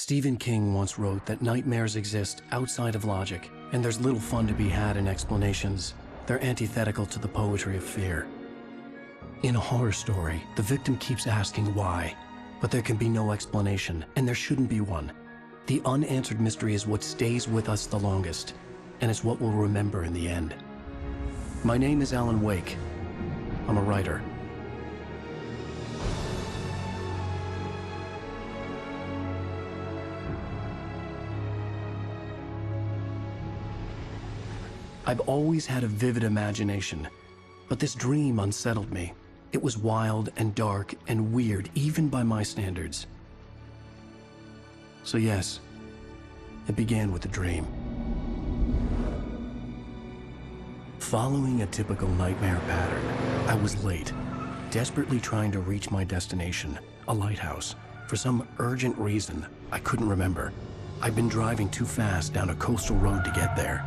Stephen King once wrote that nightmares exist outside of logic, and there's little fun to be had in explanations. They're antithetical to the poetry of fear. In a horror story, the victim keeps asking why, but there can be no explanation, and there shouldn't be one. The unanswered mystery is what stays with us the longest, and it's what we'll remember in the end. My name is Alan Wake. I'm a writer. I've always had a vivid imagination, but this dream unsettled me. It was wild and dark and weird, even by my standards. So yes, it began with a dream. Following a typical nightmare pattern, I was late, desperately trying to reach my destination, a lighthouse. For some urgent reason, I couldn't remember. I'd been driving too fast down a coastal road to get there.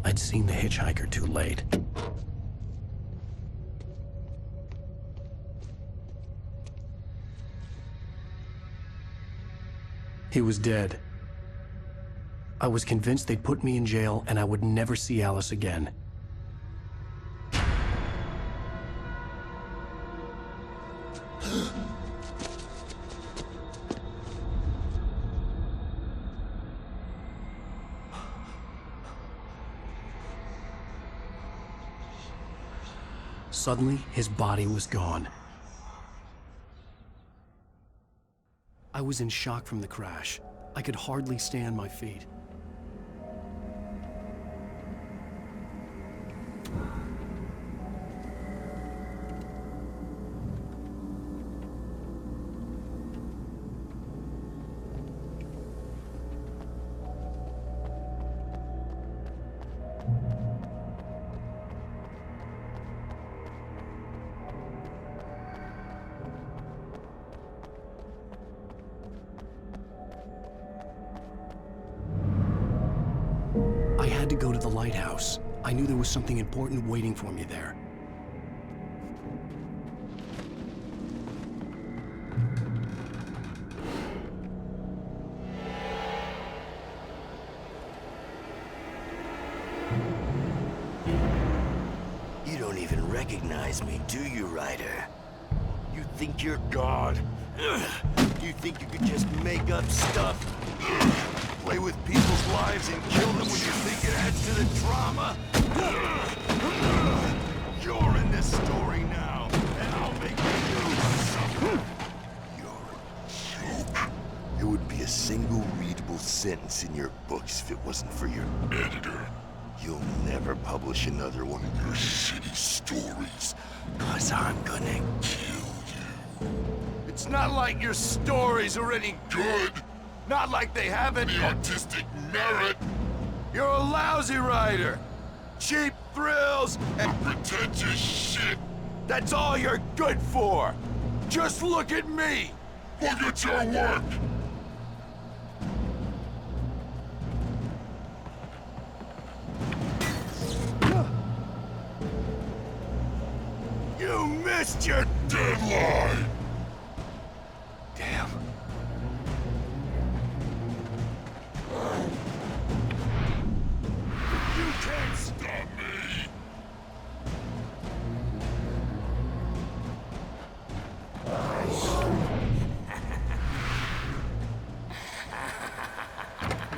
I'd seen the hitchhiker too late. He was dead. I was convinced they'd put me in jail and I would never see Alice again. Suddenly, his body was gone. I was in shock from the crash. I could hardly stay on my feet. I had to go to the lighthouse. I knew there was something important waiting for me there. You don't even recognize me, do you, Ryder? You think you're God? You think you could just make up stuff? Play with people's lives and kill them when you think it adds to the drama? You're in this story now, and I'll make you suffer. You're a joke. There would be a single readable sentence in your books if it wasn't for your editor. You'll never publish another one of your shitty stories, 'cause I'm gonna kill you. It's not like your stories are any good. Not like they have any artistic merit. You're a lousy writer. Cheap thrills and pretentious shit. That's all you're good for. Just look at me. Look at your work. You missed your deadline. Damn. You can't stop me!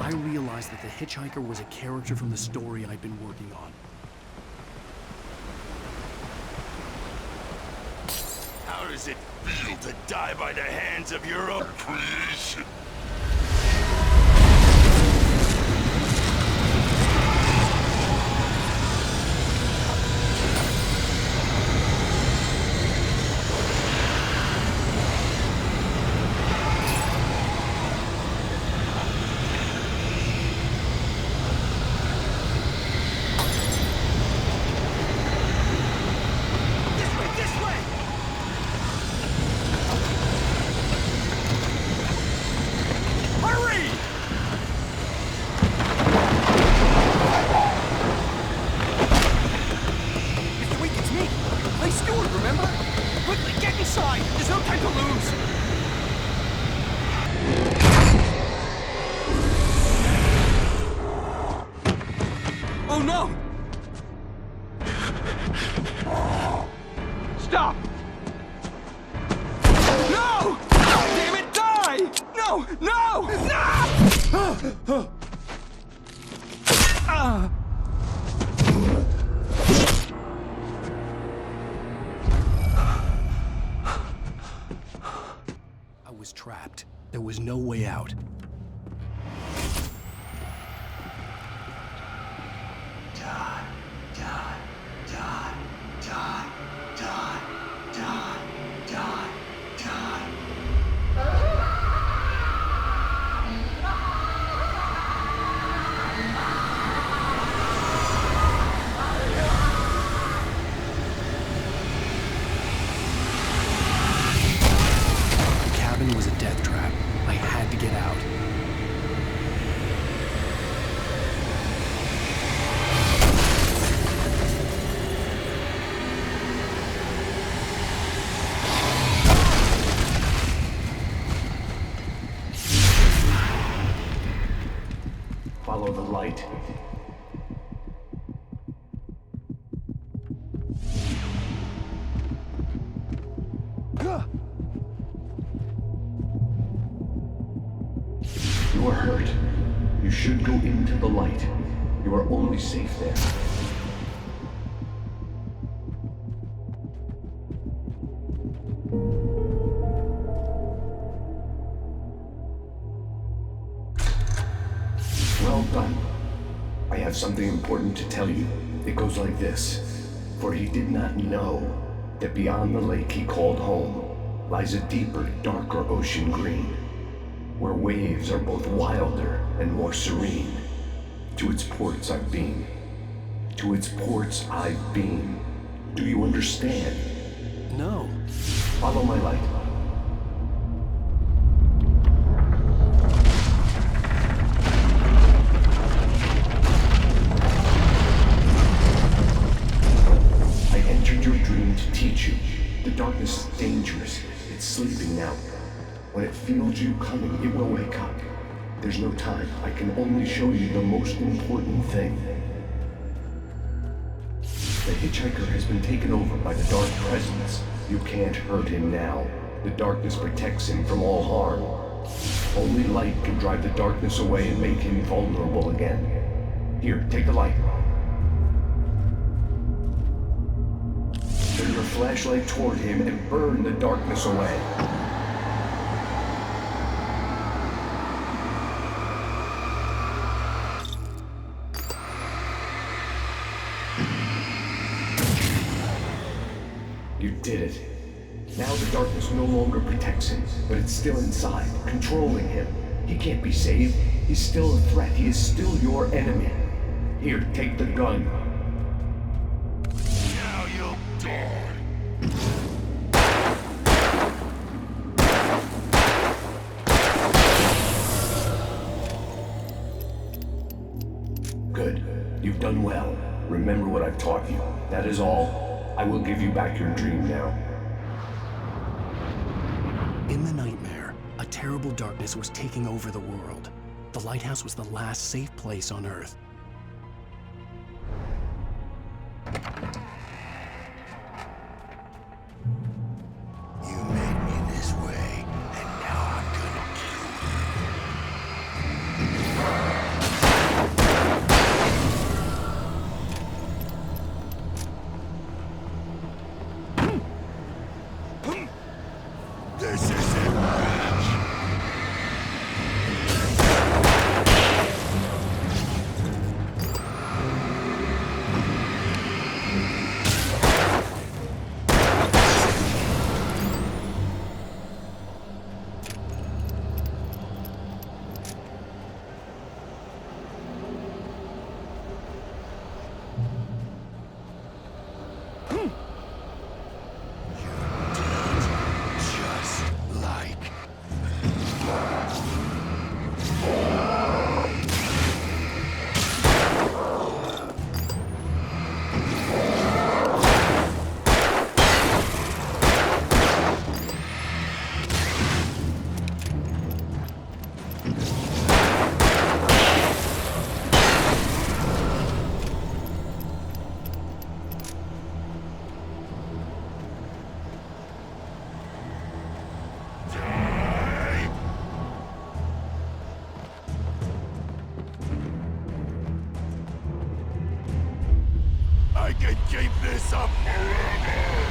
I realized that the hitchhiker was a character from the story I'd been working on. How does it feel to die by the hands of your own creation? No! No! I was trapped. There was no way out. Die, die, die, die, die, die, die, die. The cabin was a death trap. I had to get out. Follow the light. You are hurt. You should go into the light. You are only safe there. Well done. I have something important to tell you. It goes like this. For he did not know that beyond the lake he called home lies a deeper, darker ocean green, where waves are both wilder and more serene. To its ports I've been. To its ports I've been. Do you understand? No. Follow my light. I entered your dream to teach you. The darkness is dangerous. It's sleeping now. When it feels you coming, it will wake up. There's no time. I can only show you the most important thing. The hitchhiker has been taken over by the dark presence. You can't hurt him now. The darkness protects him from all harm. Only light can drive the darkness away and make him vulnerable again. Here, take the light. Turn your flashlight toward him and burn the darkness away. You did it. Now the darkness no longer protects him, but it's still inside, controlling him. He can't be saved. He's still a threat. He is still your enemy. Here, take the gun. Now you'll die. Good. You've done well. Remember what I've taught you. That is all. I will give you back your dream now. In the nightmare, a terrible darkness was taking over the world. The lighthouse was the last safe place on Earth. You made me this way, and now I'm gonna kill you. This isn't match. can keep this up forever!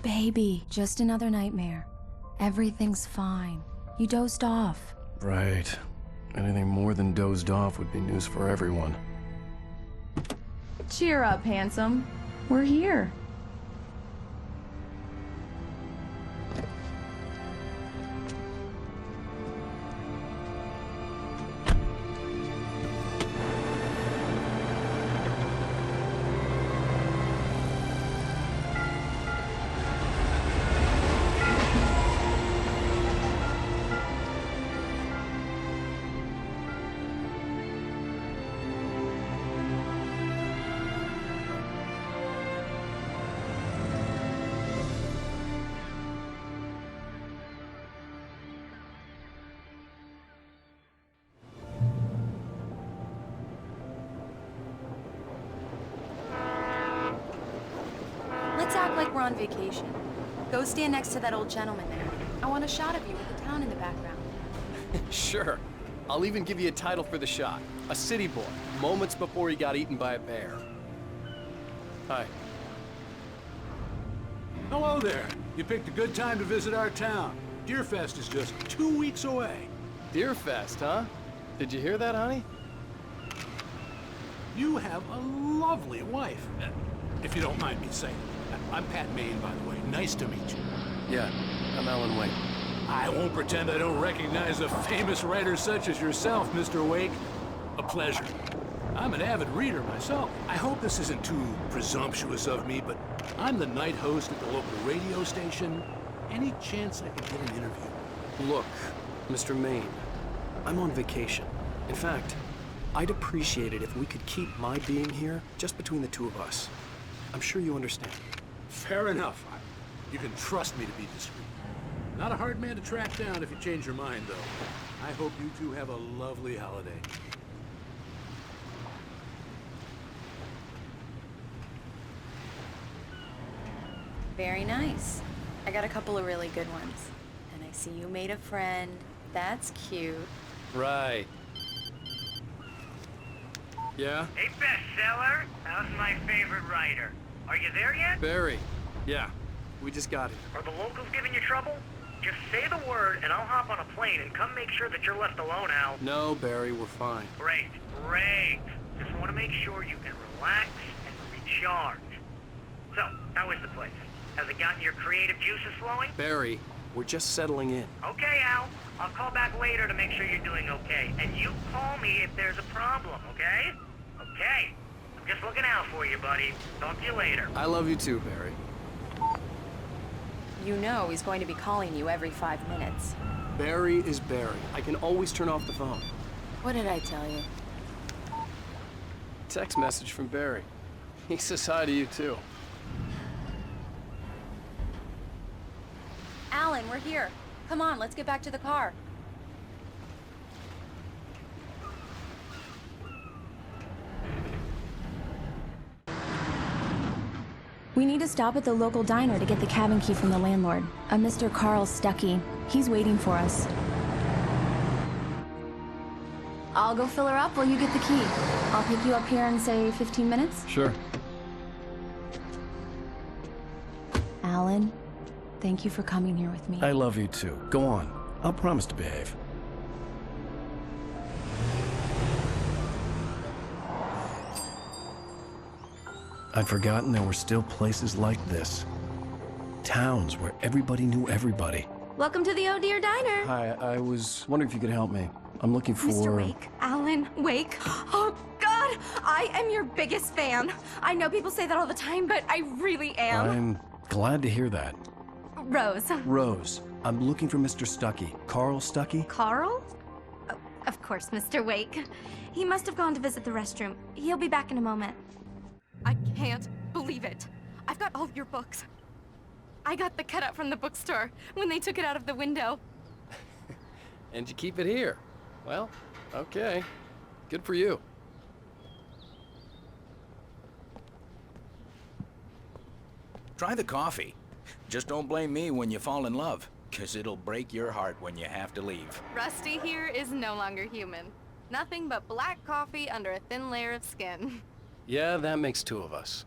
Baby, just another nightmare. Everything's fine. You dozed off. Right. Anything more than dozed off would be news for everyone. Cheer up, handsome. We're here. Let's act like we're on vacation. Go stand next to that old gentleman there. I want a shot of you with the town in the background. Sure. I'll even give you a title for the shot. A city boy, moments before he got eaten by a bear. Hi. Hello there. You picked a good time to visit our town. Deerfest is just 2 weeks away. Deerfest, huh? Did you hear that, honey? You have a lovely wife. If you don't mind me saying. I'm Pat Maine, by the way. Nice to meet you. Yeah, I'm Alan Wake. I won't pretend I don't recognize a famous writer such as yourself, Mr. Wake. A pleasure. I'm an avid reader myself. I hope this isn't too presumptuous of me, but I'm the night host at the local radio station. Any chance I could get an interview? Look, Mr. Maine, I'm on vacation. In fact, I'd appreciate it if we could keep my being here just between the two of us. I'm sure you understand. Fair enough. You can trust me to be discreet. Not a hard man to track down if you change your mind, though. I hope you two have a lovely holiday. Very nice. I got a couple of really good ones. And I see you made a friend. That's cute. Right. Yeah? Hey, bestseller. How's my favorite writer? Are you there yet? Barry. Yeah, we just got here. Are the locals giving you trouble? Just say the word, and I'll hop on a plane and come make sure that you're left alone, Al. No, Barry, we're fine. Great, great. Just want to make sure you can relax and recharge. So, how is the place? Has it gotten your creative juices flowing? Barry, we're just settling in. Okay, Al. I'll call back later to make sure you're doing okay. And you call me if there's a problem, okay? Okay. I'm just looking out for you, buddy. Talk to you later. I love you too, Barry. You know he's going to be calling you every 5 minutes. Barry is Barry. I can always turn off the phone. What did I tell you? Text message from Barry. He says hi to you too. Alan, we're here. Come on, let's get back to the car. We need to stop at the local diner to get the cabin key from the landlord, a Mr. Carl Stuckey. He's waiting for us. I'll go fill her up while you get the key. I'll pick you up here in, say, 15 minutes? Sure. Alan, thank you for coming here with me. I love you too. Go on. I'll promise to behave. I'd forgotten there were still places like this. Towns where everybody knew everybody. Welcome to the Oh Dear Diner. Hi, I was wondering if you could help me. I'm looking for... Mr. Wake. Alan Wake. Oh, God! I am your biggest fan. I know people say that all the time, but I really am. I'm glad to hear that. Rose. Rose, I'm looking for Mr. Stuckey. Carl Stuckey? Carl? Oh, of course, Mr. Wake. He must have gone to visit the restroom. He'll be back in a moment. I can't believe it. I've got all your books. I got the cutout from the bookstore when they took it out of the window. And you keep it here. Well, okay. Good for you. Try the coffee. Just don't blame me when you fall in love, 'cause it'll break your heart when you have to leave. Rusty here is no longer human. Nothing but black coffee under a thin layer of skin. Yeah, that makes two of us.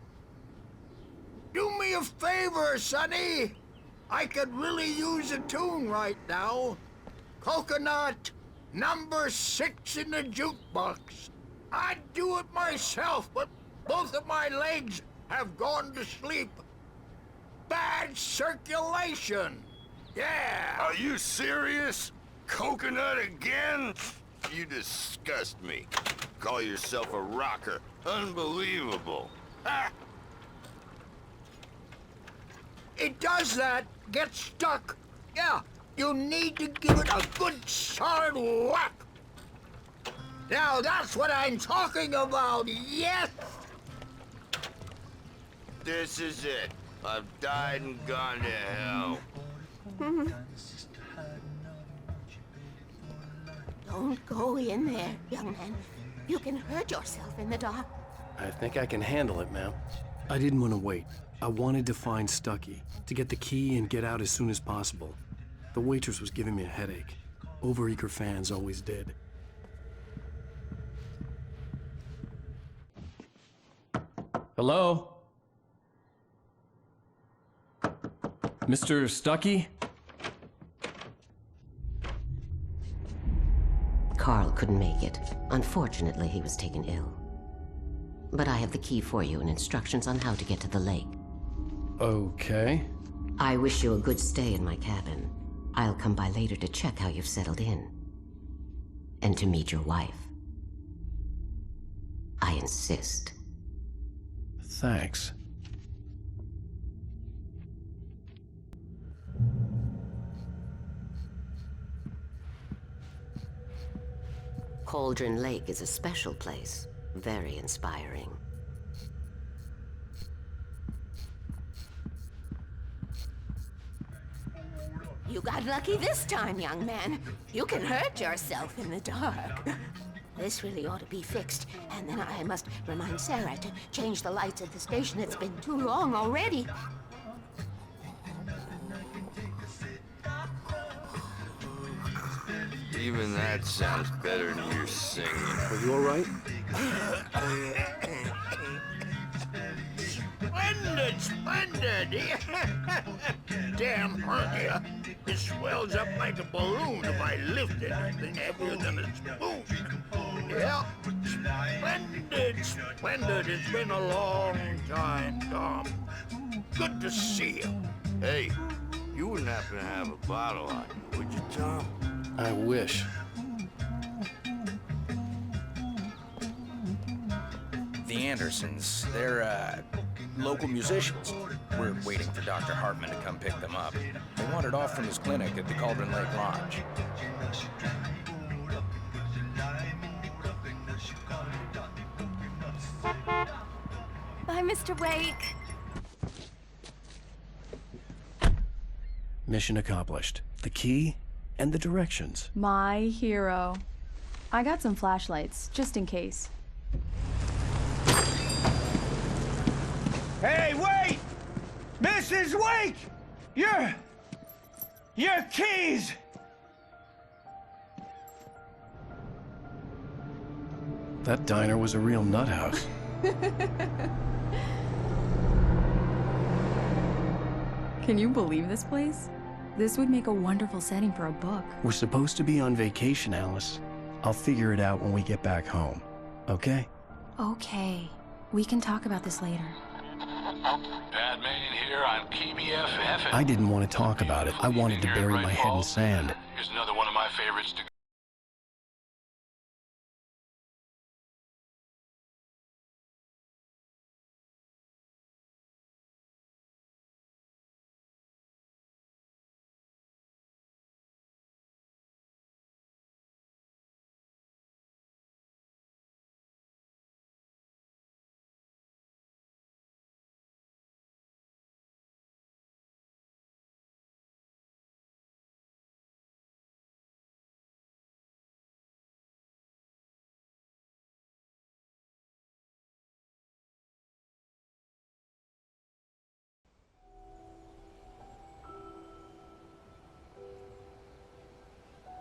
Do me a favor, Sonny. I could really use a tune right now. Coconut, number 6 in the jukebox. I'd do it myself, but both of my legs have gone to sleep. Bad circulation. Yeah. Are you serious? Coconut again? You disgust me. Call yourself a rocker. Unbelievable. Ha! It does that. Get stuck. Yeah, you need to give it a good solid whack. Now that's what I'm talking about, yes! This is it. I've died and gone to hell. Don't go in there, young man. You can hurt yourself in the dark. I think I can handle it, ma'am. I didn't want to wait. I wanted to find Stuckey, to get the key and get out as soon as possible. The waitress was giving me a headache. Overeager fans always did. Hello? Mr. Stuckey? Carl couldn't make it. Unfortunately, he was taken ill. But I have the key for you and instructions on how to get to the lake. Okay. I wish you a good stay in my cabin. I'll come by later to check how you've settled in. And to meet your wife. I insist. Thanks. Cauldron Lake is a special place. Very inspiring. You got lucky this time, young man. You can hurt yourself in the dark. This really ought to be fixed, and then I must remind Sarah to change the lights at the station. It's been too long already. Even that sounds better than your singing. Are you all right? Splendid, splendid! Damn hernia. It swells up like a balloon if I lift anything heavier than a spoon. Yeah, splendid, splendid. It's been a long time, Tom. Good to see you. Hey, you wouldn't happen to have a bottle on you, would you, Tom? I wish. The Andersons, they're, local musicians. We're waiting for Dr. Hartman to come pick them up. They wandered off from his clinic at the Cauldron Lake Lodge. Bye, Mr. Wake. Mission accomplished. The key and the directions. My hero. I got some flashlights, just in case. Hey, wait! Mrs. Wake! Your keys! That diner was a real nut house. Can you believe this place? This would make a wonderful setting for a book. We're supposed to be on vacation, Alice. I'll figure it out when we get back home, okay? Okay. We can talk about this later. Batman here, I'm KBFF. I didn't want to talk about it. I wanted to bury my head in sand. Here's another one of my favorites to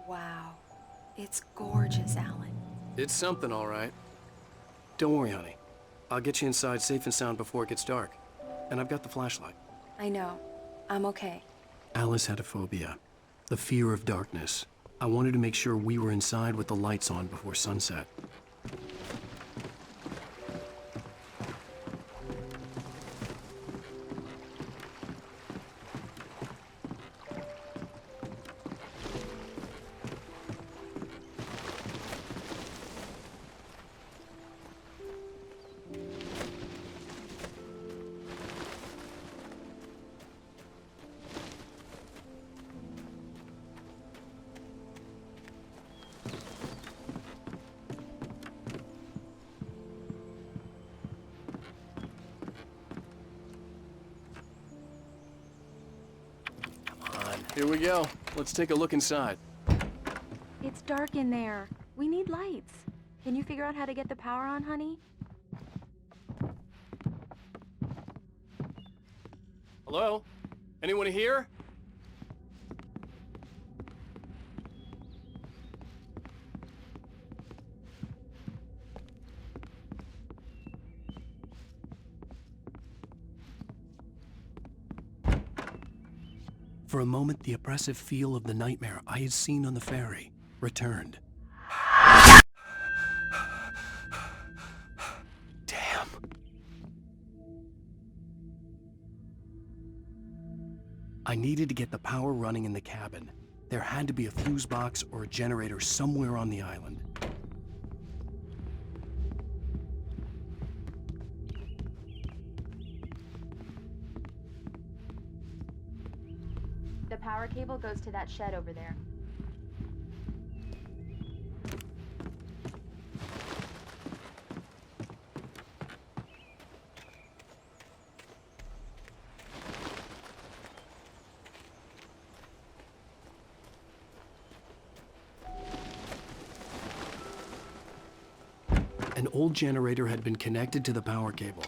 Wow. It's gorgeous, Alan. It's something, all right. Don't worry, honey. I'll get you inside safe and sound before it gets dark. And I've got the flashlight. I know. I'm okay. Alice had a phobia, the fear of darkness. I wanted to make sure we were inside with the lights on before sunset. Here we go. Let's take a look inside. It's dark in there. We need lights. Can you figure out how to get the power on, honey? Hello? Anyone here? For a moment, the oppressive feel of the nightmare I had seen on the ferry returned. Damn. I needed to get the power running in the cabin. There had to be a fuse box or a generator somewhere on the island. The power cable goes to that shed over there. An old generator had been connected to the power cable.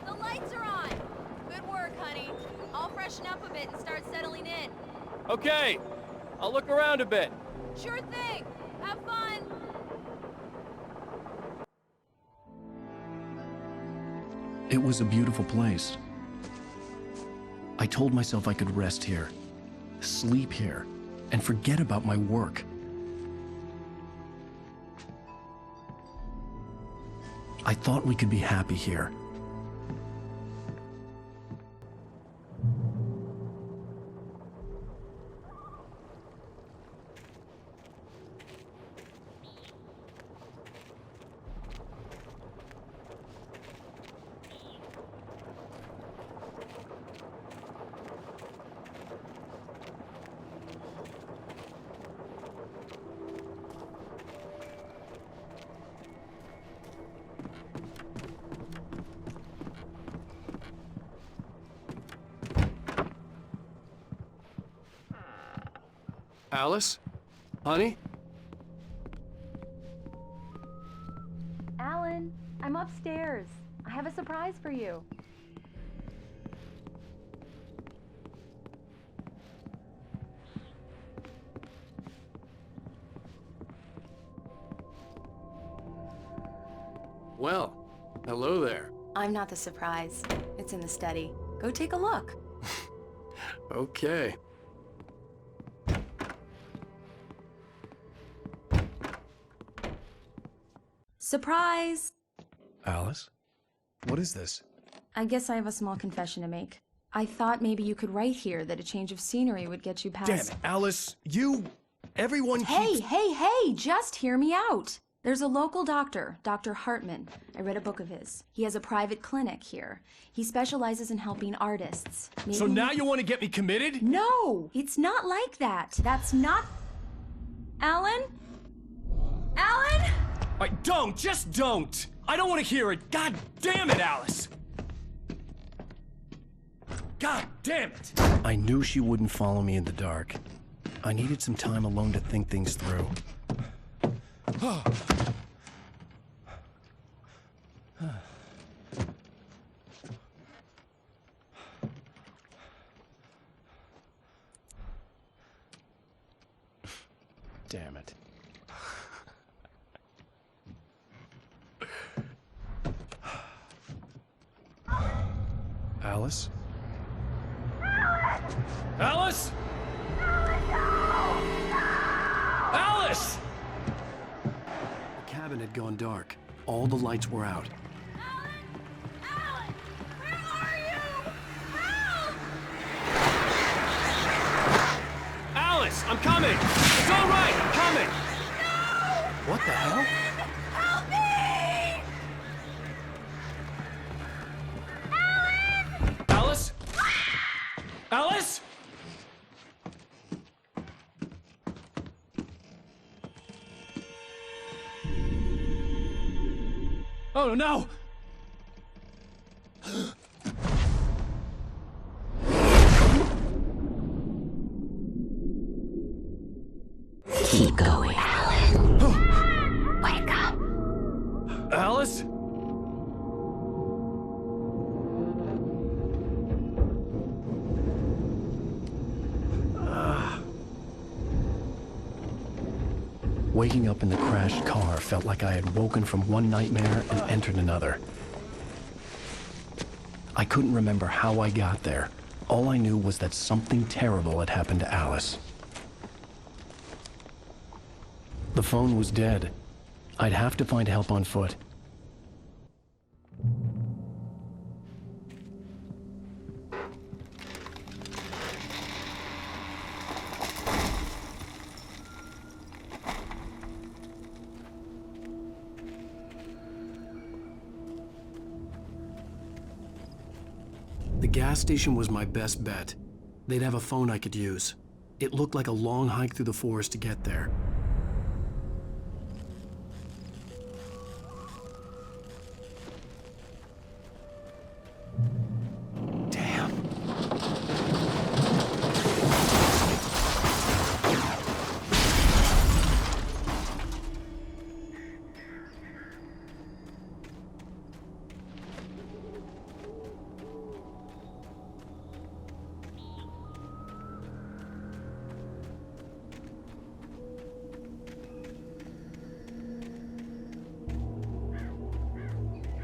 The lights are on! Good work, honey. I'll freshen up a bit and start settling in. Okay. I'll look around a bit. Sure thing! Have fun! It was a beautiful place. I told myself I could rest here, sleep here, and forget about my work. I thought we could be happy here. Alice? Honey? Alan, I'm upstairs. I have a surprise for you. Well, hello there. I'm not the surprise. It's in the study. Go take a look. Okay. Surprise! Alice? What is this? I guess I have a small confession to make. I thought maybe you could write here that a change of scenery would get you past... Damn it, Alice! Everyone Hey, hey, just hear me out! There's a local doctor, Dr. Hartman. I read a book of his. He has a private clinic here. He specializes in helping artists. Maybe... So now you want to get me committed? No! It's not like that. That's not... Alan? Alan? Just don't! I don't want to hear it! God damn it, Alice! God damn it! I knew she wouldn't follow me in the dark. I needed some time alone to think things through. Damn it. Alice? Alice? Alice! The cabin had gone dark. All the lights were out. Alan! Where are you? Help! Alice, I'm coming! It's all right, I'm coming! No! What the hell? Help me! Alan! Alice? Alice? Oh no! Keep going, Alan. Wake up. Alice? Waking up in the crashed car felt like I had woken from one nightmare and entered another. I couldn't remember how I got there. All I knew was that something terrible had happened to Alice. The phone was dead. I'd have to find help on foot. The gas station was my best bet. They'd have a phone I could use. It looked like a long hike through the forest to get there. Damn.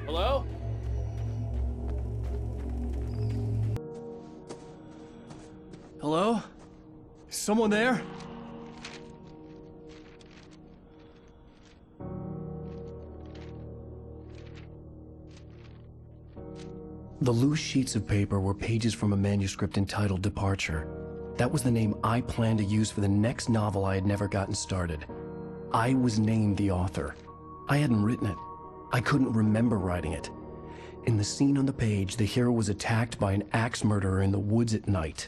Hello? Hello? Someone there? The loose sheets of paper were pages from a manuscript entitled Departure. That was the name I planned to use for the next novel I had never gotten started. I was named the author. I hadn't written it. I couldn't remember writing it. In the scene on the page, the hero was attacked by an axe murderer in the woods at night.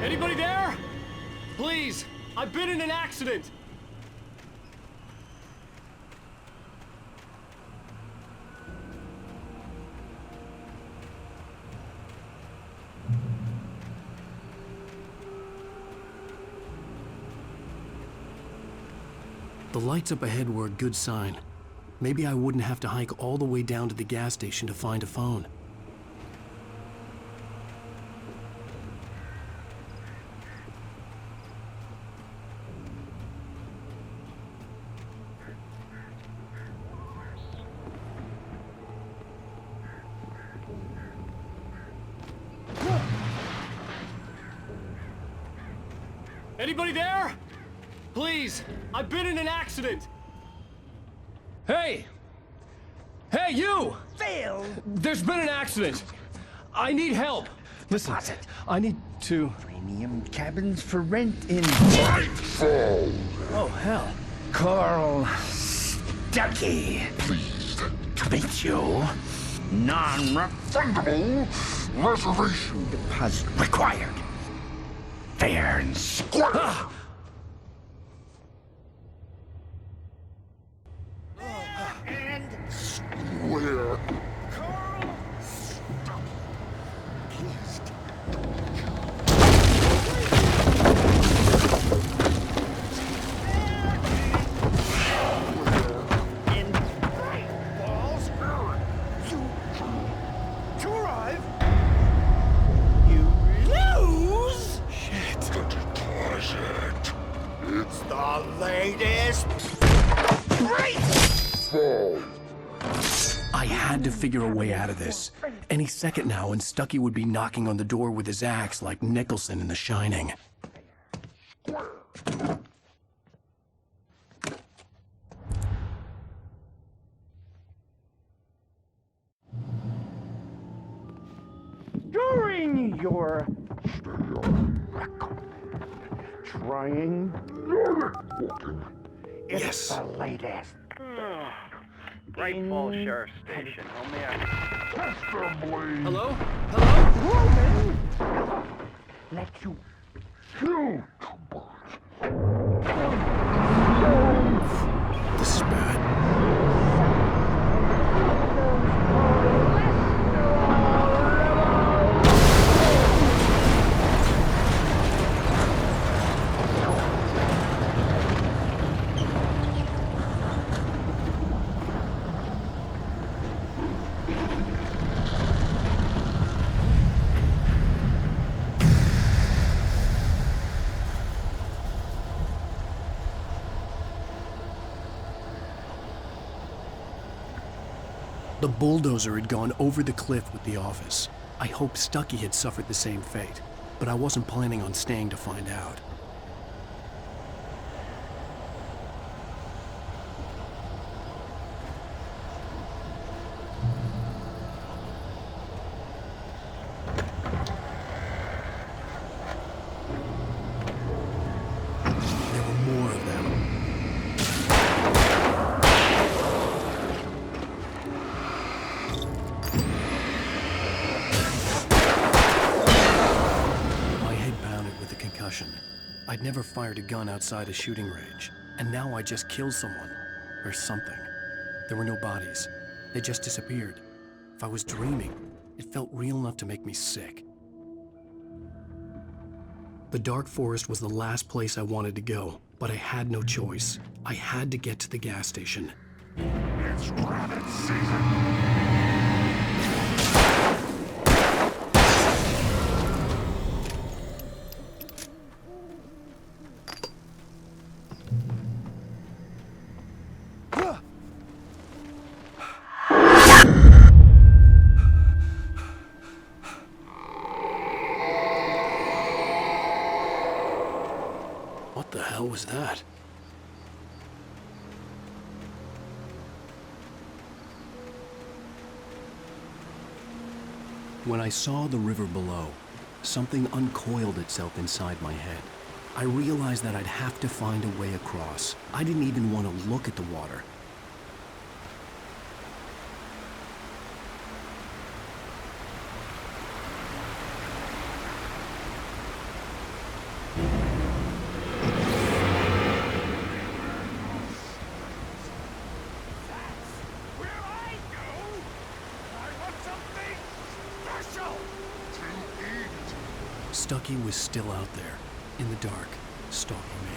Anybody there? Please, I've been in an accident. The lights up ahead were a good sign. Maybe I wouldn't have to hike all the way down to the gas station to find a phone. Anybody there? Please, I've been in an accident. Hey! Hey, you! Phil! There's been an accident. I need help. Listen, I need to... Premium cabins for rent in... Nightfall! Oh, hell. Carl Stuckey. Pleased To meet you. Non-refundable reservation deposit required. Fair and square. Ah! And Square. Carl Stuckey. Kissed. And balls to arrive. You lose. Shit. Digitize it. It's the latest. Great. Fall. I had to figure a way out of this. Any second now, and Stuckey would be knocking on the door with his axe like Nicholson in The Shining. During your trying. It's the latest. Great Falls Sheriff Station. Oh man. Hello? Hello? Woman! Let you shoot. This is bad. The bulldozer had gone over the cliff with the office. I hoped Stuckey had suffered the same fate, but I wasn't planning on staying to find out. There were more of them. I'd never fired a gun outside a shooting range, and now I just killed someone, or something. There were no bodies. They just disappeared. If I was dreaming, it felt real enough to make me sick. The dark forest was the last place I wanted to go, but I had no choice. I had to get to the gas station. It's rabbit season. What the hell was that? When I saw the river below, something uncoiled itself inside my head. I realized that I'd have to find a way across. I didn't even want to look at the water. Stuckey was still out there, in the dark, stalking me.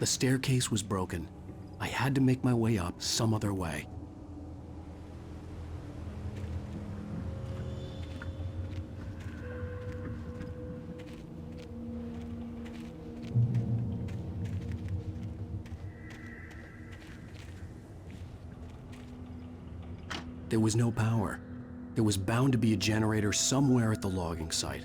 The staircase was broken. I had to make my way up some other way. There was no power. There was bound to be a generator somewhere at the logging site.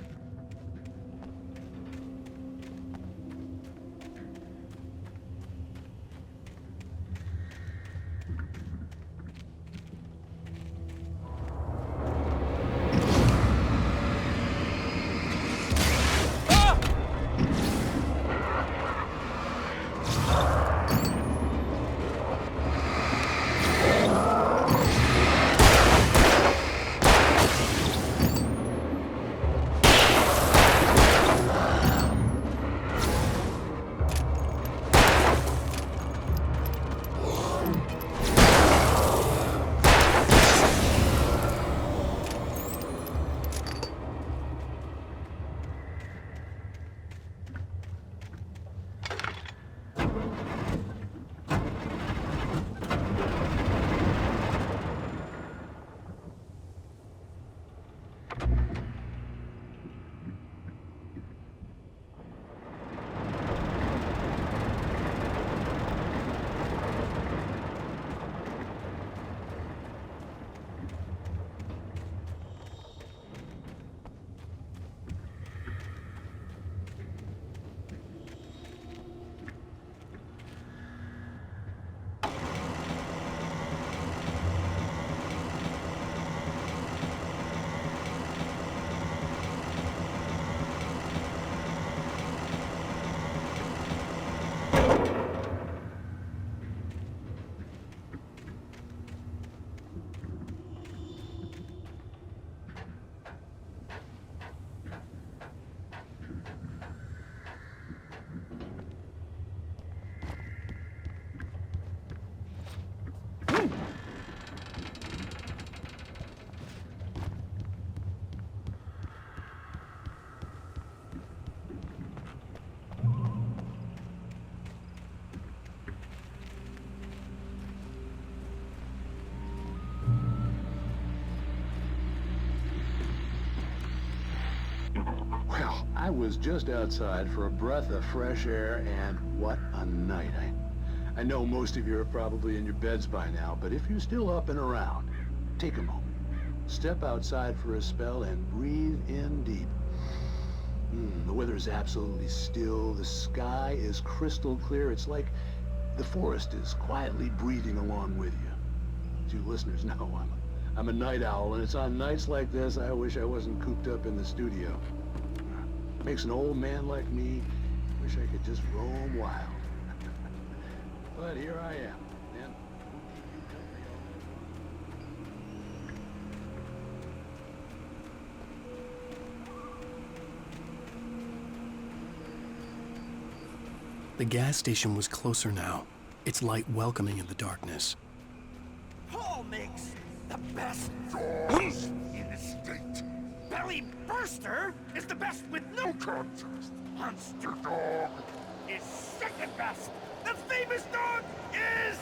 I was just outside for a breath of fresh air, and what a night. I know most of you are probably in your beds by now, but if you're still up and around, take a moment. Step outside for a spell and breathe in deep. The weather is absolutely still. The sky is crystal clear. It's like the forest is quietly breathing along with you. As you listeners know, I'm a night owl, and it's on nights like this I wish I wasn't cooped up in the studio. Makes an old man like me wish I could just roam wild. But here I am, and we'll keep you company The gas station was closer now, its light welcoming in the darkness. Paul makes the best dogs in the state. Belly Burster is the best with no contest. Monster Dog is second best. The famous dog is...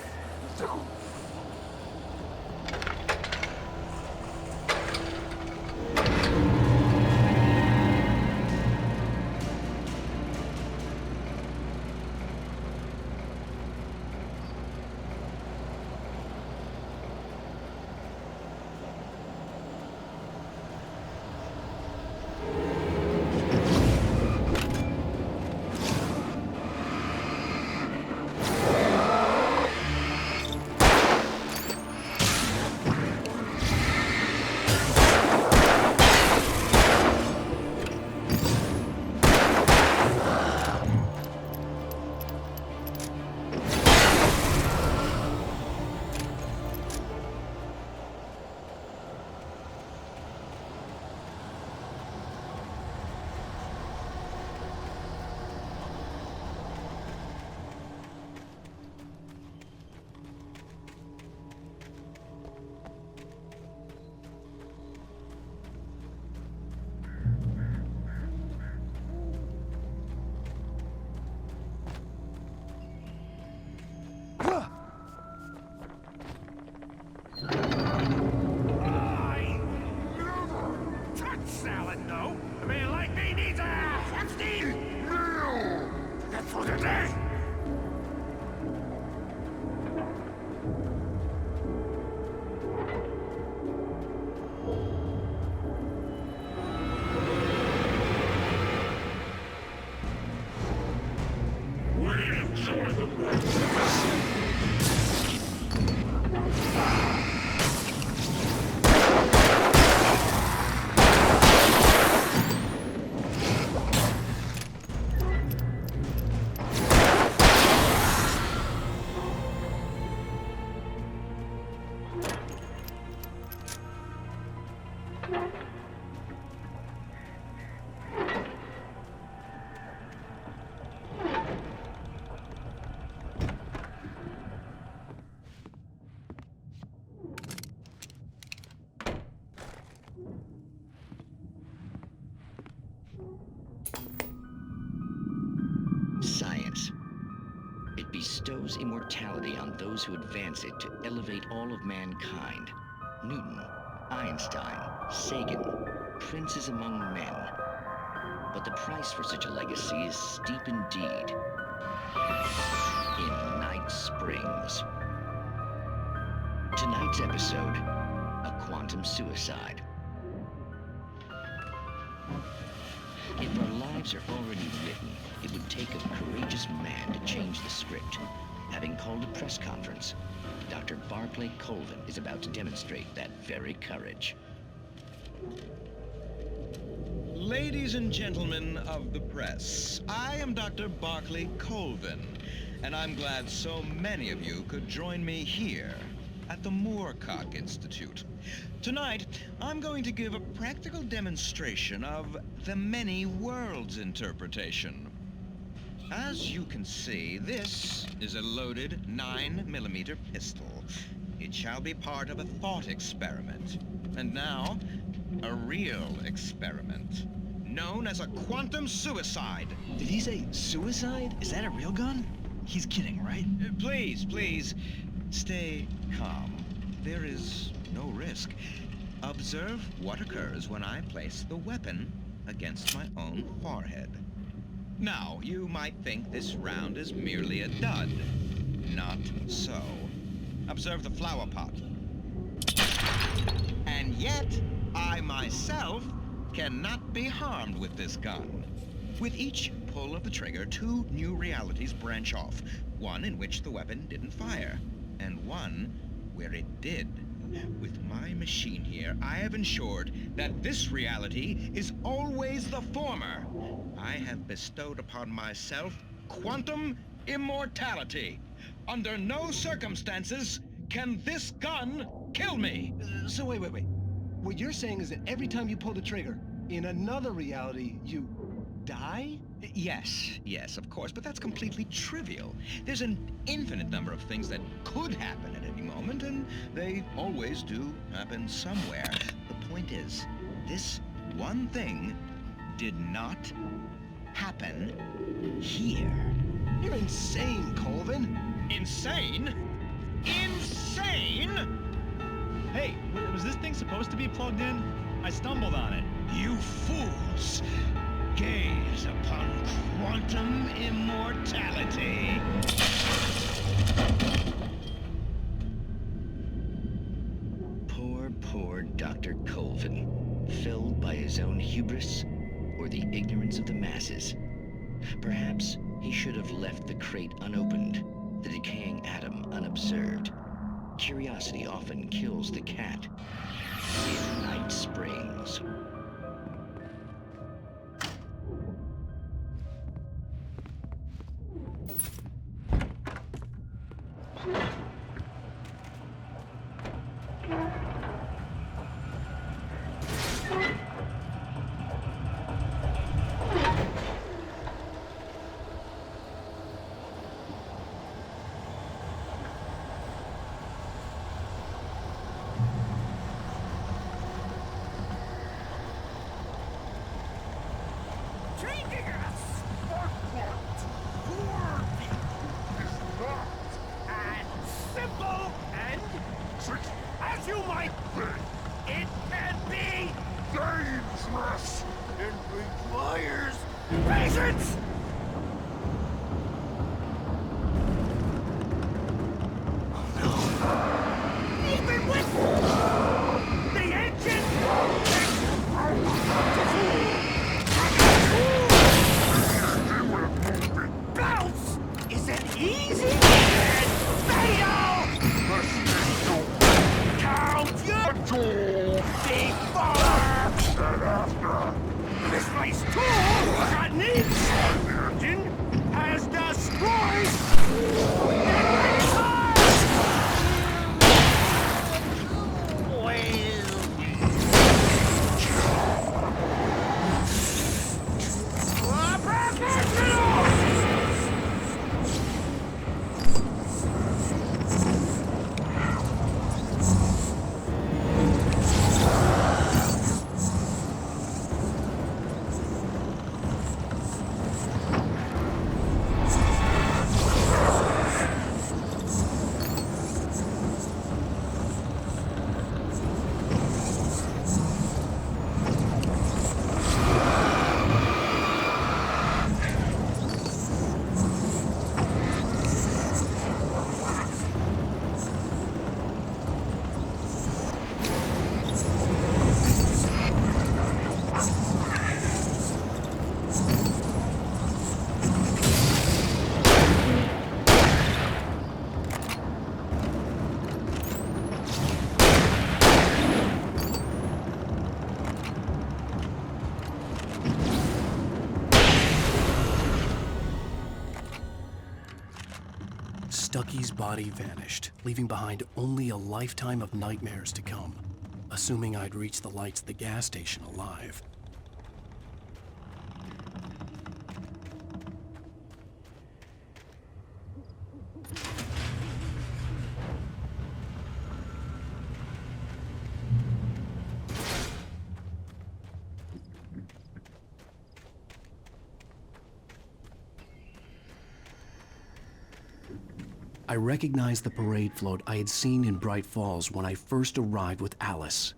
today! Science. It bestows immortality on those who advance it to elevate all of mankind. Newton, Einstein, Sagan, princes among men. But the price for such a legacy is steep indeed. In Night Springs. Tonight's episode, a quantum suicide. If our lives are already written, it would take a courageous man to change the script. Having called a press conference, Dr. Barclay Colvin is about to demonstrate that very courage. Ladies and gentlemen of the press, I am Dr. Barclay Colvin, and I'm glad so many of you could join me here at the Moorcock Institute. Tonight, I'm going to give a practical demonstration of the many worlds interpretation. As you can see, this is a loaded 9mm pistol. It shall be part of a thought experiment. And now, a real experiment, known as a quantum suicide. Did he say suicide? Is that a real gun? He's kidding, right? Please, please, stay calm. There is no risk. Observe what occurs when I place the weapon against my own forehead. Now, you might think this round is merely a dud. Not so. Observe the flower pot. And yet, I myself cannot be harmed with this gun. With each pull of the trigger, two new realities branch off. One in which the weapon didn't fire, and one where it did. With my machine here, I have ensured that this reality is always the former. I have bestowed upon myself quantum immortality. Under no circumstances can this gun kill me. So wait. What you're saying is that every time you pull the trigger, in another reality, you die? Yes, of course, but that's completely trivial. There's an infinite number of things that could happen at any moment, and they always do happen somewhere. The point is, this one thing did not happen here. You're insane, Colvin. Insane? Insane? Hey, was this thing supposed to be plugged in? I stumbled on it. You fools! Gaze upon quantum immortality. Poor Dr. Colvin, felled by his own hubris or the ignorance of the masses. Perhaps he should have left the crate unopened, the decaying atom unobserved. Curiosity often kills the cat. In Night Springs. Easy and fatal! Count your before! And after! This place too got needs! Engine has destroyed! Stucky's body vanished, leaving behind only a lifetime of nightmares to come, assuming I'd reach the lights at the gas station alive. I recognized the parade float I had seen in Bright Falls when I first arrived with Alice.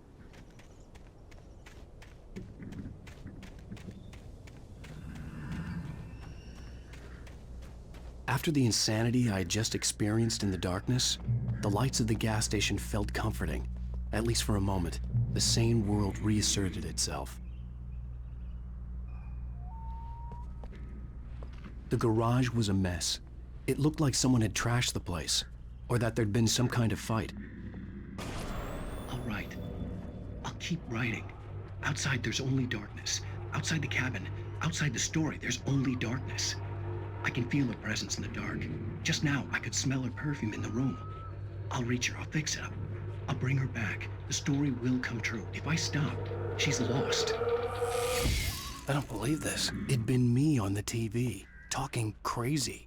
After the insanity I had just experienced in the darkness, the lights of the gas station felt comforting. At least for a moment, the sane world reasserted itself. The garage was a mess. It looked like someone had trashed the place, or that there'd been some kind of fight. I'll write. I'll keep writing. Outside, there's only darkness. Outside the cabin, outside the story, there's only darkness. I can feel her presence in the dark. Just now, I could smell her perfume in the room. I'll reach her, I'll fix it up. I'll bring her back. The story will come true. If I stop, she's lost. I don't believe this. It'd been me on the TV, talking crazy.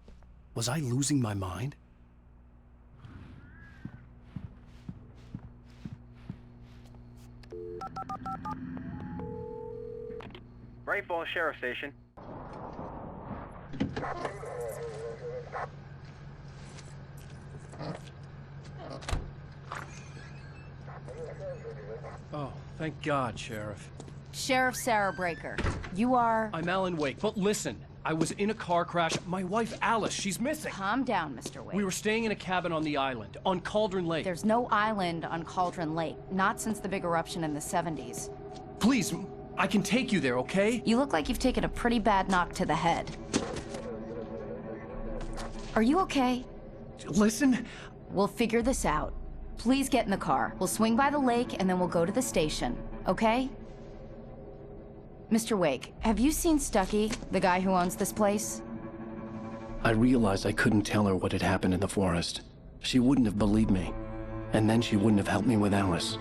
Was I losing my mind? Bright Falls Sheriff Station. Oh, thank God, Sheriff. Sheriff Sarah Breaker, you are... I'm Alan Wake, but listen. I was in a car crash. My wife, Alice, she's missing. Calm down, Mr. Wake. We were staying in a cabin on the island, on Cauldron Lake. There's no island on Cauldron Lake, not since the big eruption in the 70s. Please, I can take you there, okay? You look like you've taken a pretty bad knock to the head. Are you okay? Listen. We'll figure this out. Please get in the car. We'll swing by the lake and then we'll go to the station, okay? Mr. Wake, have you seen Stucky, the guy who owns this place? I realized I couldn't tell her what had happened in the forest. She wouldn't have believed me. And then she wouldn't have helped me with Alice.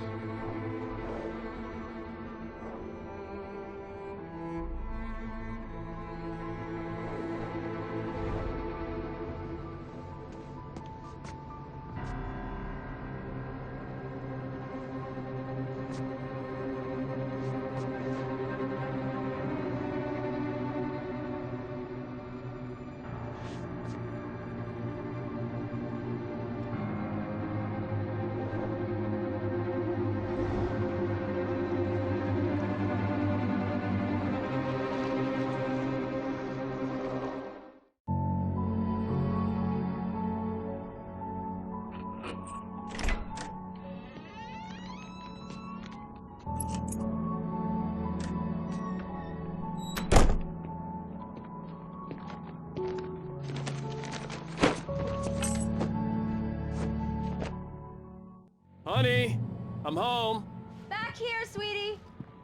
Honey, I'm home. Back here, sweetie.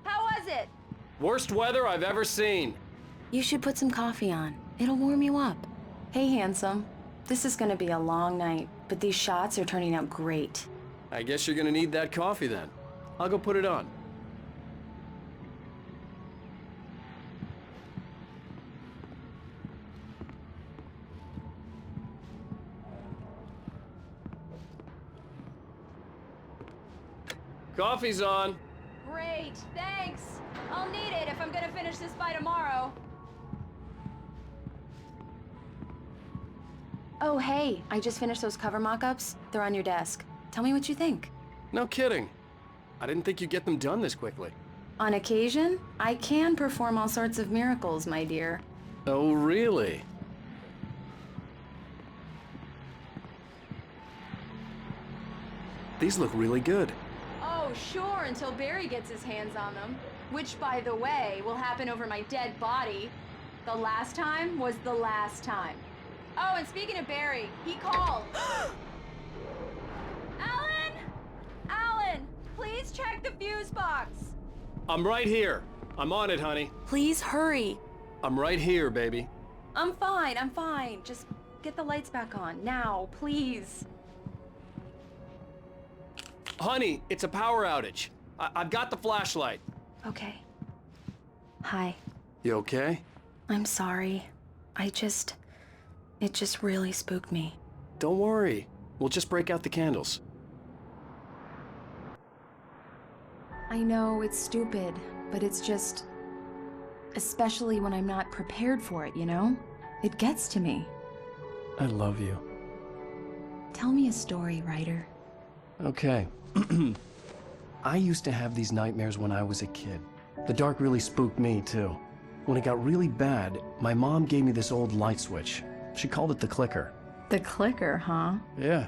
How was it? Worst weather I've ever seen. You should put some coffee on. It'll warm you up. Hey, handsome. This is gonna be a long night, but these shots are turning out great. I guess you're gonna need that coffee then. I'll go put it on. Coffee's on. Great, thanks. I'll need it if I'm gonna finish this by tomorrow. Oh, hey, I just finished those cover mock-ups. They're on your desk. Tell me what you think. No kidding. I didn't think you'd get them done this quickly. On occasion, I can perform all sorts of miracles, my dear. Oh, really? These look really good. Oh, sure, until Barry gets his hands on them. Which, by the way, will happen over my dead body. The last time was the last time. Oh, and speaking of Barry, he called. Alan! Alan, please check the fuse box. I'm right here. I'm on it, honey. Please hurry. I'm right here, baby. I'm fine, I'm fine. Just get the lights back on, now, please. Honey, it's a power outage. I've got the flashlight. Okay. Hi. You okay? I'm sorry. It just really spooked me. Don't worry. We'll just break out the candles. I know it's stupid, but it's just... especially when I'm not prepared for it, you know? It gets to me. I love you. Tell me a story, writer. Okay. I used to have these nightmares when I was a kid. The dark really spooked me, too. When it got really bad, my mom gave me this old light switch. She called it the clicker. The clicker, huh? Yeah.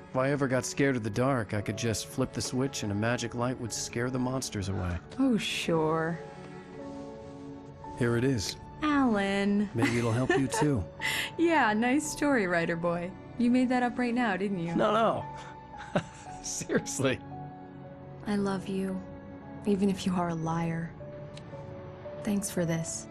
If I ever got scared of the dark, I could just flip the switch and a magic light would scare the monsters away. Oh, sure. Here it is. Alan. Maybe it'll help you, too. Yeah, nice story, writer boy. You made that up right now, didn't you? No. Seriously. I love you, even if you are a liar. Thanks for this.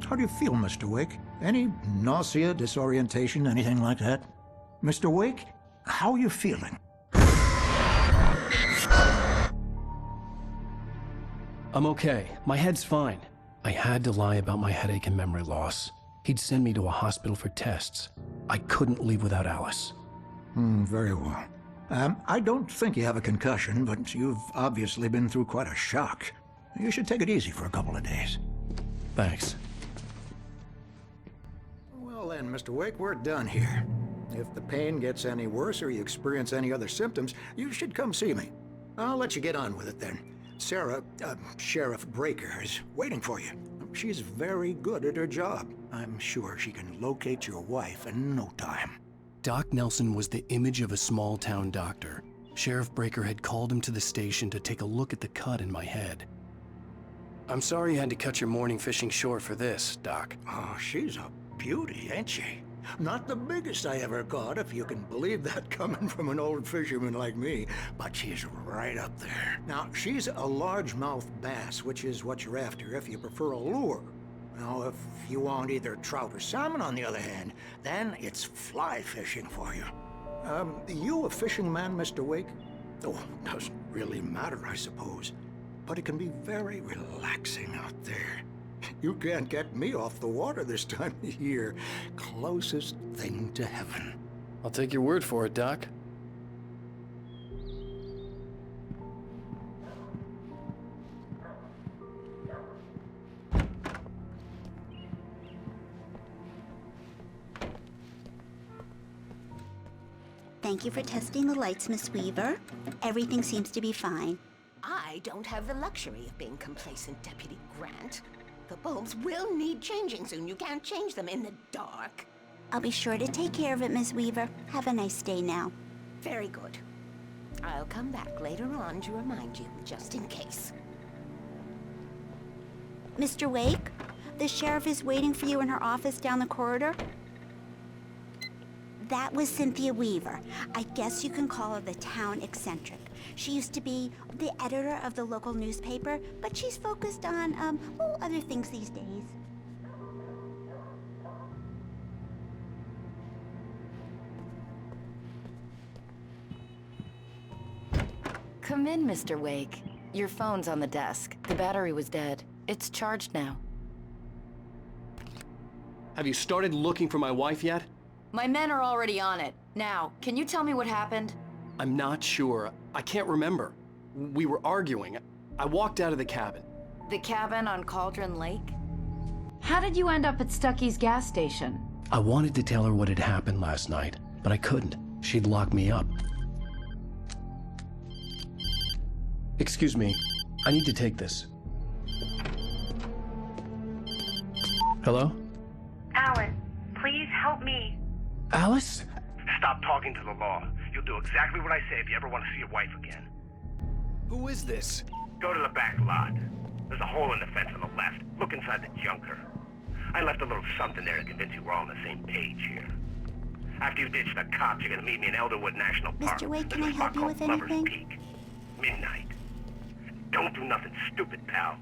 How do you feel, Mr. Wake? Any nausea, disorientation, anything like that? Mr. Wake, how are you feeling? I'm okay. My head's fine. I had to lie about my headache and memory loss. He'd send me to a hospital for tests. I couldn't leave without Alice. Very well. I don't think you have a concussion, but you've obviously been through quite a shock. You should take it easy for a couple of days. Thanks. Well then, Mr. Wake, we're done here. If the pain gets any worse or you experience any other symptoms, you should come see me. I'll let you get on with it then. Sarah, Sheriff Breaker, is waiting for you. She's very good at her job. I'm sure she can locate your wife in no time. Doc Nelson was the image of a small-town doctor. Sheriff Breaker had called him to the station to take a look at the cut in my head. I'm sorry you had to cut your morning fishing short for this, Doc. Oh, she's a beauty, ain't she? Not the biggest I ever caught, if you can believe that coming from an old fisherman like me, but she's right up there. Now, she's a largemouth bass, which is what you're after if you prefer a lure. Now, if you want either trout or salmon, on the other hand, then it's fly fishing for you. You a fishing man, Mr. Wake? Oh, doesn't really matter, I suppose. But it can be very relaxing out there. You can't get me off the water this time of year. Closest thing to heaven. I'll take your word for it, Doc. Thank you for testing the lights, Miss Weaver. Everything seems to be fine. I don't have the luxury of being complacent, Deputy Grant. The bulbs will need changing soon. You can't change them in the dark. I'll be sure to take care of it, Miss Weaver. Have a nice day now. Very good. I'll come back later on to remind you, just in case. Mr. Wake, the sheriff is waiting for you in her office down the corridor. That was Cynthia Weaver. I guess you can call her the town eccentric. She used to be the editor of the local newspaper, but she's focused on, other things these days. Come in, Mr. Wake. Your phone's on the desk. The battery was dead. It's charged now. Have you started looking for my wife yet? My men are already on it. Now, can you tell me what happened? I'm not sure. I can't remember. We were arguing. I walked out of the cabin. The cabin on Cauldron Lake? How did you end up at Stucky's gas station? I wanted to tell her what had happened last night, but I couldn't. She'd lock me up. Excuse me, I need to take this. Hello? Alan, please help me. Alice? Stop talking to the law. You'll do exactly what I say if you ever want to see your wife again. Who is this? Go to the back lot. There's a hole in the fence on the left. Look inside the junker. I left a little something there to convince you we're all on the same page here. After you ditch the cops, you're gonna meet me in Elderwood National Park. Mr. Wake, can There's I a spot help you called with Lover's anything? Peak. Midnight. Don't do nothing stupid, pal.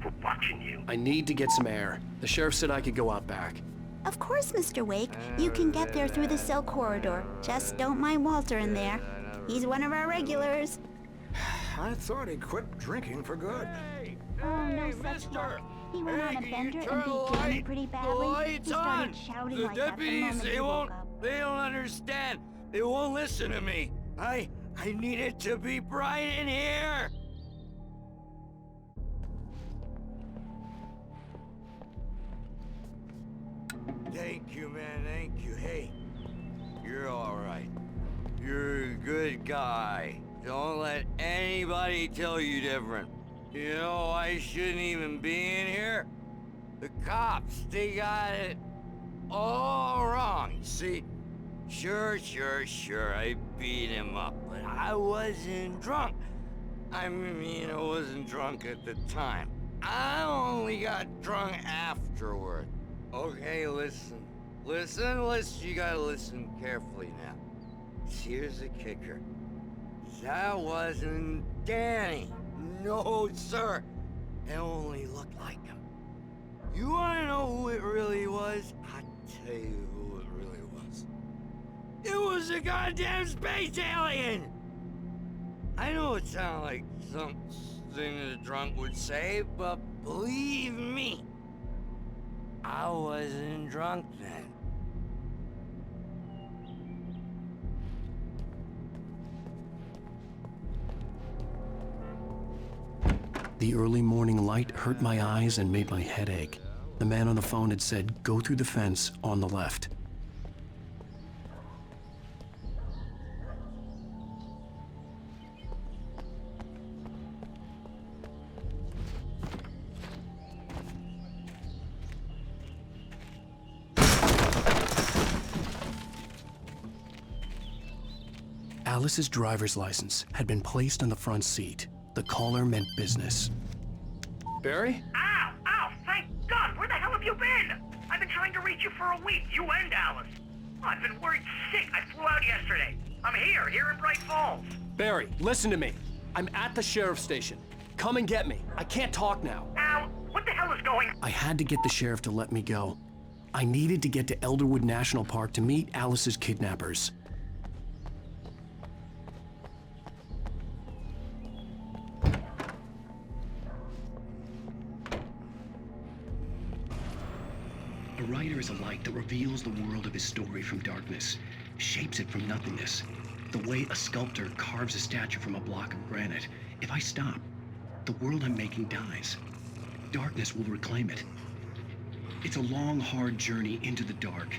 We're watching you. I need to get some air. The sheriff said I could go out back. Of course, Mr. Wake. You can get there through the cell corridor. Just don't mind Walter in there. He's one of our regulars. I thought he quit drinking for good. Oh, no such luck. He went on a bender and beat Jamie pretty badly. He started shouting like that the moment he woke up. They don't understand. They won't listen to me. I need it to be bright in here. Thank you, man, thank you. Hey, you're all right. You're a good guy. Don't let anybody tell you different. You know, I shouldn't even be in here. The cops, they got it all wrong. See, sure, I beat him up, but I wasn't drunk. I mean, I wasn't drunk at the time. I only got drunk afterward. Okay, listen. You gotta listen carefully now. Here's the kicker. That wasn't Danny. No, sir. It only looked like him. You wanna know who it really was? I'll tell you who it really was. It was a goddamn space alien! I know it sounds like something a drunk would say, but believe me, I wasn't drunk then. The early morning light hurt my eyes and made my head ache. The man on the phone had said, go through the fence on the left. Alice's driver's license had been placed on the front seat. The caller meant business. Barry? Ow! Thank God! Where the hell have you been? I've been trying to reach you for a week, you and Alice. I've been worried sick. I flew out yesterday. I'm here in Bright Falls. Barry, listen to me. I'm at the sheriff's station. Come and get me. I can't talk now. Al, what the hell is going on? I had to get the sheriff to let me go. I needed to get to Elderwood National Park to meet Alice's kidnappers. A writer is a light that reveals the world of his story from darkness, shapes it from nothingness. The way a sculptor carves a statue from a block of granite. If I stop, the world I'm making dies. Darkness will reclaim it. It's a long, hard journey into the dark.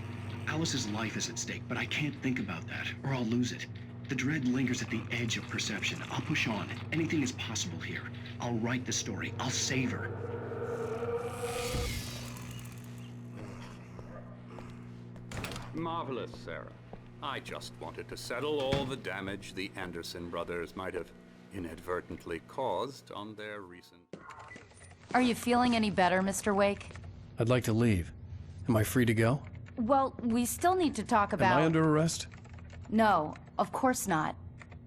Alice's life is at stake, but I can't think about that, or I'll lose it. The dread lingers at the edge of perception. I'll push on. Anything is possible here. I'll write the story. I'll save her. Marvelous, Sarah. I just wanted to settle all the damage the Anderson brothers might have inadvertently caused on their recent... Are you feeling any better, Mr. Wake? I'd like to leave. Am I free to go? Well, we still need to talk about... Am I under arrest? No, of course not.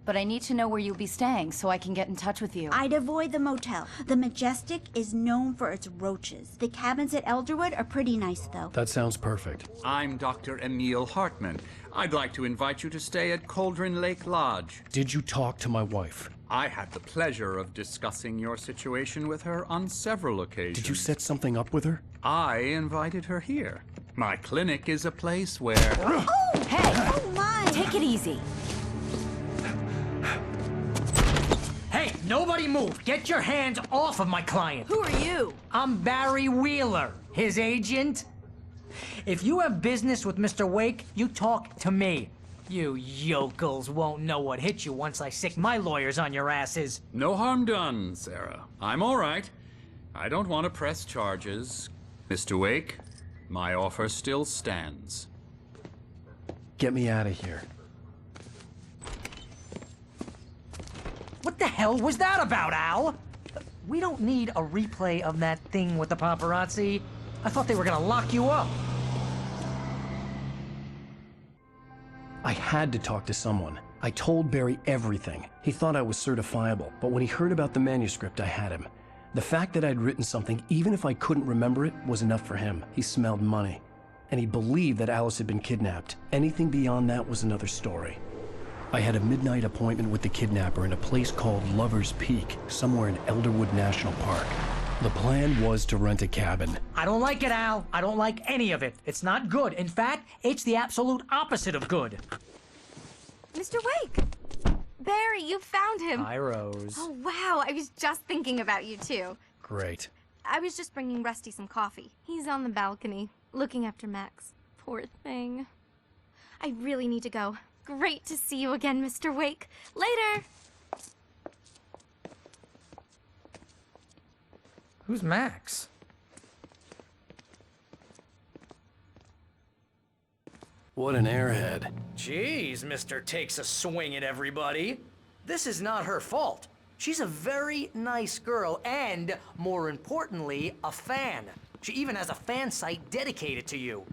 But I need to know where you'll be staying so I can get in touch with you. I'd avoid the motel. The Majestic is known for its roaches. The cabins at Elderwood are pretty nice, though. That sounds perfect. I'm Dr. Emil Hartman. I'd like to invite you to stay at Cauldron Lake Lodge. Did you talk to my wife? I had the pleasure of discussing your situation with her on several occasions. Did you set something up with her? I invited her here. My clinic is a place where... Oh! Hey! Oh, my! Take it easy. Hey, nobody move! Get your hands off of my client! Who are you? I'm Barry Wheeler, his agent. If you have business with Mr. Wake, you talk to me. You yokels won't know what hit you once I sick my lawyers on your asses. No harm done, Sarah. I'm all right. I don't want to press charges. Mr. Wake, my offer still stands. Get me out of here. What the hell was that about, Al? We don't need a replay of that thing with the paparazzi. I thought they were gonna lock you up. I had to talk to someone. I told Barry everything. He thought I was certifiable, but when he heard about the manuscript, I had him. The fact that I'd written something, even if I couldn't remember it, was enough for him. He smelled money. And he believed that Alice had been kidnapped. Anything beyond that was another story. I had a midnight appointment with the kidnapper in a place called Lover's Peak, somewhere in Elderwood National Park. The plan was to rent a cabin. I don't like it, Al. I don't like any of it. It's not good. In fact, it's the absolute opposite of good. Mr. Wake! Barry, you found him! Hi, Rose. Oh, wow. I was just thinking about you, too. Great. I was just bringing Rusty some coffee. He's on the balcony, looking after Max. Poor thing. I really need to go. Great to see you again, Mr. Wake. Later! Who's Max? What an airhead. Jeez, Mr. Takes a swing at everybody. This is not her fault. She's a very nice girl and, more importantly, a fan. She even has a fan site dedicated to you.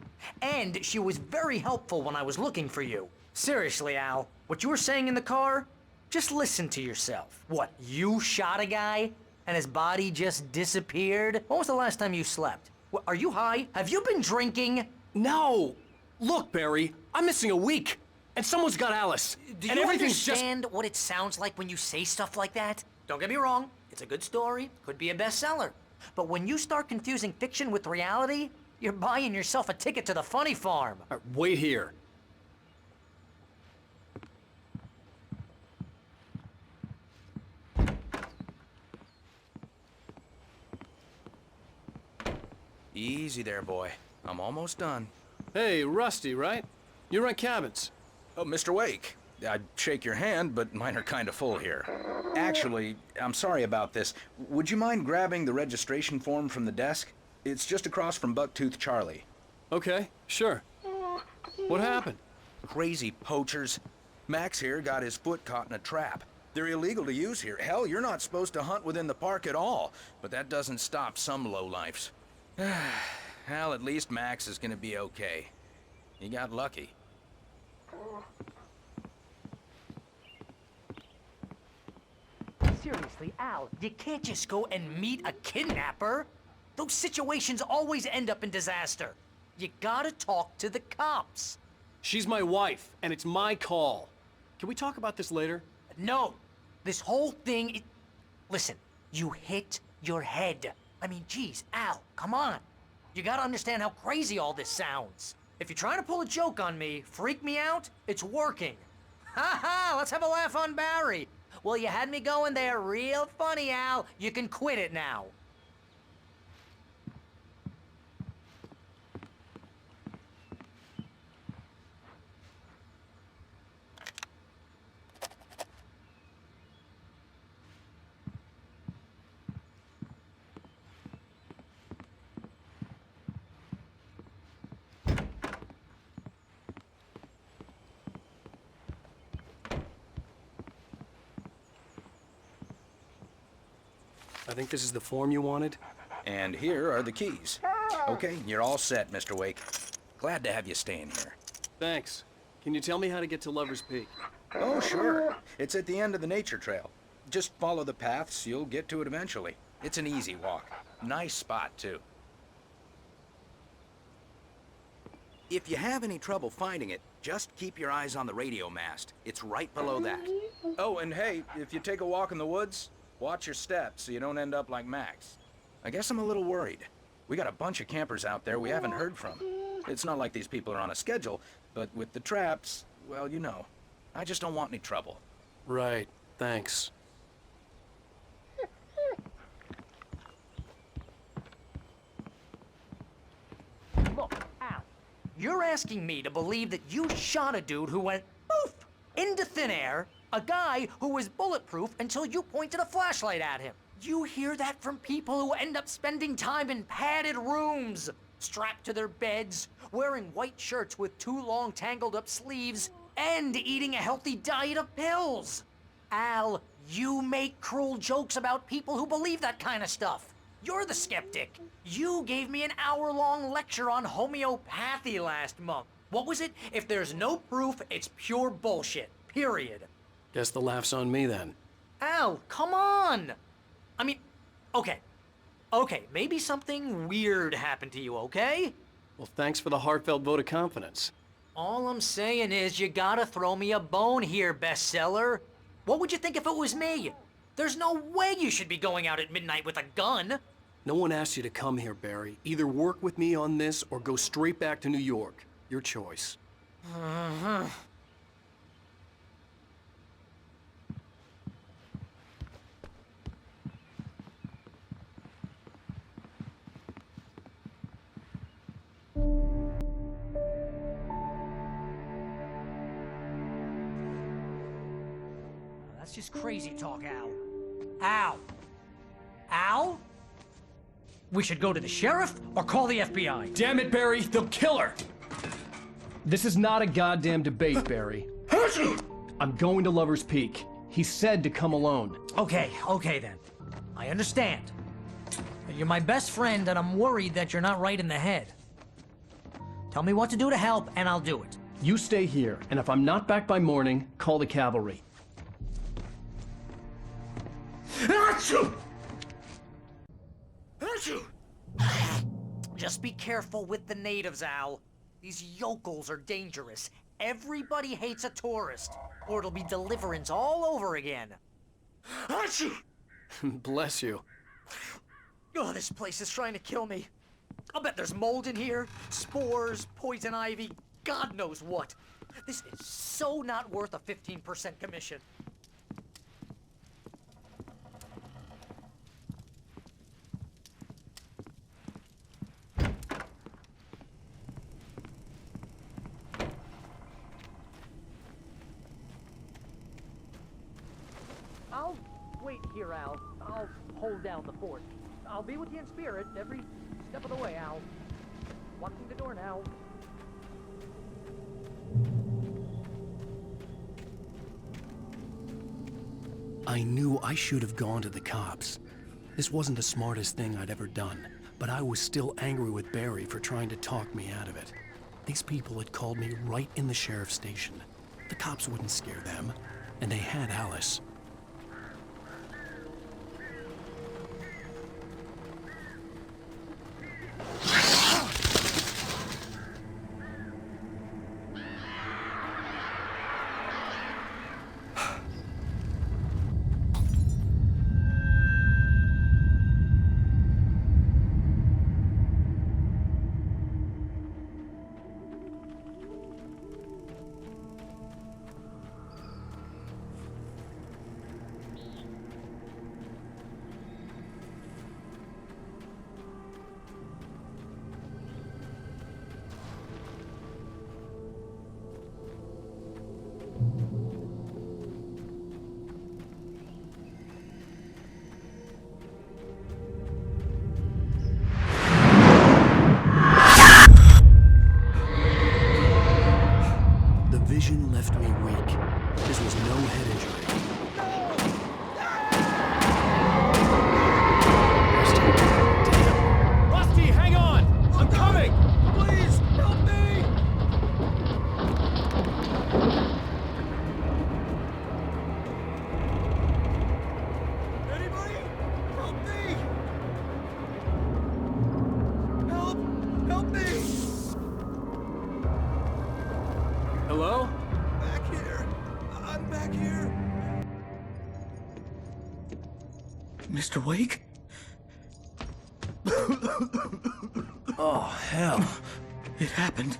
And she was very helpful when I was looking for you. Seriously, Al, what you were saying in the car, just listen to yourself. What, you shot a guy and his body just disappeared? When was the last time you slept? What, are you high? Have you been drinking? No! Look, Barry, I'm missing a week, and someone's got Alice. Do and you everything's understand what it sounds like when you say stuff like that? Don't get me wrong, it's a good story, could be a bestseller. But when you start confusing fiction with reality, you're buying yourself a ticket to the funny farm. Wait here. Easy there, boy. I'm almost done. Hey, Rusty, right? You rent cabins. Oh, Mr. Wake. I'd shake your hand, but mine are kind of full here. Actually, I'm sorry about this. Would you mind grabbing the registration form from the desk? It's just across from Bucktooth Charlie. Okay, sure. What happened? Crazy poachers. Max here got his foot caught in a trap. They're illegal to use here. Hell, you're not supposed to hunt within the park at all. But that doesn't stop some lowlifes. Well, at least Max is gonna be okay. He got lucky. Seriously, Al, you can't just go and meet a kidnapper. Those situations always end up in disaster. You gotta talk to the cops. She's my wife, and it's my call. Can we talk about this later? No. This whole thing... Listen, you hit your head. I mean, geez, Al, come on. You gotta understand how crazy all this sounds. If you're trying to pull a joke on me, freak me out, it's working. Ha ha, let's have a laugh on Barry. Well, you had me going there real funny, Al. You can quit it now. I think this is the form you wanted. And here are the keys. Okay, you're all set, Mr. Wake. Glad to have you staying here. Thanks. Can you tell me how to get to Lover's Peak? Oh, sure. It's at the end of the nature trail. Just follow the paths, you'll get to it eventually. It's an easy walk. Nice spot, too. If you have any trouble finding it, just keep your eyes on the radio mast. It's right below that. Oh, and hey, if you take a walk in the woods, watch your steps so you don't end up like Max. I guess I'm a little worried. We got a bunch of campers out there we haven't heard from. It's not like these people are on a schedule, but with the traps, well, you know. I just don't want any trouble. Right. Thanks. Look, Al, you're asking me to believe that you shot a dude who went poof into thin air, a guy who was bulletproof until you pointed a flashlight at him. You hear that from people who end up spending time in padded rooms, strapped to their beds, wearing white shirts with too long tangled up sleeves, and eating a healthy diet of pills. Al, you make cruel jokes about people who believe that kind of stuff. You're the skeptic. You gave me an hour-long lecture on homeopathy last month. What was it? If there's no proof, it's pure bullshit. Period. Guess the laugh's on me then. Al, come on! I mean, okay, maybe something weird happened to you, okay? Well, thanks for the heartfelt vote of confidence. All I'm saying is you gotta throw me a bone here, bestseller. What would you think if it was me? There's no way you should be going out at midnight with a gun. No one asked you to come here, Barry. Either work with me on this or go straight back to New York. Your choice. That's just crazy talk, Al. Al? Al? We should go to the sheriff or call the FBI. Damn it, Barry, they'll kill her! This is not a goddamn debate, Barry. I'm going to Lover's Peak. He said to come alone. Okay then. I understand. But you're my best friend and I'm worried that you're not right in the head. Tell me what to do to help and I'll do it. You stay here, and if I'm not back by morning, call the cavalry. Just be careful with the natives, Al. These yokels are dangerous. Everybody hates a tourist, or it'll be Deliverance all over again. Bless you. Oh, this place is trying to kill me. I'll bet there's mold in here, spores, poison ivy, God knows what. This is so not worth a 15% commission. I'll wait here, Al. I'll hold down the fort. I'll be with you in spirit every step of the way, Al. Walk through the door now. I knew I should have gone to the cops. This wasn't the smartest thing I'd ever done, but I was still angry with Barry for trying to talk me out of it. These people had called me right in the sheriff's station. The cops wouldn't scare them, and they had Alice. Mr. Wake? Oh, hell. It happened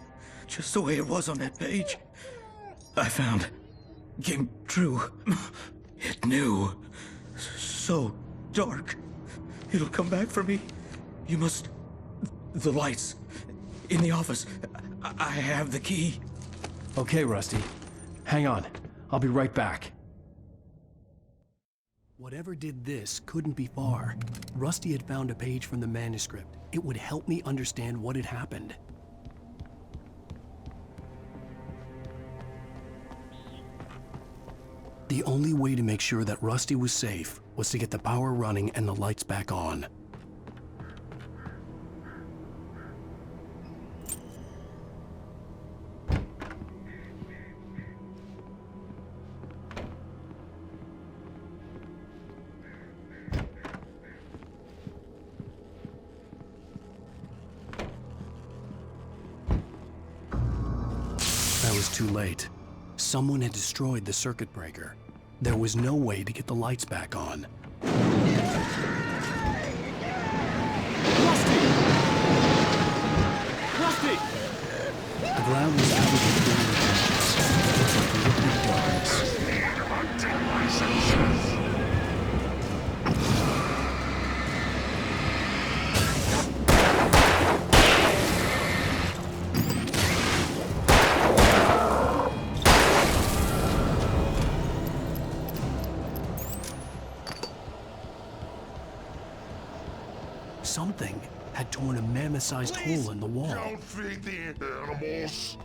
just the way it was on that page. I found. Came true. It knew. So dark. It'll come back for me. You must... The lights. In the office. I have the key. Okay, Rusty. Hang on. I'll be right back. Whatever did this couldn't be far. Rusty had found a page from the manuscript. It would help me understand what had happened. The only way to make sure that Rusty was safe was to get the power running and the lights back on. I was too late. Someone had destroyed the circuit breaker. There was no way to get the lights back on. Rusty! Rusty! The ground was out of the It's like liquid darkness. Something had torn a mammoth-sized hole in the wall. Don't feed the animals.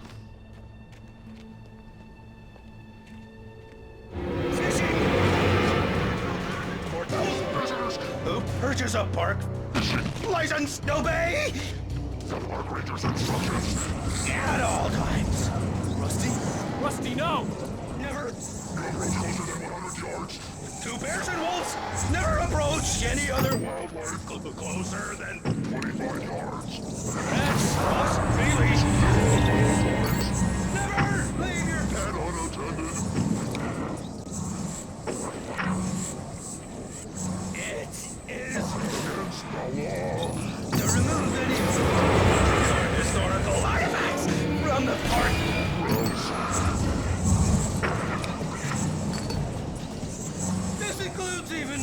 Who purchase a park license obey at all times. Rusty? Rusty, no! Never. Two bears and wolves never approach any other wildlife closer than 25 yards. That's Ross Bailey. Never leave your pet unattended. It is against the law to remove any historical artifacts from the park. This includes even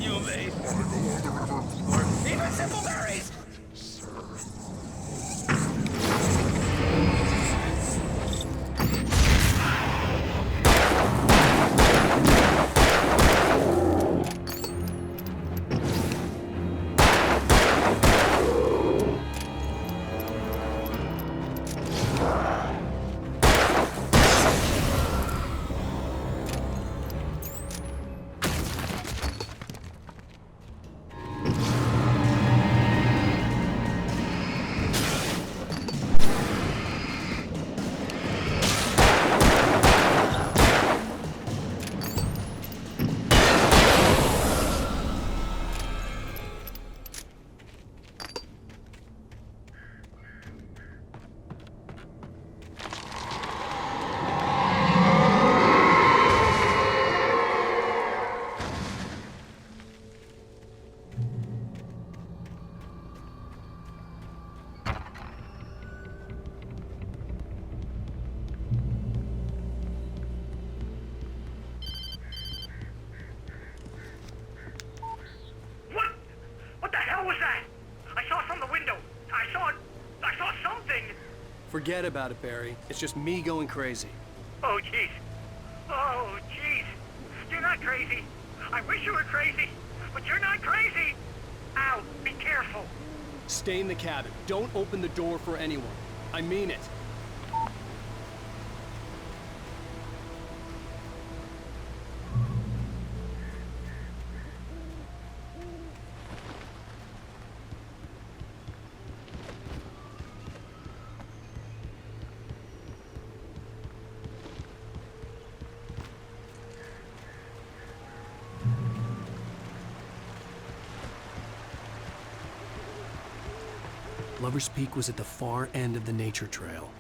you made or even simple berries. Forget about it, Barry. It's just me going crazy. Oh, jeez. Oh, jeez. You're not crazy. I wish you were crazy, but you're not crazy. Ow, be careful. Stay in the cabin. Don't open the door for anyone. I mean it. Lover's Peak was at the far end of the nature trail.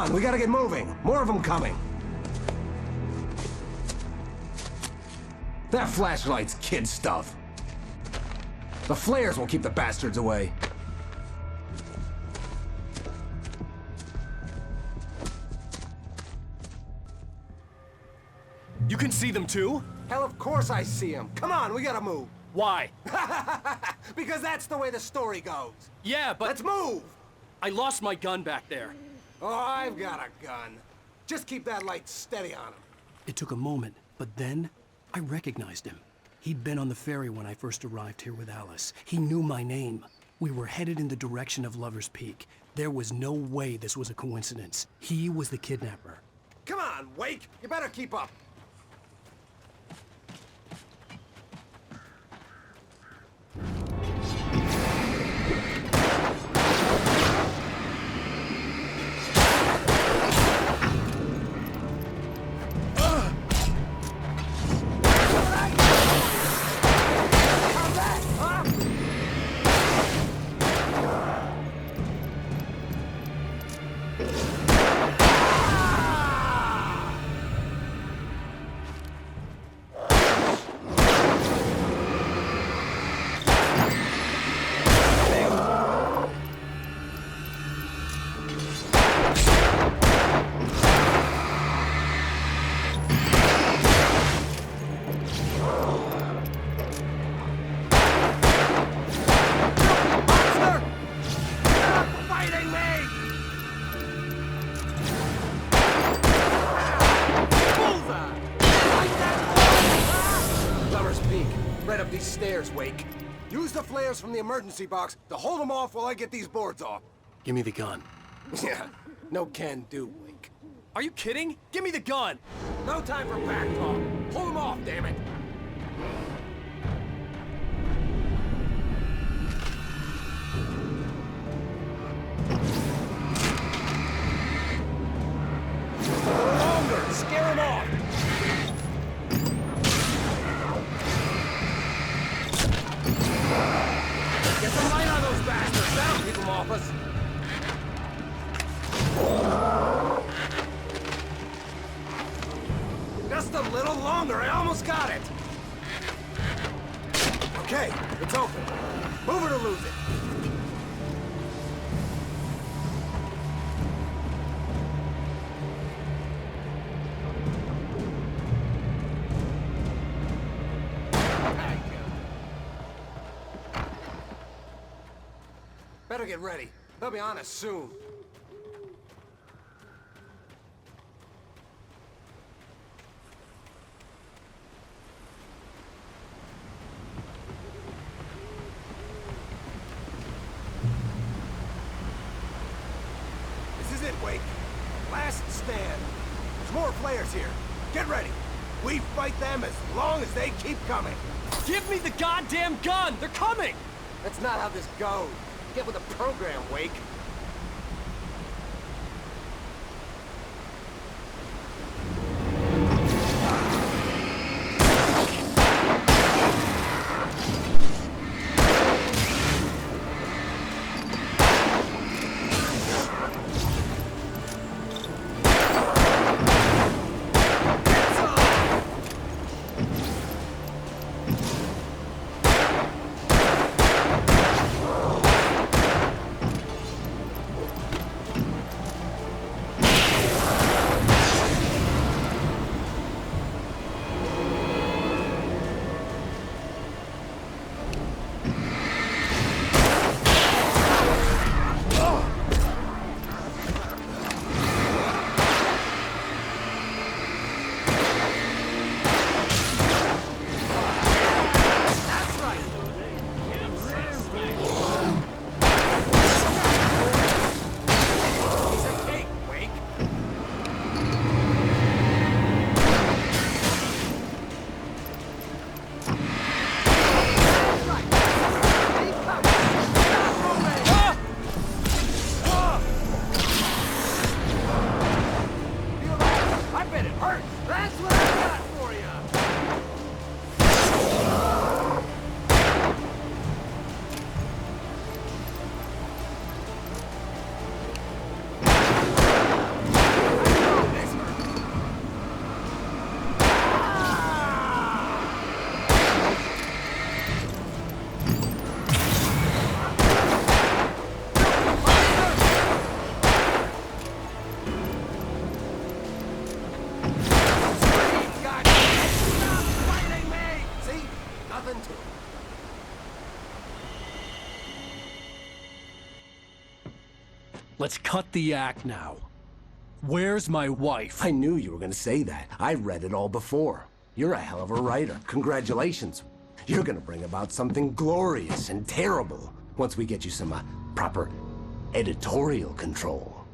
on, we gotta get moving. More of them coming. That flashlight's kid stuff. The flares will keep the bastards away. You can see them too? Hell, of course I see them. Come on, we gotta move. Why? Because that's the way the story goes. Yeah, but... Let's move! I lost my gun back there. Oh, I've got a gun. Just keep that light steady on him. It took a moment, but then I recognized him. He'd been on the ferry when I first arrived here with Alice. He knew my name. We were headed in the direction of Lover's Peak. There was no way this was a coincidence. He was the kidnapper. Come on, Wake! You better keep up. Stairs, Wake. Use the flares from the emergency box to hold them off while I get these boards off. Give me the gun. Yeah, no can do, Wake. Are you kidding? Give me the gun! No time for back talk. Hold them off, damn it. Longer! Scare him off! Get some light on those bastards! That'll keep them off us! Just a little longer, I almost got it! Okay, it's open. Move it or lose it. Better get ready. They'll be on us soon. This is it, Wake. Last stand. There's more players here. Get ready. We fight them as long as they keep coming. Give me the goddamn gun! They're coming! That's not how this goes. Get with the program, Wake. Let's cut the act now. Where's my wife? I knew you were gonna say that. I read it all before. You're a hell of a writer. Congratulations. You're gonna bring about something glorious and terrible once we get you some proper editorial control.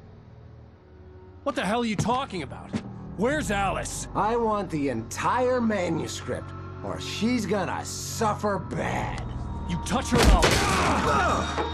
What the hell are you talking about? Where's Alice? I want the entire manuscript, or she's gonna suffer bad. You touch her and I'll...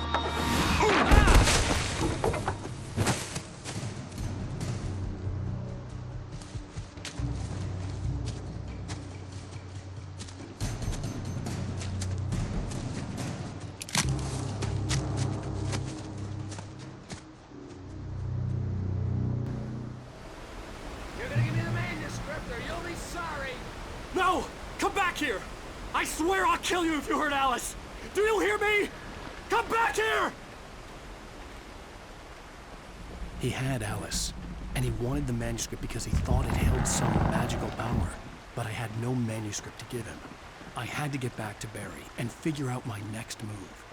You're gonna give me the manuscript or you'll be sorry! No! Come back here! I swear I'll kill you if you hurt Alice! Do you hear me? Come back here! He had Alice, and he wanted the manuscript because he thought it held some magical power. But I had no manuscript to give him. I had to get back to Barry and figure out my next move.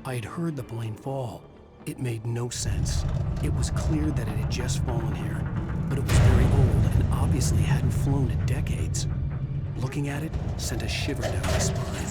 I had heard the plane fall. It made no sense. It was clear that it had just fallen here, but it was very old and obviously hadn't flown in decades. Looking at it sent a shiver down my spine.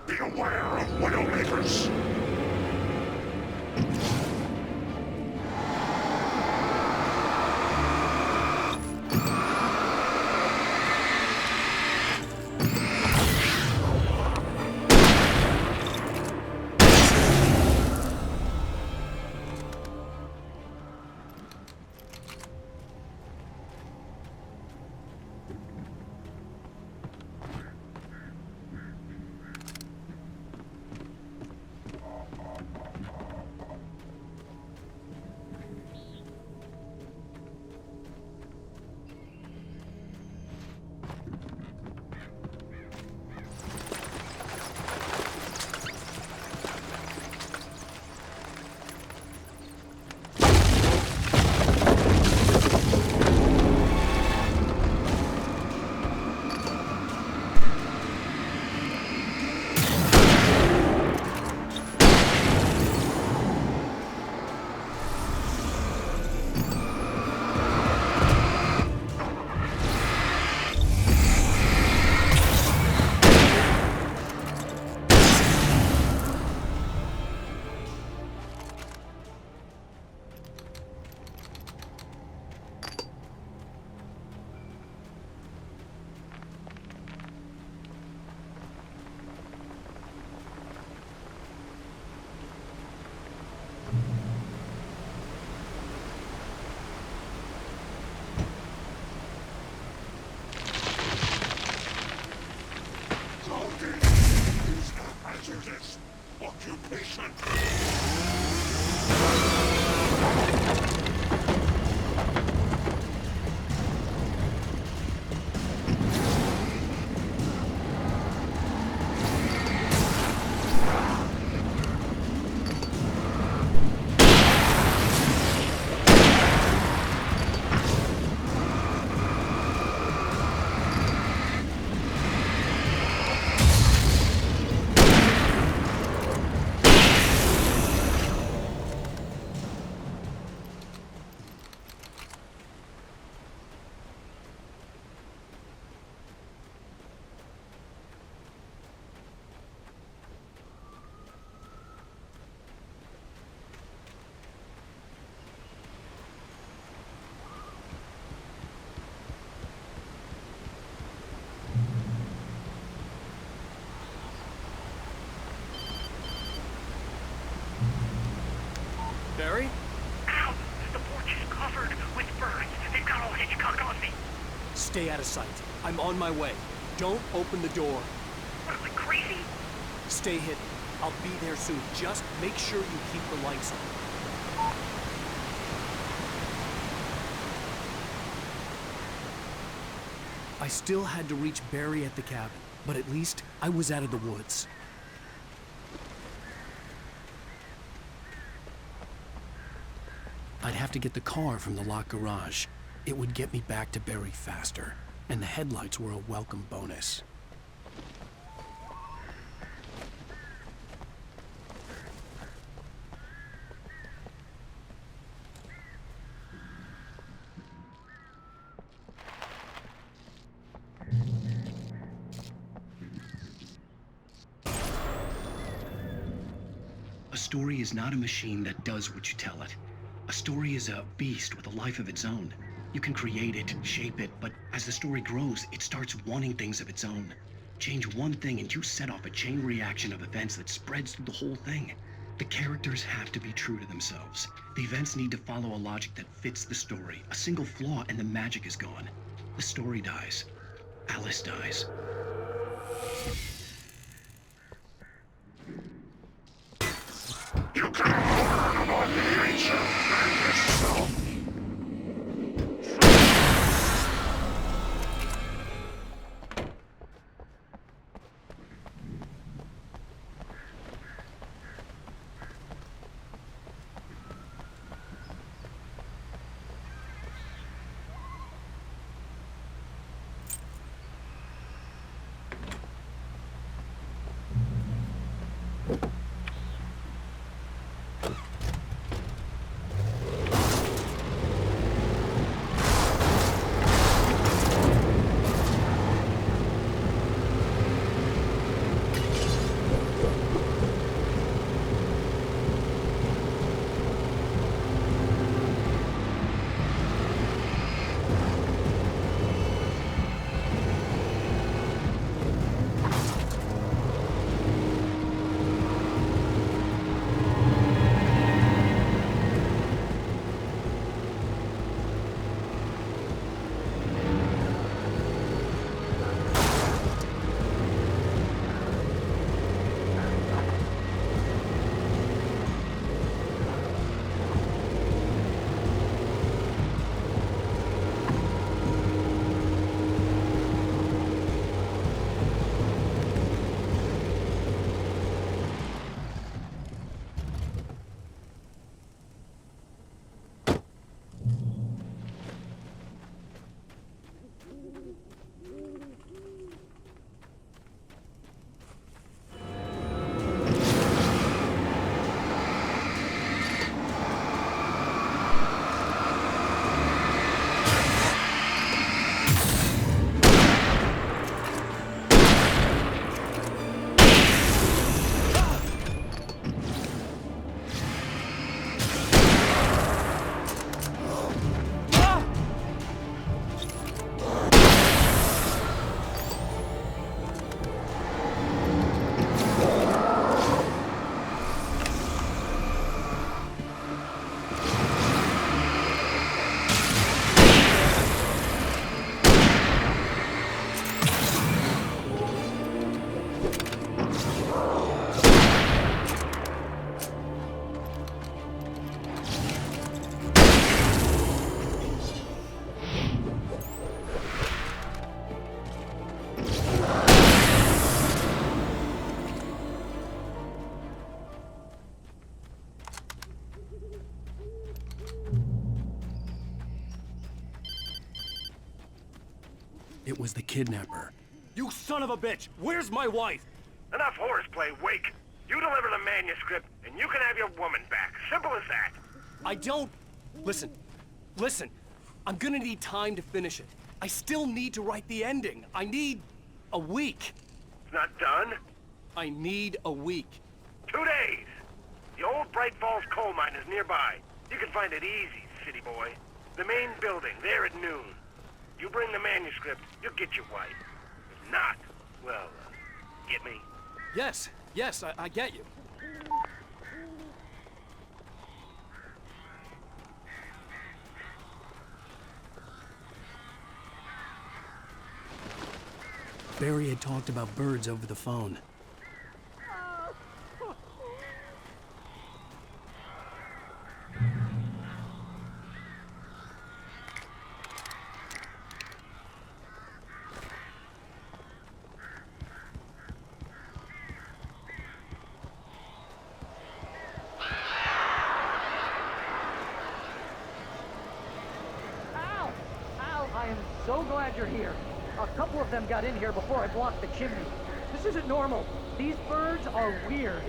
Beware of Widowmakers! Barry? Ow! The porch is covered with birds. They've got all Hitchcock on me. Stay out of sight. I'm on my way. Don't open the door. What am I, crazy? Stay hidden. I'll be there soon. Just make sure you keep the lights on. I still had to reach Barry at the cabin, but at least I was out of the woods. I'd have to get the car from the locked garage. It would get me back to Barry faster, and the headlights were a welcome bonus. A story is not a machine that does what you tell it. A story is a beast with a life of its own. You can create it, shape it, but as the story grows, it starts wanting things of its own. Change one thing and you set off a chain reaction of events that spreads through the whole thing. The characters have to be true to themselves. The events need to follow a logic that fits the story. A single flaw and the magic is gone. The story dies. Alice dies. You can learn about nature and yourself. It was the kidnapper. You son of a bitch! Where's my wife? Enough horseplay, Wake. You deliver the manuscript, and you can have your woman back. Simple as that. I don't... Listen. I'm gonna need time to finish it. I still need to write the ending. I need a week. It's not done? I need a week. 2 days. The old Bright Falls coal mine is nearby. You can find it easy, city boy. The main building, there at noon. You bring the manuscript, you'll get your wife. If not, well, get me? Yes, I get you. Barry had talked about birds over the phone. I am so glad you're here. A couple of them got in here before I blocked the chimney. This isn't normal. These birds are weird.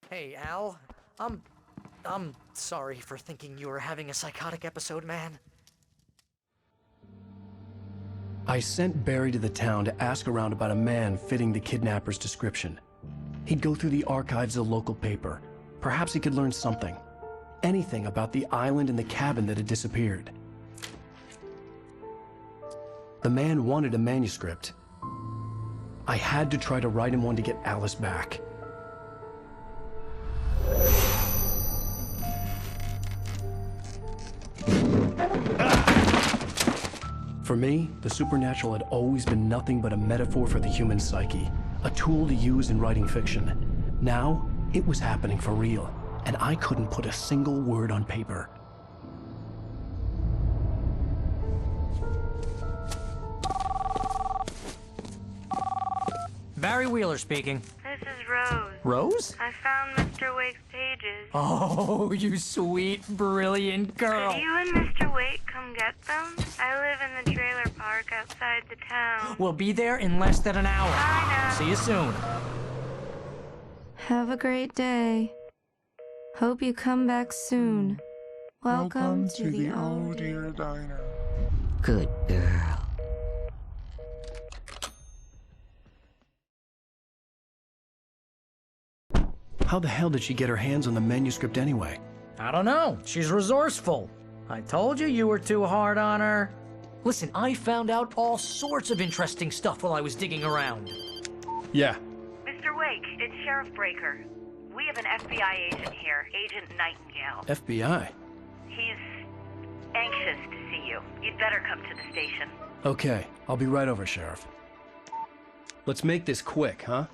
Hey, Al. I'm sorry for thinking you were having a psychotic episode, man. I sent Barry to the town to ask around about a man fitting the kidnapper's description. He'd go through the archives of the local paper. Perhaps he could learn something. Anything about the island and the cabin that had disappeared. The man wanted a manuscript. I had to try to write him one to get Alice back. For me, the supernatural had always been nothing but a metaphor for the human psyche, a tool to use in writing fiction. Now, it was happening for real, and I couldn't put a single word on paper. Barry Wheeler speaking. This is Rose. Rose? I found Mr. Wake's pages. Oh, you sweet, brilliant girl. Could you and Mr. Wake come get them? I live in the trailer park outside the town. We'll be there in less than an hour. Bye now. See you soon. Have a great day. Hope you come back soon. Welcome to the Oh Dear Diner. Good girl. How the hell did she get her hands on the manuscript anyway? I don't know. She's resourceful. I told you you were too hard on her. Listen, I found out all sorts of interesting stuff while I was digging around. Yeah. Mr. Wake, it's Sheriff Breaker. We have an FBI agent here, Agent Nightingale. FBI? He's anxious to see you. You'd better come to the station. Okay, I'll be right over, Sheriff. Let's make this quick, huh?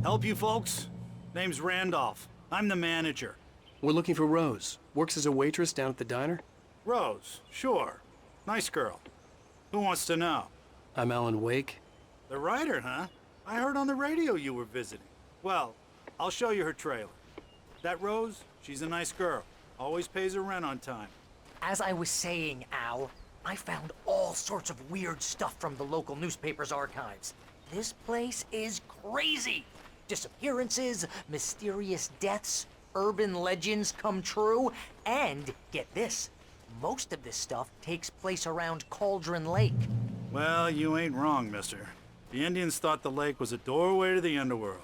Help you folks? Name's Randolph. I'm the manager. We're looking for Rose. Works as a waitress down at the diner? Rose, sure. Nice girl. Who wants to know? I'm Alan Wake. The writer, huh? I heard on the radio you were visiting. Well, I'll show you her trailer. That Rose, she's a nice girl. Always pays her rent on time. As I was saying, Al, I found all sorts of weird stuff from the local newspaper's archives. This place is crazy. Disappearances, mysterious deaths, urban legends come true, and get this, most of this stuff takes place around Cauldron Lake. Well, you ain't wrong, mister. The Indians thought the lake was a doorway to the underworld.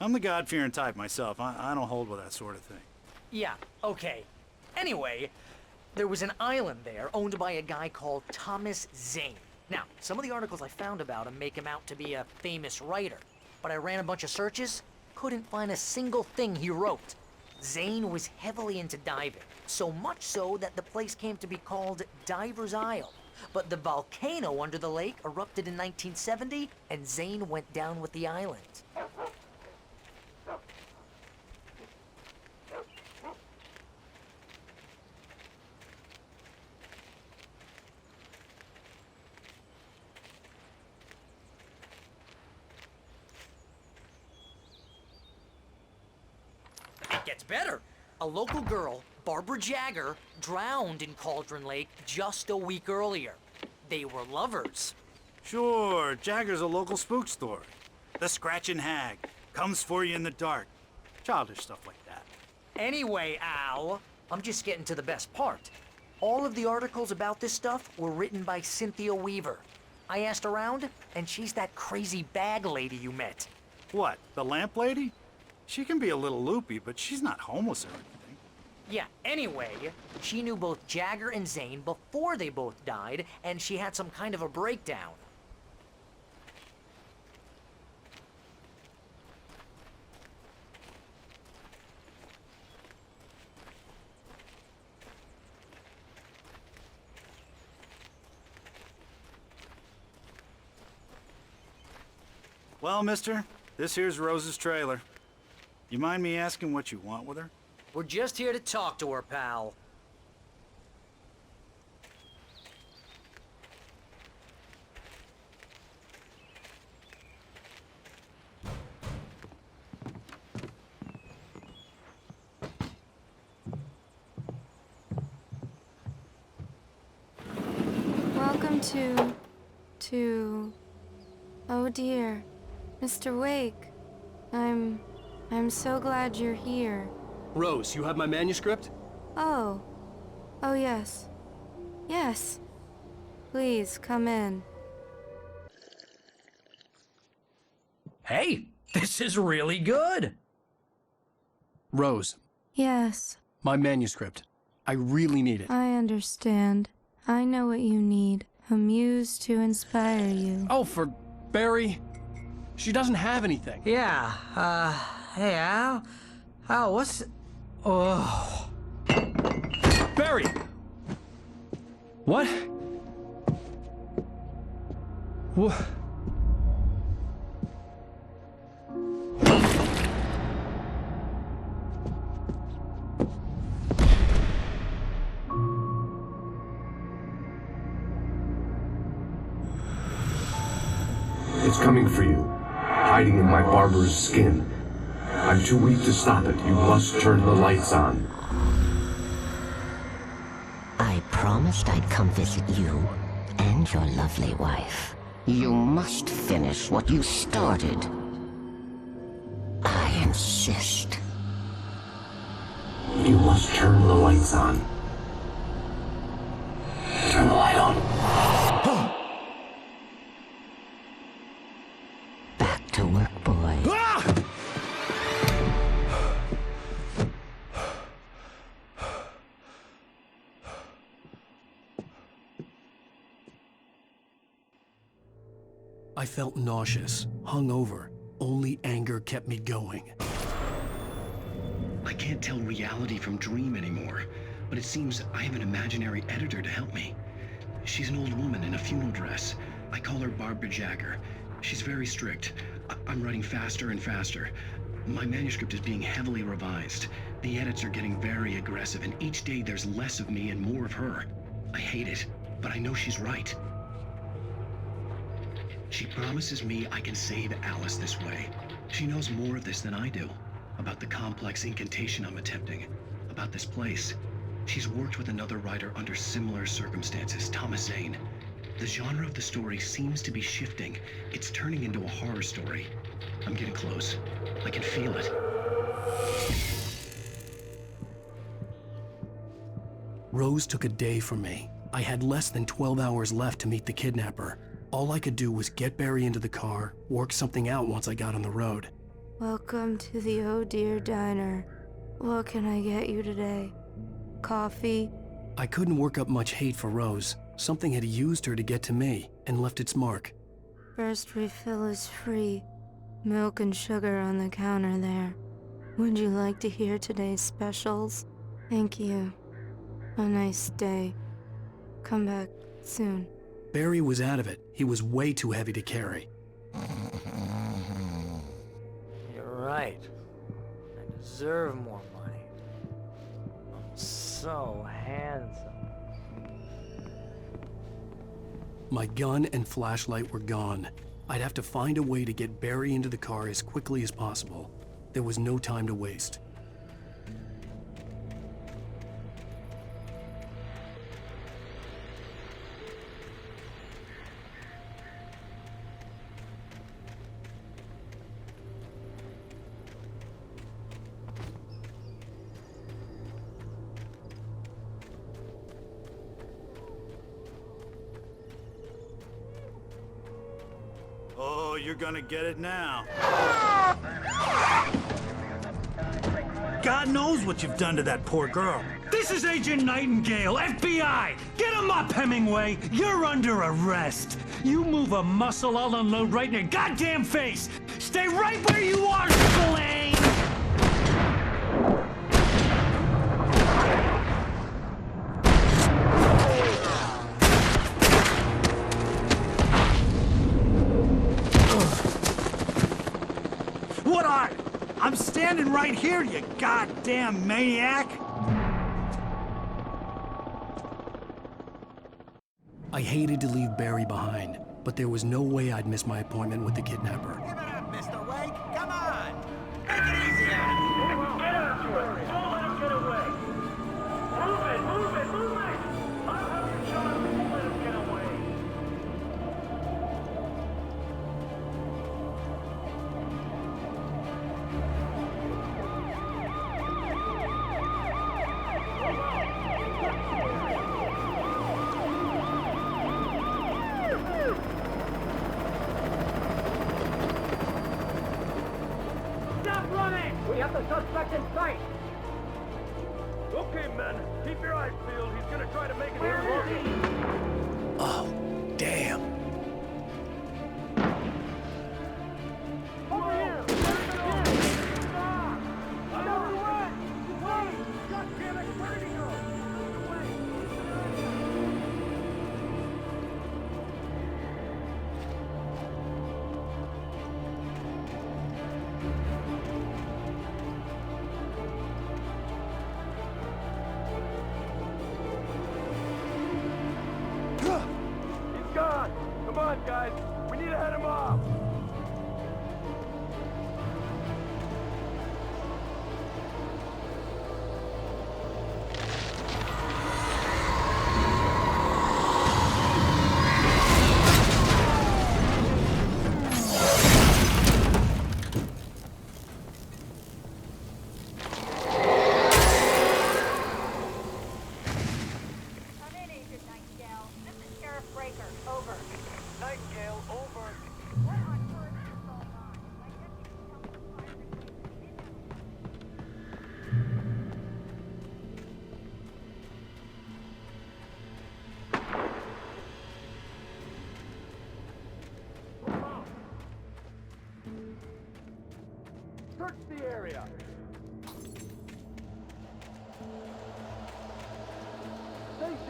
I'm the God-fearing type myself. I don't hold with that sort of thing. Yeah, okay. Anyway, there was an island there owned by a guy called Thomas Zane. Now, some of the articles I found about him make him out to be a famous writer, but I ran a bunch of searches, couldn't find a single thing he wrote. Zane was heavily into diving, so much so that the place came to be called Diver's Isle. But the volcano under the lake erupted in 1970, and Zane went down with the island. It gets better. A local girl, Barbara Jagger, drowned in Cauldron Lake just a week earlier. They were lovers. Sure, Jagger's a local spook story. The Scratching Hag comes for you in the dark. Childish stuff like that. Anyway, Al, I'm just getting to the best part. All of the articles about this stuff were written by Cynthia Weaver. I asked around, and she's that crazy bag lady you met. What, the lamp lady? She can be a little loopy, but she's not homeless or anything. Yeah, anyway, she knew both Jagger and Zane before they both died, and she had some kind of a breakdown. Well, mister, this here's Rose's trailer. You mind me asking what you want with her? We're just here to talk to her, pal. Welcome to... Oh dear, Mr. Wake. I'm so glad you're here. Rose, you have my manuscript? Oh. Oh, yes. Yes. Please, come in. Hey, this is really good. Rose, Yes, my manuscript. I really need it. I understand. I know what you need. A muse to inspire you. Oh, for Barry? She doesn't have anything. Yeah, hey, Al? Al, what's... Oh... Barry! What? What? It's coming for you. hiding in my barber's skin. I'm too weak to stop it. You must turn the lights on. I promised I'd come visit you and your lovely wife. You must finish what you started. I insist. You must turn the lights on. Turn the light on. Back to work, boy. I felt nauseous, hungover. Only anger kept me going. I can't tell reality from dream anymore, but it seems I have an imaginary editor to help me. She's an old woman in a funeral dress. I call her Barbara Jagger. She's very strict. I'm writing faster and faster. My manuscript is being heavily revised. The edits are getting very aggressive, and each day there's less of me and more of her. I hate it, but I know she's right. She promises me I can save Alice this way. She knows more of this than I do. About the complex incantation I'm attempting. About this place. She's worked with another writer under similar circumstances, Thomas Zane. The genre of the story seems to be shifting. It's turning into a horror story. I'm getting close. I can feel it. Rose took a day from me. I had less than 12 hours left to meet the kidnapper. All I could do was get Barry into the car, work something out once I got on the road. Welcome to the Oh Dear Diner. What can I get you today? Coffee? I couldn't work up much hate for Rose. Something had used her to get to me and left its mark. First refill is free. Milk and sugar on the counter there. Would you like to hear today's specials? Thank you. A nice day. Come back soon. Barry was out of it. He was way too heavy to carry. You're right. I deserve more money. I'm so handsome. My gun and flashlight were gone. I'd have to find a way to get Barry into the car as quickly as possible. There was no time to waste. Oh, you're gonna get it now. God knows what you've done to that poor girl. This is Agent Nightingale, FBI! Get him up, Hemingway! You're under arrest! You move a muscle, I'll unload right in your goddamn face! Stay right where you are, Spillane! What are you? I'm standing right here, you goddamn maniac! I hated to leave Barry behind, but there was no way I'd miss my appointment with the kidnapper. Give it up, Mr. Wake. Come on. Take it easy on him. Get after it. Don't let him get away. Move it, move it, move it! I'll have you shot if you let him get away. Stop running! We have the suspect in sight! Okay, men. Keep your eyes peeled. He's gonna try to make it through here. Oh, damn. Over here! Stop! Another way! Wait! God damn it! Where did he go? He's gone! Come on, guys! We need to head him off!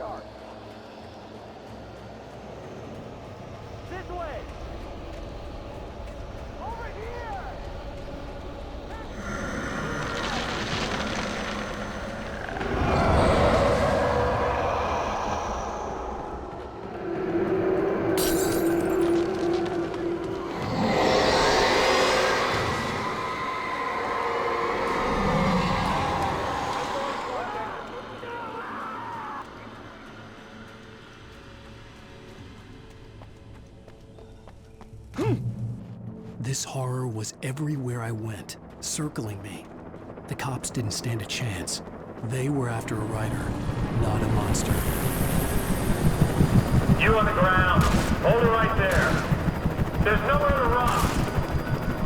guard. This way. Over here. This horror was everywhere I went, circling me. The cops didn't stand a chance. They were after a writer, not a monster. You on the ground. Hold it right there. There's nowhere to run.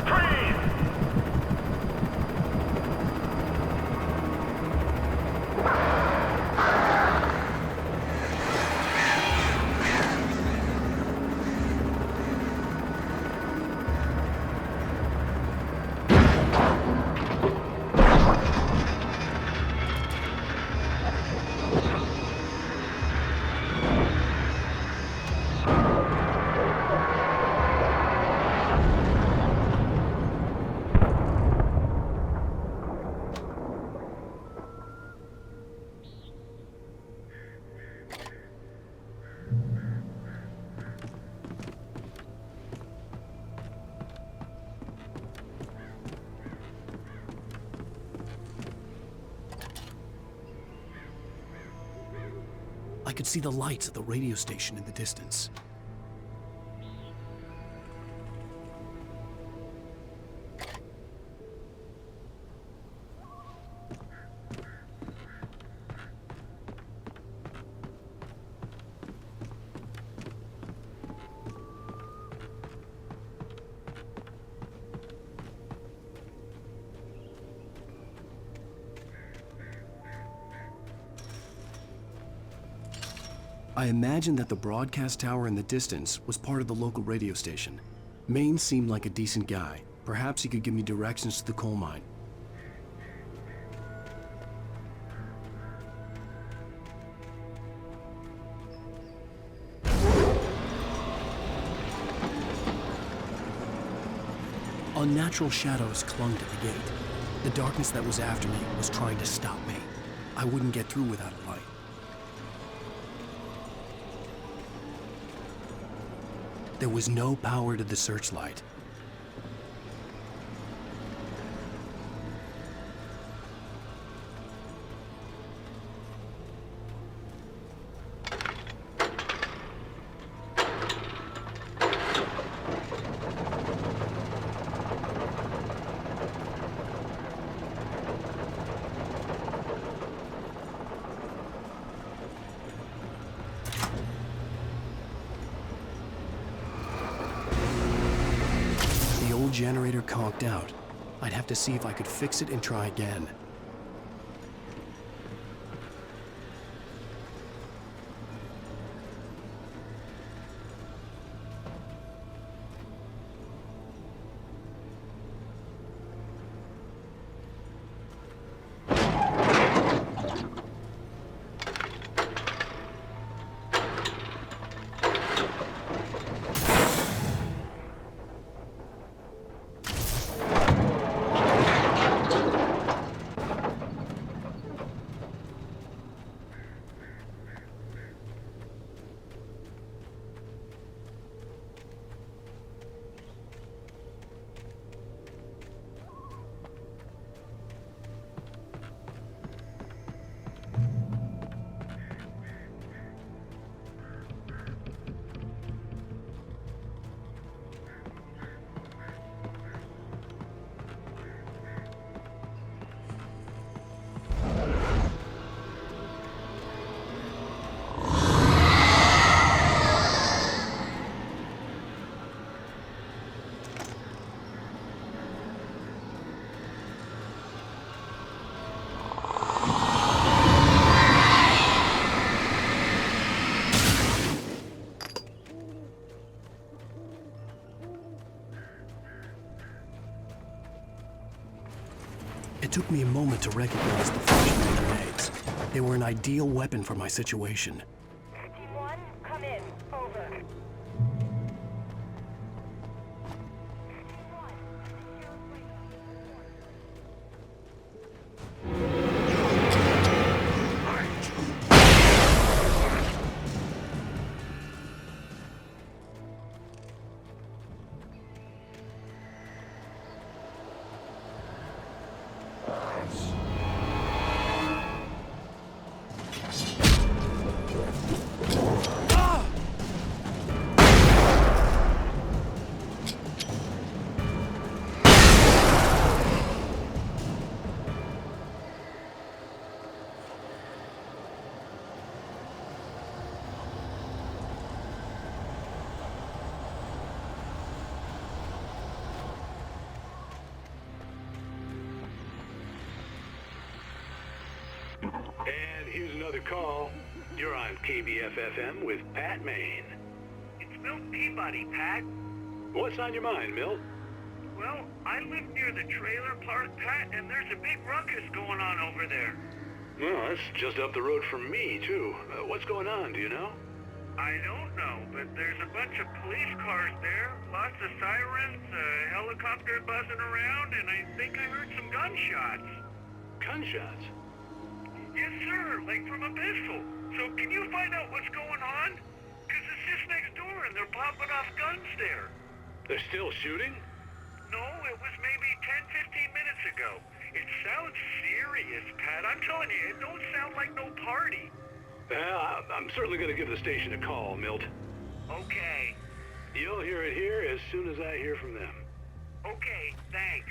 Freeze! I could see the lights of the radio station in the distance. I imagined that the broadcast tower in the distance was part of the local radio station. Maine seemed like a decent guy. Perhaps he could give me directions to the coal mine. Unnatural shadows clung to the gate. The darkness that was after me was trying to stop me. I wouldn't get through without a light. There was no power to the searchlight. Generator conked out. I'd have to see if I could fix it and try again. It took me a moment to recognize the flash of the grenades. They were an ideal weapon for my situation. Team 1, come in. Over. And here's another call. You're on KBF-FM with Pat Maine. It's Milt Peabody, Pat. What's on your mind, Milt? Well, I live near the trailer park, Pat, and there's a big ruckus going on over there. Well, that's just up the road from me, too. What's going on, do you know? I don't know, but there's a bunch of police cars there, lots of sirens, a helicopter buzzing around, and I think I heard some gunshots. Gunshots? Yes, sir, like from a pistol. So can you find out what's going on? Because it's just next door and they're popping off guns there. They're still shooting? No, it was maybe 10, 15 minutes ago. It sounds serious, Pat. I'm telling you, it don't sound like no party. I'm certainly going to give the station a call, Milt. Okay. You'll hear it here as soon as I hear from them. Okay, thanks.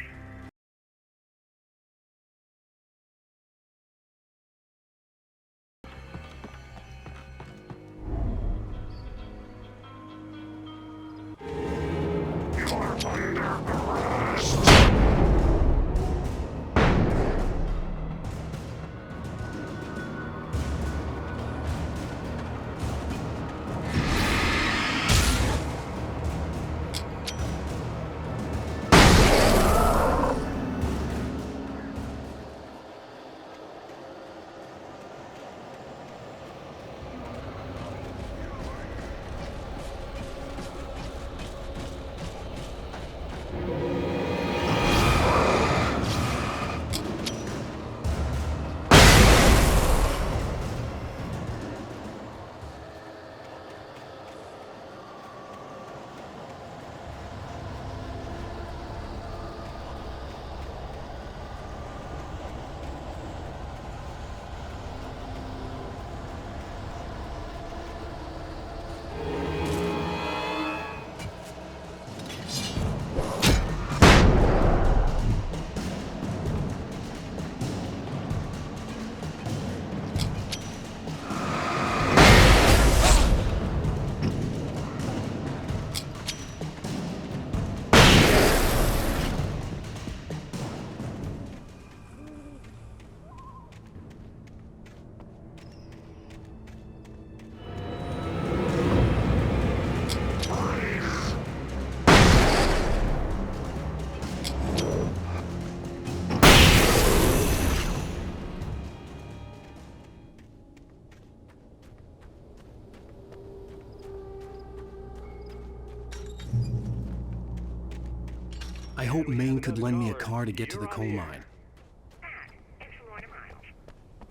I hope Maine could lend me a car to get to the coal mine.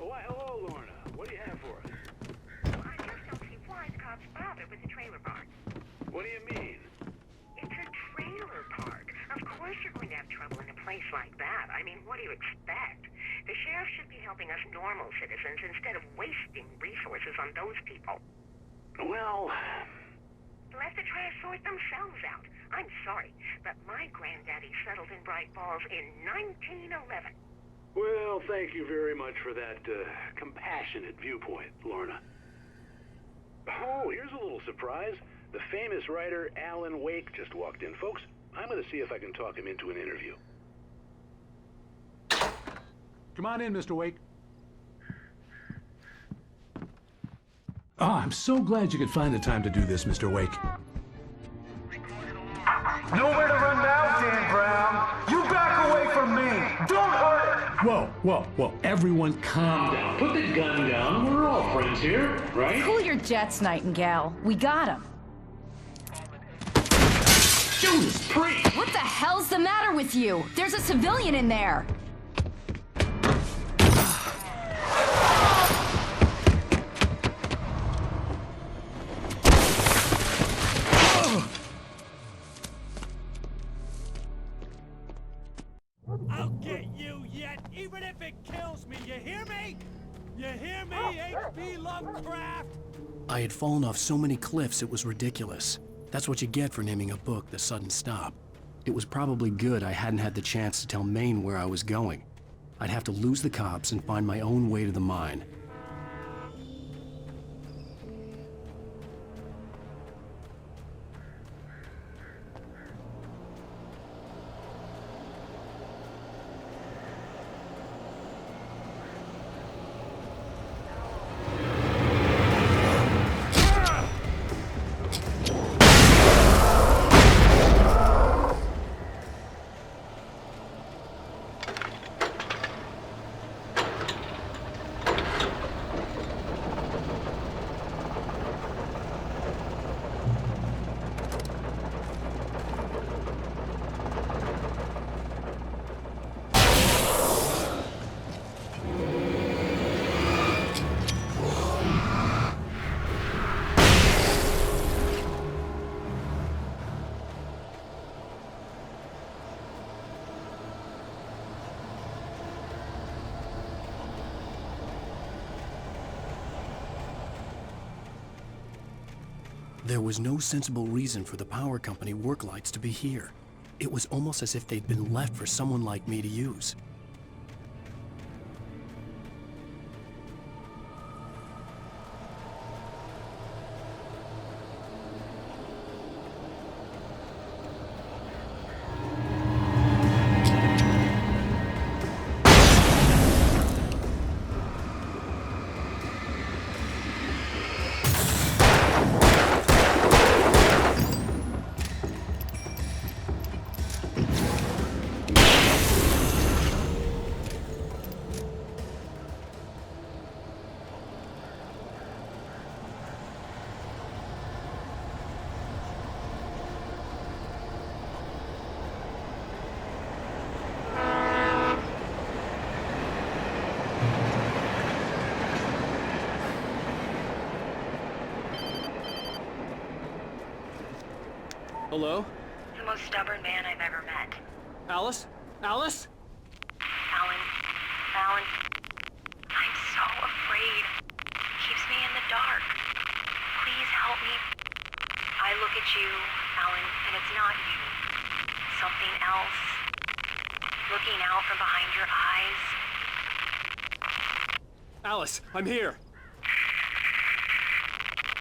Oh, why, hello, Lorna. What do you have for us? I just don't see why the cops bother with the trailer park. What do you mean? It's a trailer park. Of course you're going to have trouble in a place like that. I mean, what do you expect? The sheriff should be helping us normal citizens instead of wasting resources on those people. Well... Let the trash sort themselves out. I'm sorry, but my granddaddy settled in Bright Falls in 1911. Well, thank you very much for that compassionate viewpoint, Lorna. Oh, here's a little surprise. The famous writer Alan Wake just walked in. Folks, I'm going to see if I can talk him into an interview. Come on in, Mr. Wake. Oh, I'm so glad you could find the time to do this, Mr. Wake. Nowhere to run now, Dan Brown. You back away from me! Don't hurt it! Whoa. Everyone calm down. Put the gun down. We're all friends here, right? Cool your jets, Nightingale. We got him. Judas Priest! What the hell's the matter with you? There's a civilian in there. I'll get you yet, even if it kills me, you hear me? You hear me, H.P. Lovecraft? I had fallen off so many cliffs it was ridiculous. That's what you get for naming a book The Sudden Stop. It was probably good I hadn't had the chance to tell Maine where I was going. I'd have to lose the cops and find my own way to the mine. There was no sensible reason for the power company work lights to be here. It was almost as if they'd been left for someone like me to use. Hello? The most stubborn man I've ever met. Alice? Alice? Alan, I'm so afraid. He keeps me in the dark. Please help me. I look at you, Alan, and it's not you. Something else. Looking out from behind your eyes. Alice, I'm here.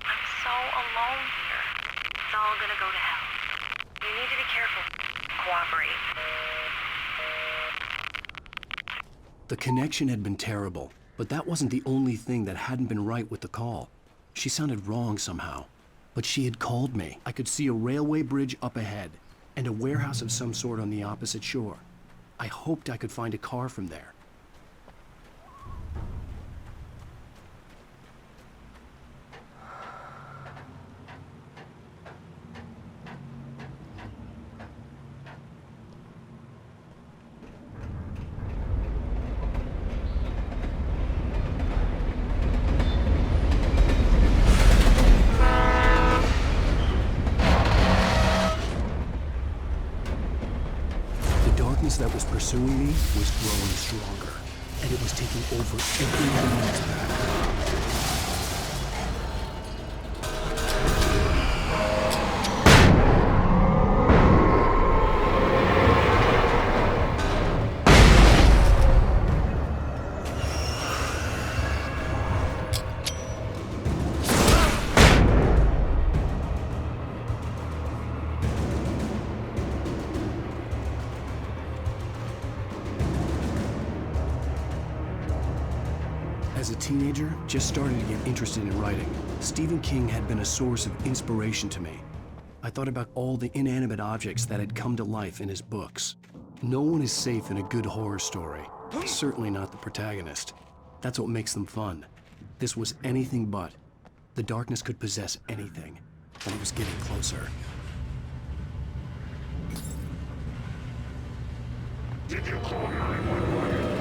I'm so alone here. It's all gonna go to hell. You need to be careful. Cooperate. The connection had been terrible, but that wasn't the only thing that hadn't been right with the call. She sounded wrong somehow, but she had called me. I could see a railway bridge up ahead, and a warehouse of some sort on the opposite shore. I hoped I could find a car from there. That was pursuing me was growing stronger, and it was taking over every moment. As a teenager, just starting to get interested in writing, Stephen King had been a source of inspiration to me. I thought about all the inanimate objects that had come to life in his books. No one is safe in a good horror story. Certainly not the protagonist. That's what makes them fun. This was anything but. The darkness could possess anything, and it was getting closer. Did you call 911?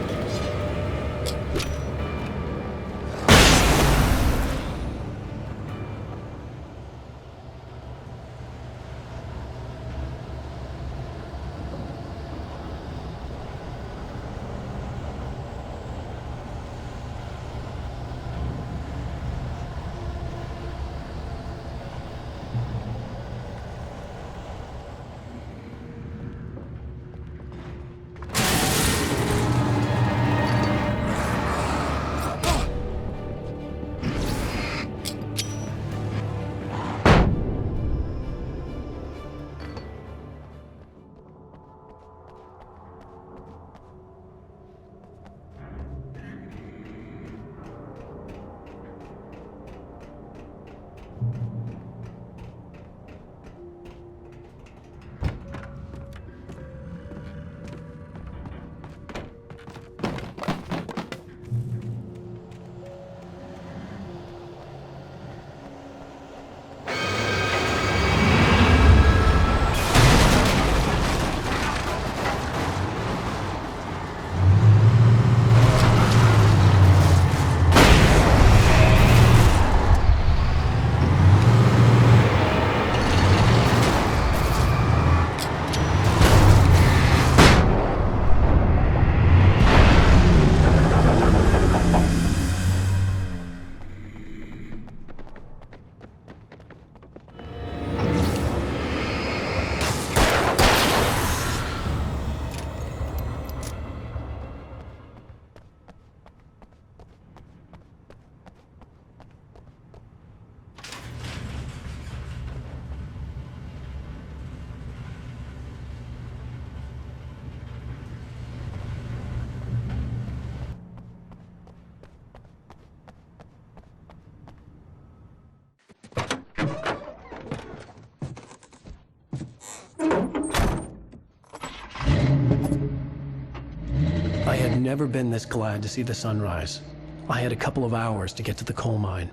I had never been this glad to see the sunrise. I had a couple of hours to get to the coal mine.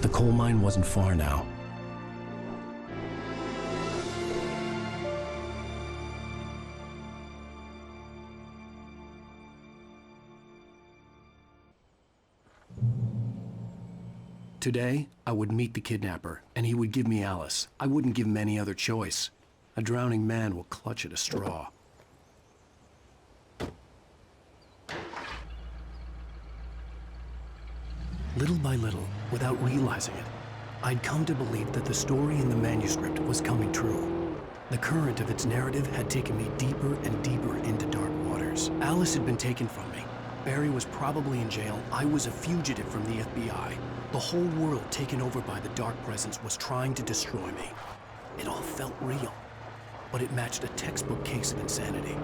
The coal mine wasn't far now. Today, I would meet the kidnapper, and he would give me Alice. I wouldn't give him any other choice. A drowning man will clutch at a straw. Little by little, without realizing it, I'd come to believe that the story in the manuscript was coming true. The current of its narrative had taken me deeper and deeper into dark waters. Alice had been taken from me. Barry was probably in jail. I was a fugitive from the FBI. The whole world taken over by the dark presence was trying to destroy me. It all felt real, but it matched a textbook case of insanity.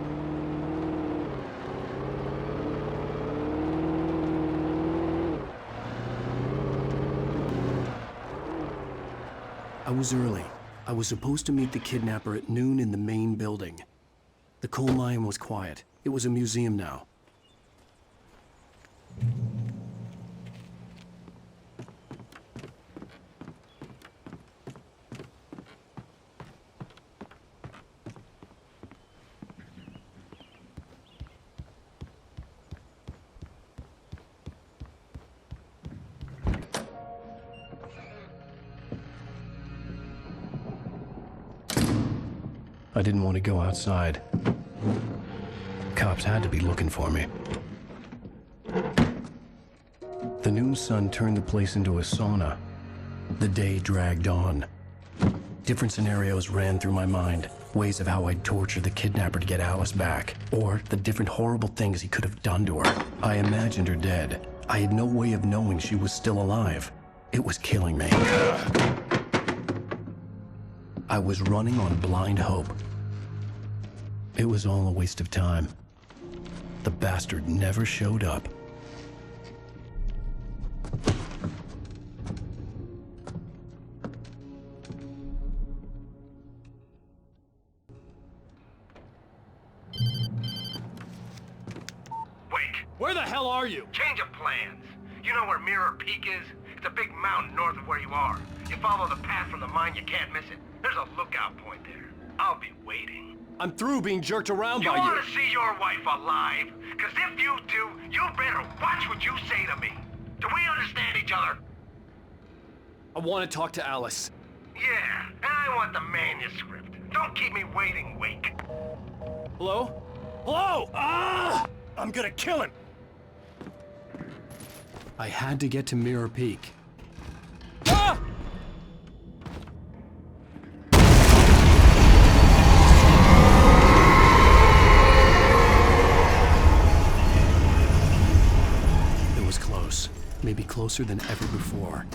I was early. I was supposed to meet the kidnapper at noon in the main building. The coal mine was quiet. It was a museum now. I didn't want to go outside. Cops had to be looking for me. The noon sun turned the place into a sauna. The day dragged on. Different scenarios ran through my mind. Ways of how I'd torture the kidnapper to get Alice back. Or the different horrible things he could have done to her. I imagined her dead. I had no way of knowing she was still alive. It was killing me. I was running on blind hope. It was all a waste of time. The bastard never showed up. Where the hell are you? Change of plans. You know where Mirror Peak is? It's a big mountain north of where you are. You follow the path from the mine, you can't miss it. There's a lookout point there. I'll be waiting. I'm through being jerked around by You you. want to see your wife alive? Because if you do, you better watch what you say to me. Do we understand each other? I want to talk to Alice. Yeah, and I want the manuscript. Don't keep me waiting, Wake. Hello? Hello! Ah! I'm gonna kill him! I had to get to Mirror Peak. Ah! It was close. Maybe closer than ever before.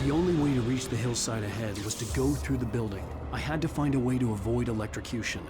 The only way to reach the hillside ahead was to go through the building. I had to find a way to avoid electrocution.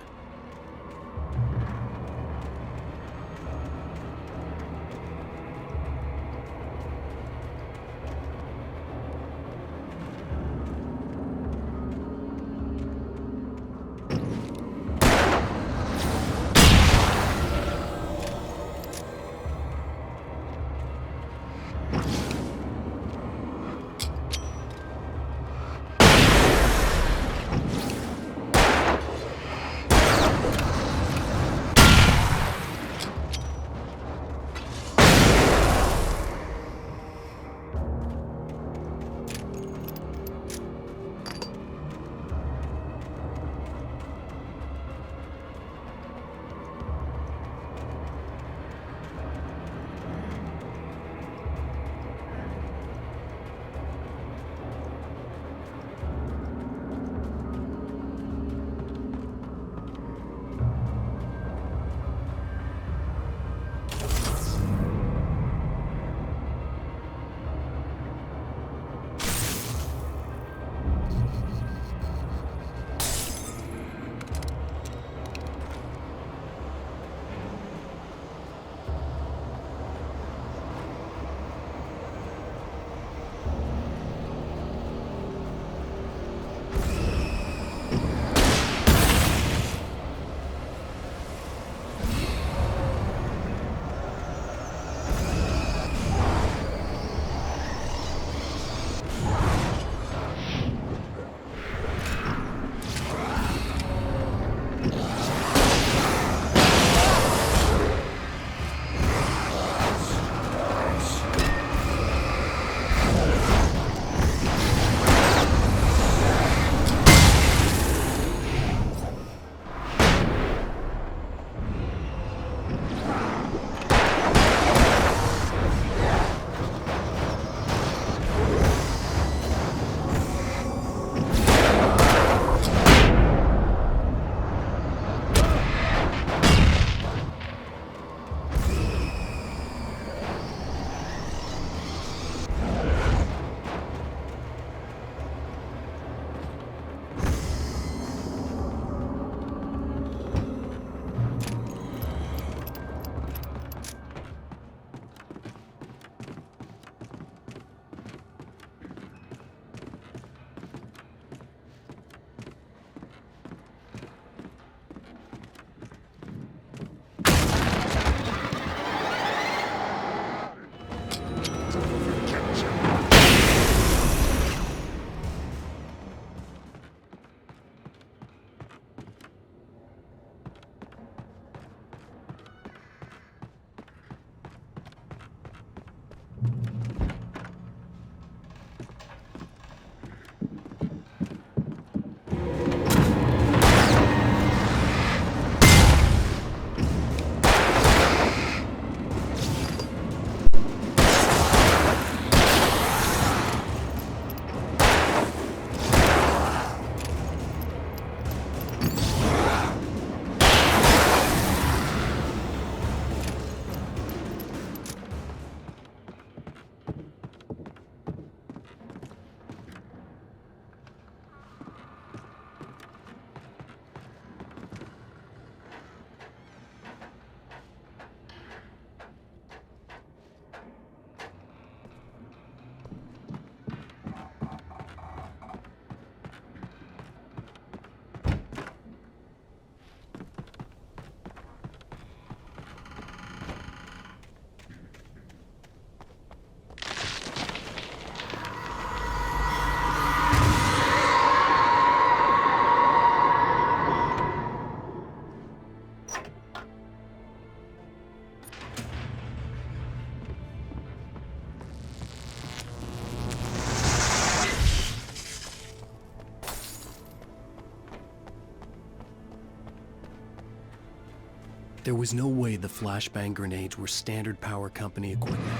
There was no way the flashbang grenades were standard power company equipment.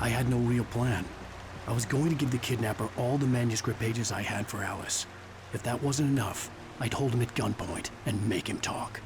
I had no real plan. I was going to give the kidnapper all the manuscript pages I had for Alice. If that wasn't enough, I'd hold him at gunpoint and make him talk.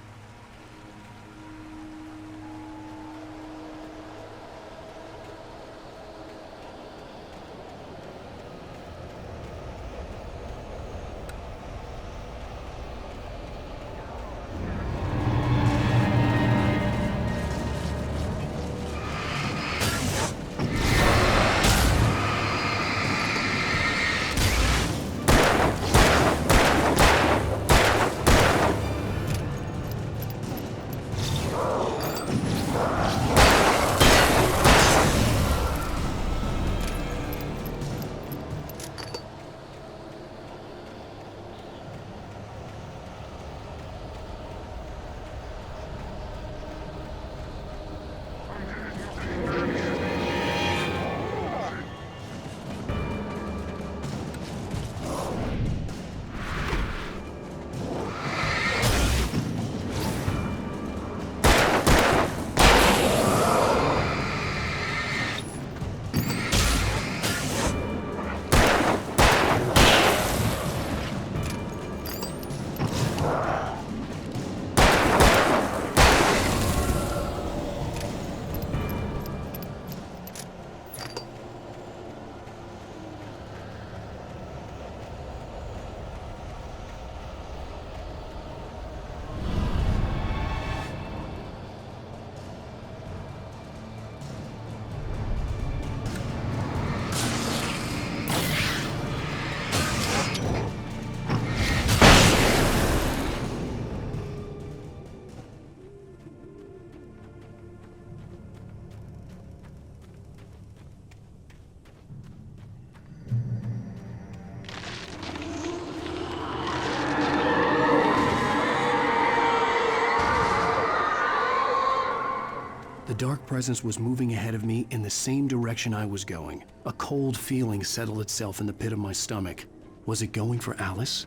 The dark presence was moving ahead of me in the same direction I was going. A cold feeling settled itself in the pit of my stomach. Was it going for Alice?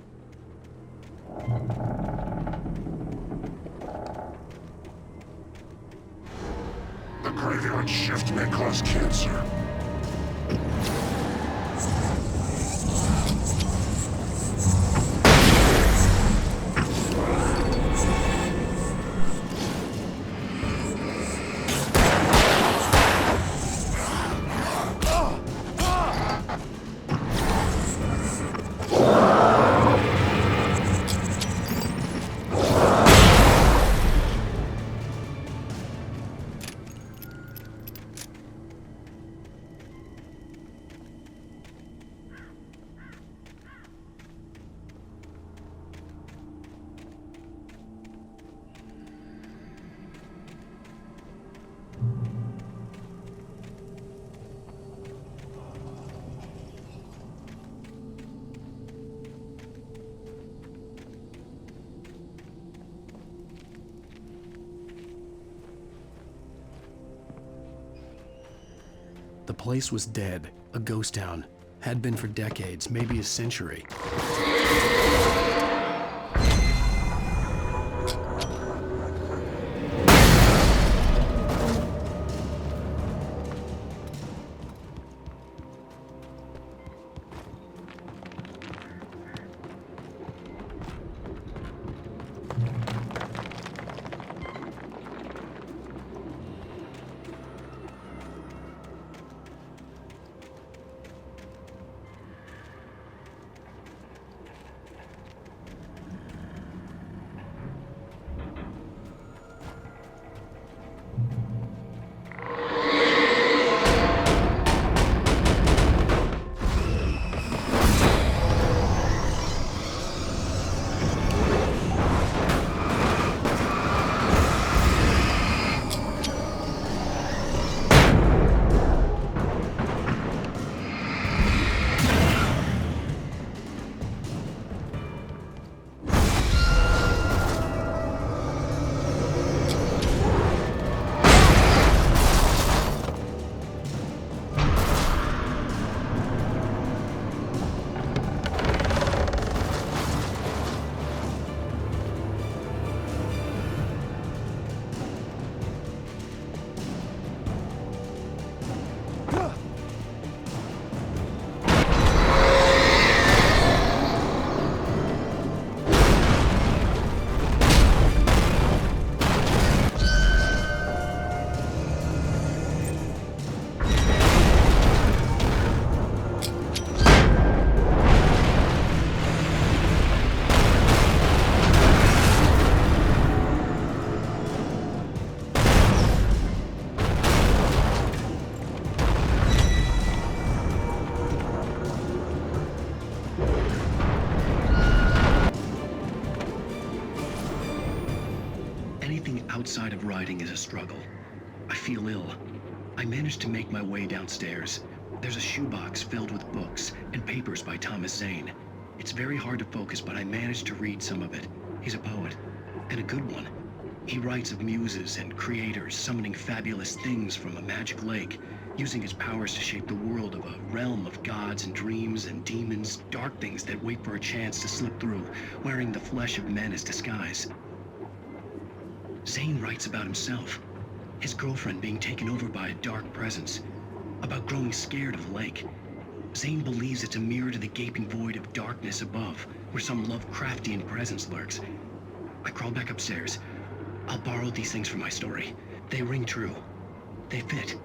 The graveyard shift may cause cancer. The place was dead, a ghost town. Had been for decades, maybe a century. outside of writing is a struggle. I feel ill. I managed to make my way downstairs. There's a shoebox filled with books and papers by Thomas Zane. It's very hard to focus, but I managed to read some of it. He's a poet, and a good one. He writes of muses and creators summoning fabulous things from a magic lake, using his powers to shape the world of a realm of gods and dreams and demons, dark things that wait for a chance to slip through, wearing the flesh of men as disguise. Zane writes about himself, his girlfriend being taken over by a dark presence, about growing scared of the lake. Zane believes it's a mirror to the gaping void of darkness above, where some Lovecraftian presence lurks. I crawl back upstairs. I'll borrow these things for my story. They ring true. They fit.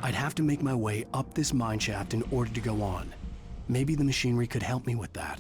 I'd have to make my way up this mine shaft in order to go on. Maybe the machinery could help me with that.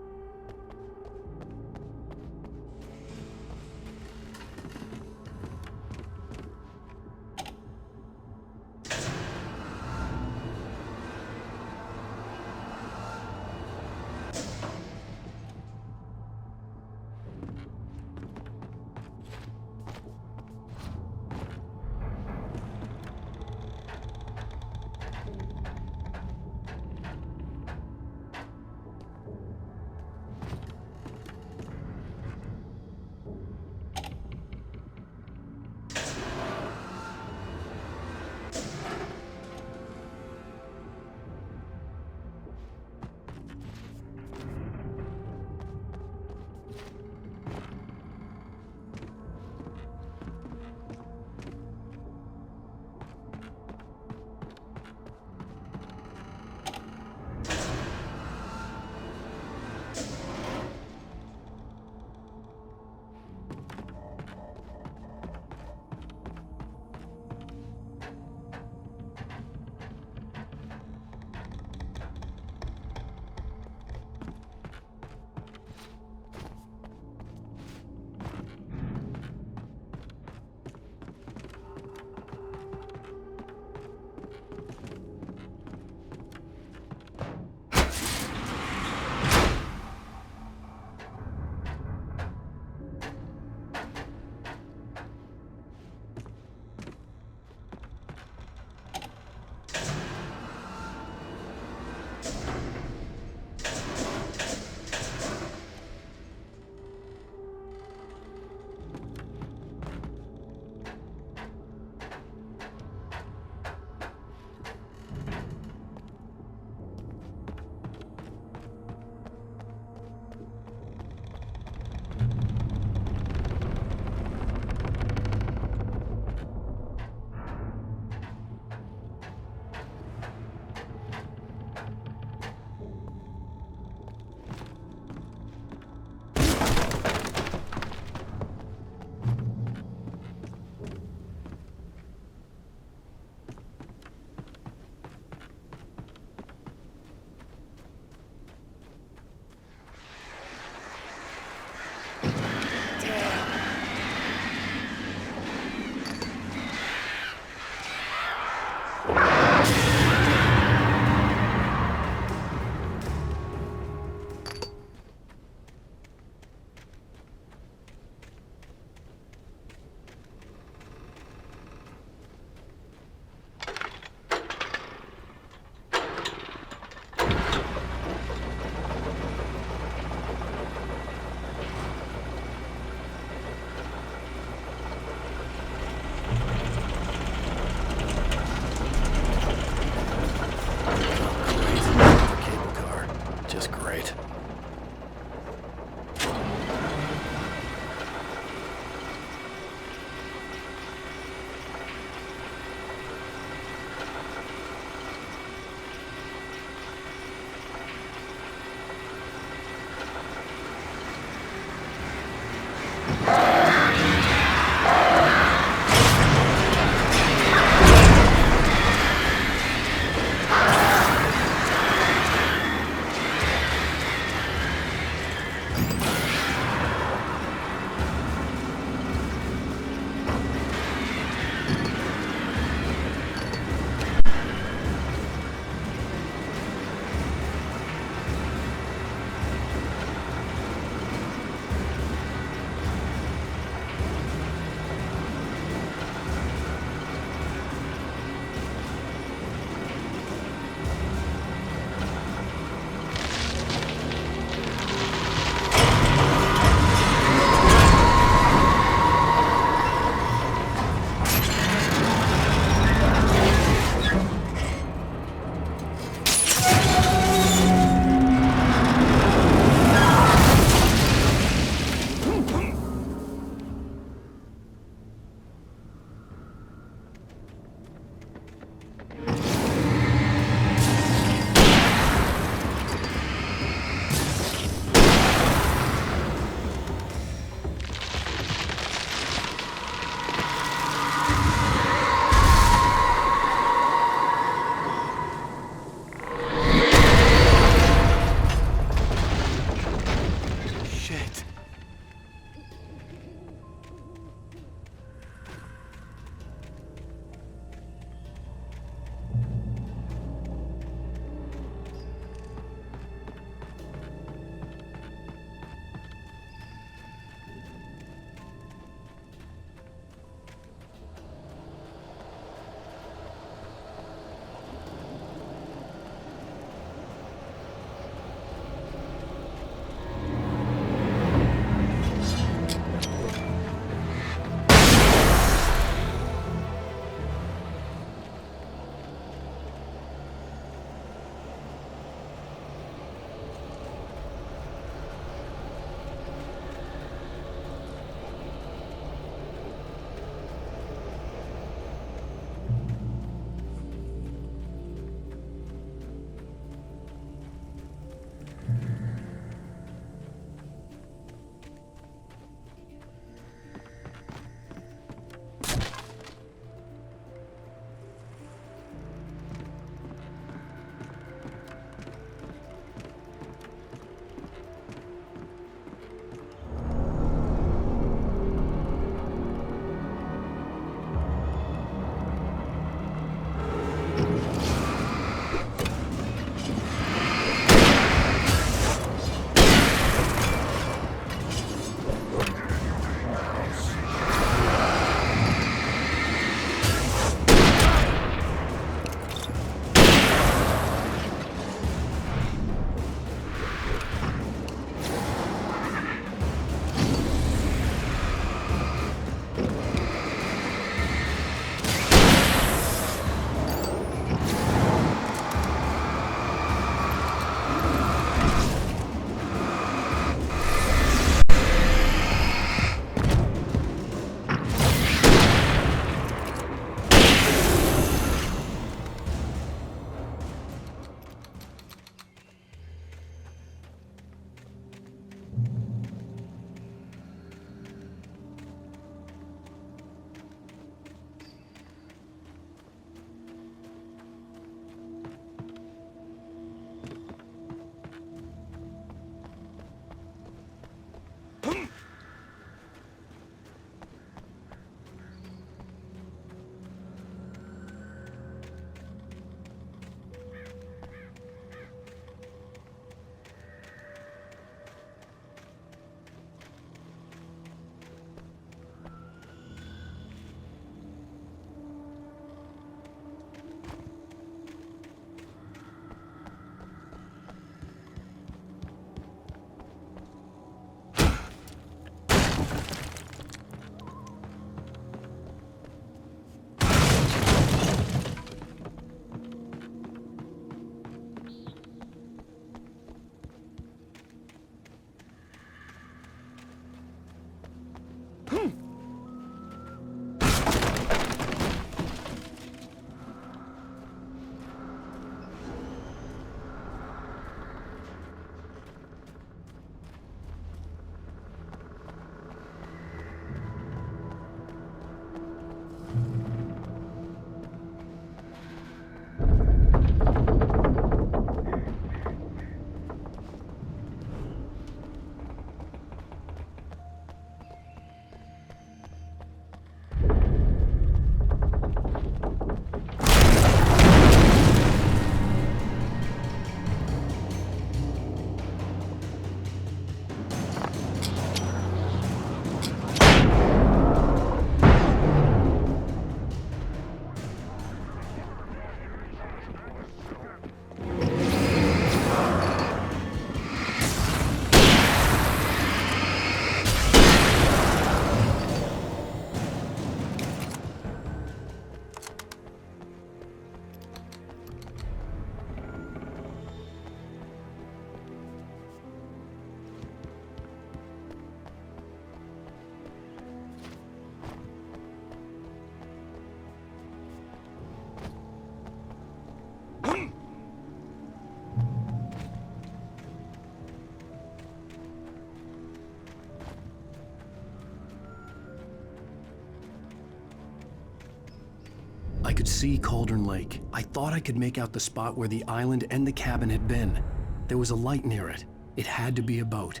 could see Cauldron Lake. I thought I could make out the spot where the island and the cabin had been. There was a light near it. It had to be a boat.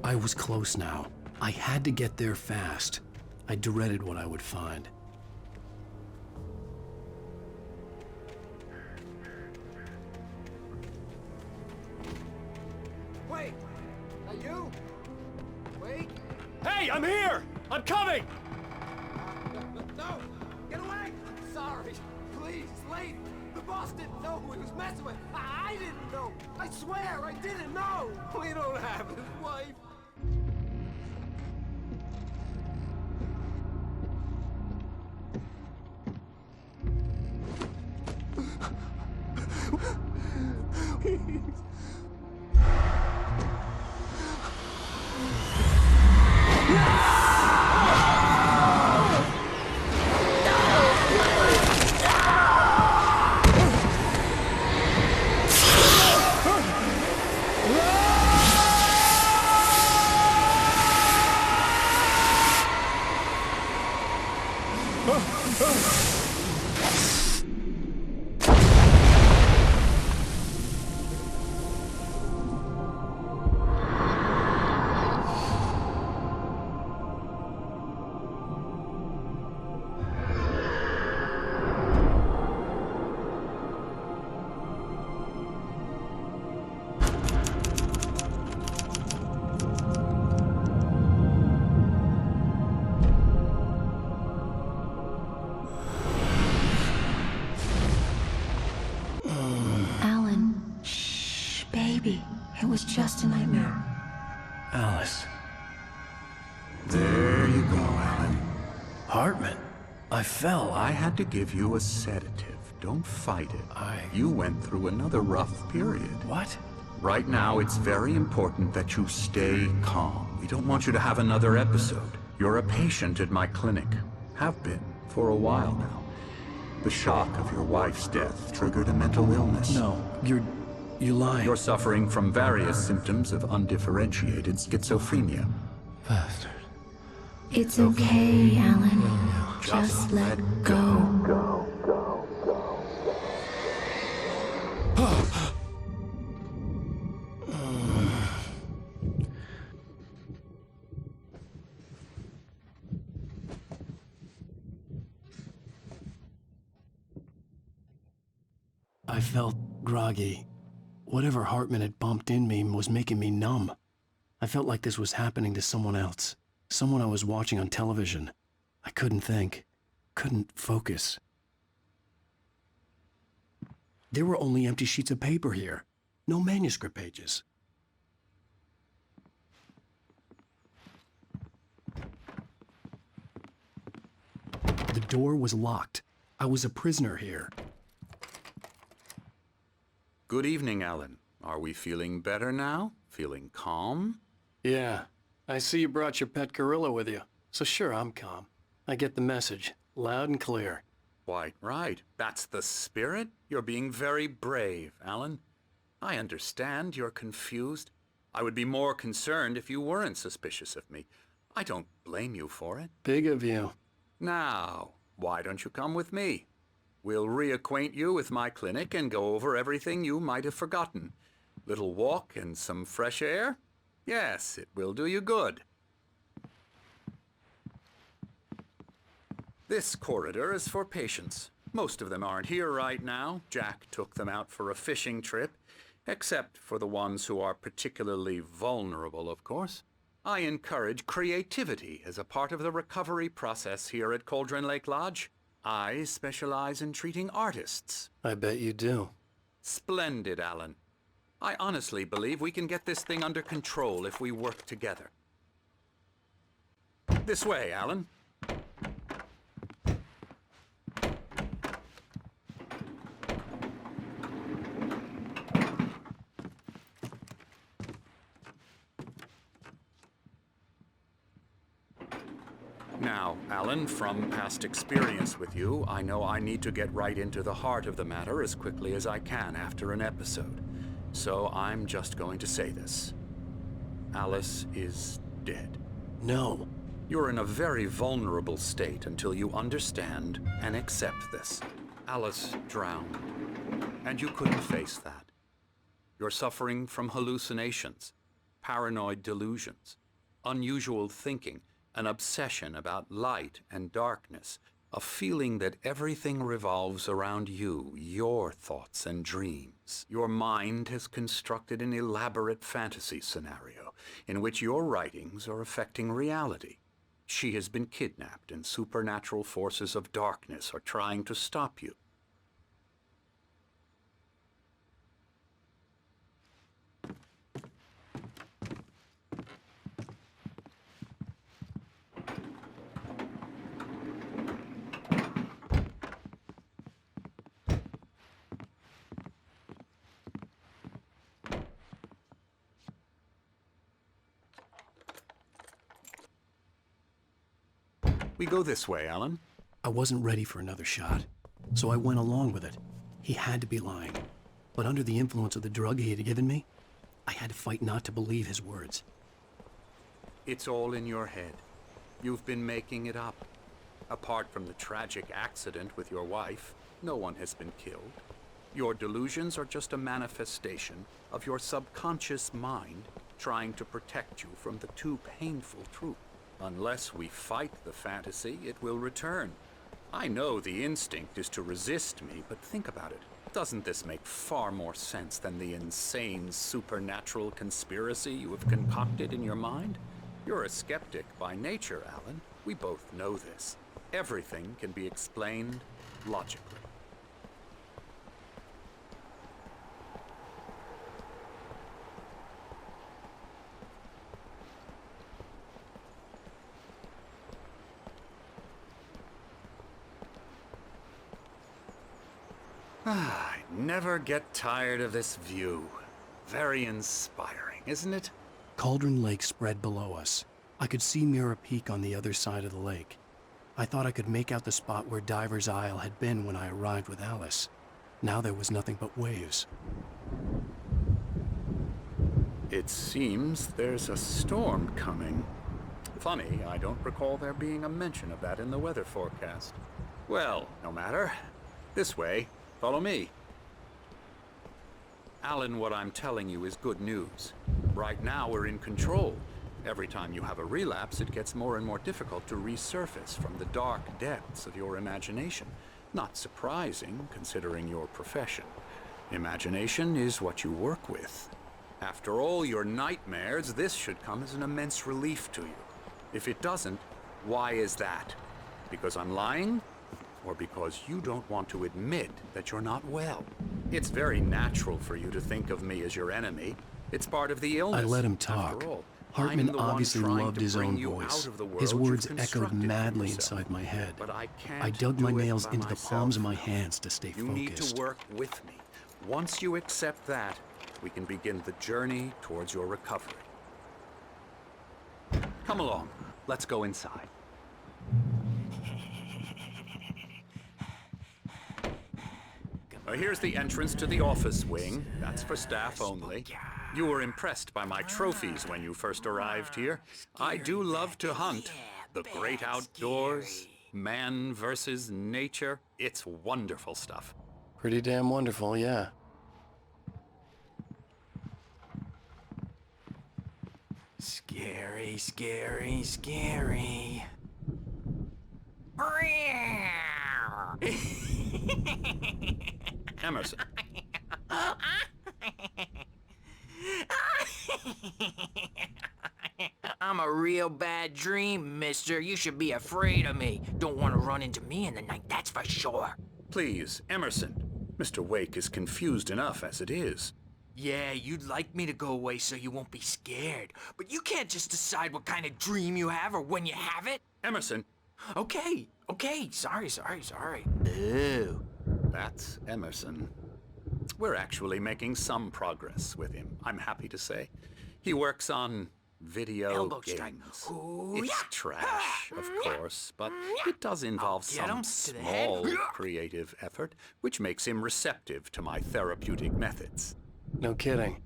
I was close now. I had to get there fast. I dreaded what I would find. Wait! Are you? Wait! Hey, I'm here! I'm coming! No! Get away! Sorry. Please, lady. The boss didn't know who he was messing with. I didn't know. I swear I didn't know. We don't have his wife. It was just a nightmare. Alice. There you go, Alan. Hartman. I fell. I had to give you a sedative. Don't fight it. You went through another rough period. What? Right now, it's very important that you stay calm. We don't want you to have another episode. You're a patient at my clinic. Have been for a while now. The shock of your wife's death triggered a mental illness. No, you're lying. You're suffering from various symptoms of undifferentiated schizophrenia. Bastard. It's okay, Alan. Just let go. I felt groggy. Whatever Hartman had bumped in me was making me numb. I felt like this was happening to someone else. Someone I was watching on television. I couldn't think. Couldn't focus. There were only empty sheets of paper here. No manuscript pages. The door was locked. I was a prisoner here. Good evening, Alan. Are we feeling better now? Feeling calm? Yeah. I see you brought your pet gorilla with you. So sure, I'm calm. I get the message. Loud and clear. Quite right. That's the spirit. You're being very brave, Alan. I understand you're confused. I would be more concerned if you weren't suspicious of me. I don't blame you for it. Big of you. Now, why don't you come with me? We'll reacquaint you with my clinic and go over everything you might have forgotten. Little walk and some fresh air? Yes, it will do you good. This corridor is for patients. Most of them aren't here right now. Jack took them out for a fishing trip, except for the ones who are particularly vulnerable, of course. I encourage creativity as a part of the recovery process here at Cauldron Lake Lodge. I specialize in treating artists. I bet you do. Splendid, Alan. I honestly believe we can get this thing under control if we work together. This way, Alan. Now, Alan, from past experience with you, I know I need to get right into the heart of the matter as quickly as I can after an episode. So I'm just going to say this. Alice is dead. No. You're in a very vulnerable state until you understand and accept this. Alice drowned, and you couldn't face that. You're suffering from hallucinations, paranoid delusions, unusual thinking, an obsession about light and darkness, a feeling that everything revolves around you, your thoughts and dreams. Your mind has constructed an elaborate fantasy scenario in which your writings are affecting reality. She has been kidnapped, and supernatural forces of darkness are trying to stop you. We go this way, Alan. I wasn't ready for another shot, so I went along with it. He had to be lying. But under the influence of the drug he had given me, I had to fight not to believe his words. It's all in your head. You've been making it up. Apart from the tragic accident with your wife, no one has been killed. Your delusions are just a manifestation of your subconscious mind trying to protect you from the too painful truth. Unless we fight the fantasy, it will return. I know the instinct is to resist me, but think about it. Doesn't this make far more sense than the insane supernatural conspiracy you have concocted in your mind? You're a skeptic by nature, Alan. We both know this. Everything can be explained logically. I never get tired of this view. Very inspiring, isn't it? Cauldron Lake spread below us. I could see Mirror Peak on the other side of the lake. I thought I could make out the spot where Diver's Isle had been when I arrived with Alice. Now there was nothing but waves. It seems there's a storm coming. Funny, I don't recall there being a mention of that in the weather forecast. Well, no matter. This way. Follow me. Alan, what I'm telling you is good news. Right now, we're in control. Every time you have a relapse, it gets more and more difficult to resurface from the dark depths of your imagination. Not surprising, considering your profession. Imagination is what you work with. After all your nightmares, this should come as an immense relief to you. If it doesn't, why is that? Because I'm lying? Or because you don't want to admit that you're not well? It's very natural for you to think of me as your enemy. It's part of the illness. I let him talk. Hartman obviously loved his own voice. His words echoed madly inside my head. I dug my nails into the palms of my hands to stay focused. You need to work with me. Once you accept that, we can begin the journey towards your recovery. Come along. Let's go inside. Here's the entrance to the office wing. That's for staff only. You were impressed by my trophies when you first arrived here. I do love to hunt. The great outdoors, man versus nature. It's wonderful stuff. Pretty damn wonderful, yeah. Scary, scary, scary. Emerson. I'm a real bad dream, mister. You should be afraid of me. Don't want to run into me in the night, that's for sure. Please, Emerson. Mr. Wake is confused enough as it is. Yeah, you'd like me to go away so you won't be scared. But you can't just decide what kind of dream you have or when you have it. Emerson. Okay. Sorry. Ew. That's Emerson. We're actually making some progress with him, I'm happy to say. He works on video Elbow games. strike. Ooh, It's trash, of course, but it does involve some small creative effort, which makes him receptive to my therapeutic methods. No kidding.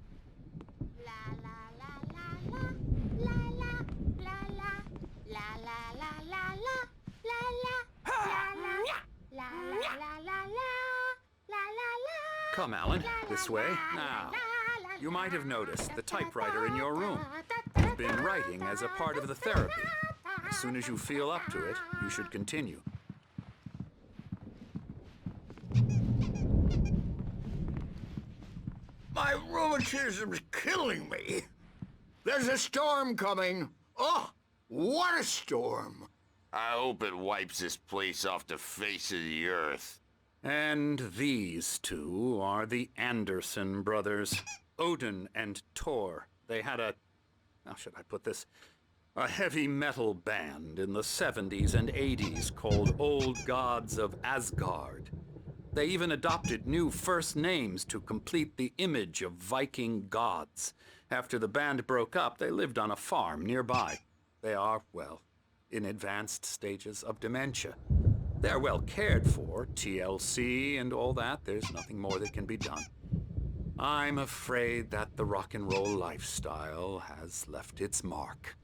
Come, Alan. This way. Now, you might have noticed the typewriter in your room. You've been writing as a part of the therapy. As soon as you feel up to it, you should continue. My rheumatism's killing me. There's a storm coming. Oh, what a storm. I hope it wipes this place off the face of the earth. And these two are the Anderson brothers, Odin and Tor. They had how should I put this? A heavy metal band in the 70s and 80s called Old Gods of Asgard. They even adopted new first names to complete the image of Viking gods. After the band broke up, they lived on a farm nearby. They are, well, in advanced stages of dementia. They're well cared for, TLC and all that. There's nothing more that can be done. I'm afraid that the rock and roll lifestyle has left its mark.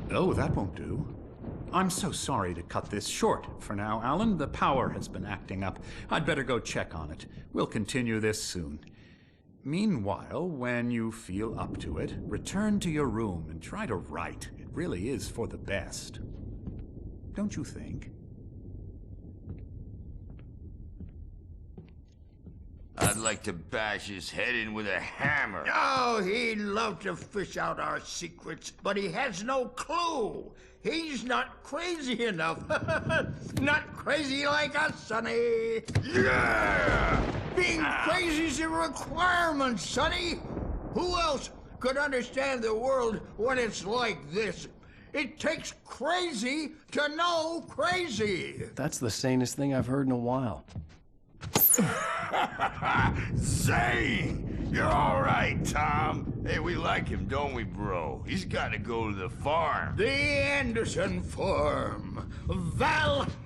Oh, that won't do. I'm so sorry to cut this short for now, Alan. The power has been acting up. I'd better go check on it. We'll continue this soon. Meanwhile, when you feel up to it, return to your room and try to write. It really is for the best. Don't you think? I'd like to bash his head in with a hammer. Oh, he'd love to fish out our secrets, but he has no clue. He's not crazy enough. Not crazy like us, Sonny. Yeah! Being crazy's a requirement, Sonny. Who else could understand the world when it's like this? It takes crazy to know crazy. That's the sanest thing I've heard in a while. Zane! You're all right, Tom. Hey, we like him, don't we, bro? He's got to go to the farm. The Anderson farm. Valhalla!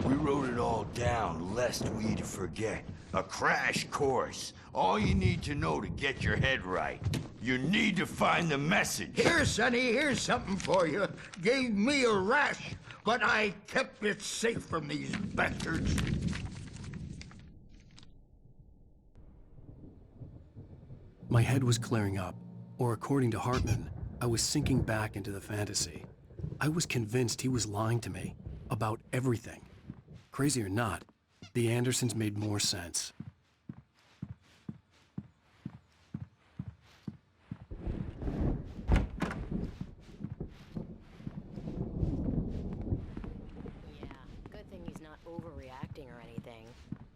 We wrote it all down, lest we forget. A crash course. All you need to know to get your head right. You need to find the message. Here, Sonny, here's something for you. Gave me a rash, but I kept it safe from these bastards. My head was clearing up, or according to Hartman, I was sinking back into the fantasy. I was convinced he was lying to me about everything. Crazy or not, the Andersons made more sense. Good thing he's not overreacting or anything.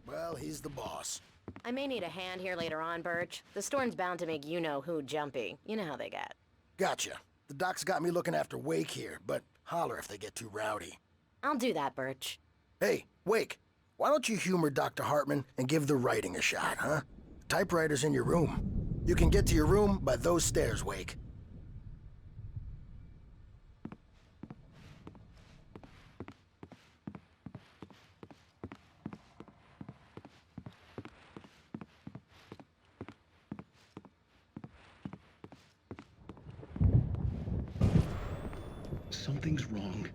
Well, he's the boss. I may need a hand here later on, Birch. The storm's bound to make you-know-who jumpy. You know how they get. Gotcha. The doc's got me looking after Wake here, but holler if they get too rowdy. I'll do that, Birch. Hey, Wake, why don't you humor Dr. Hartman and give the writing a shot, huh? Typewriter's in your room. You can get to your room by those stairs, Wake. Something's wrong.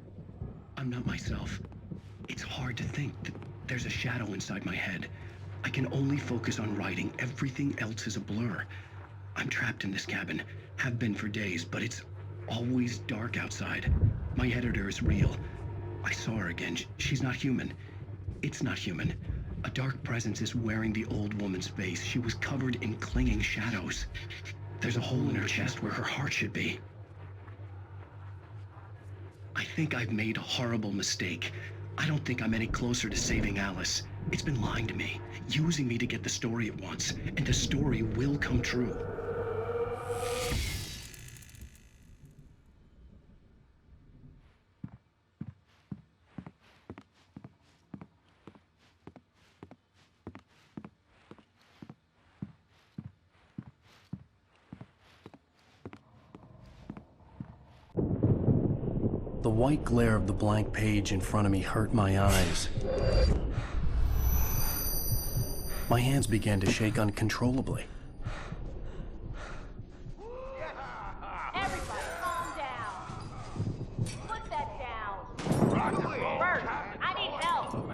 I'm not myself. It's hard to think. There's a shadow inside my head. I can only focus on writing. Everything else is a blur. I'm trapped in this cabin. Have been for days, but it's always dark outside. My editor is real. I saw her again. She's not human. It's not human. A dark presence is wearing the old woman's face. She was covered in clinging shadows. There's a hole in her chest where her heart should be. I think I've made a horrible mistake. I don't think I'm any closer to saving Alice. It's been lying to me, using me to get the story it wants, and the story will come true. The white glare of the blank page in front of me hurt my eyes. My hands began to shake uncontrollably. Everybody, calm down. Put that down. Bert, I need help.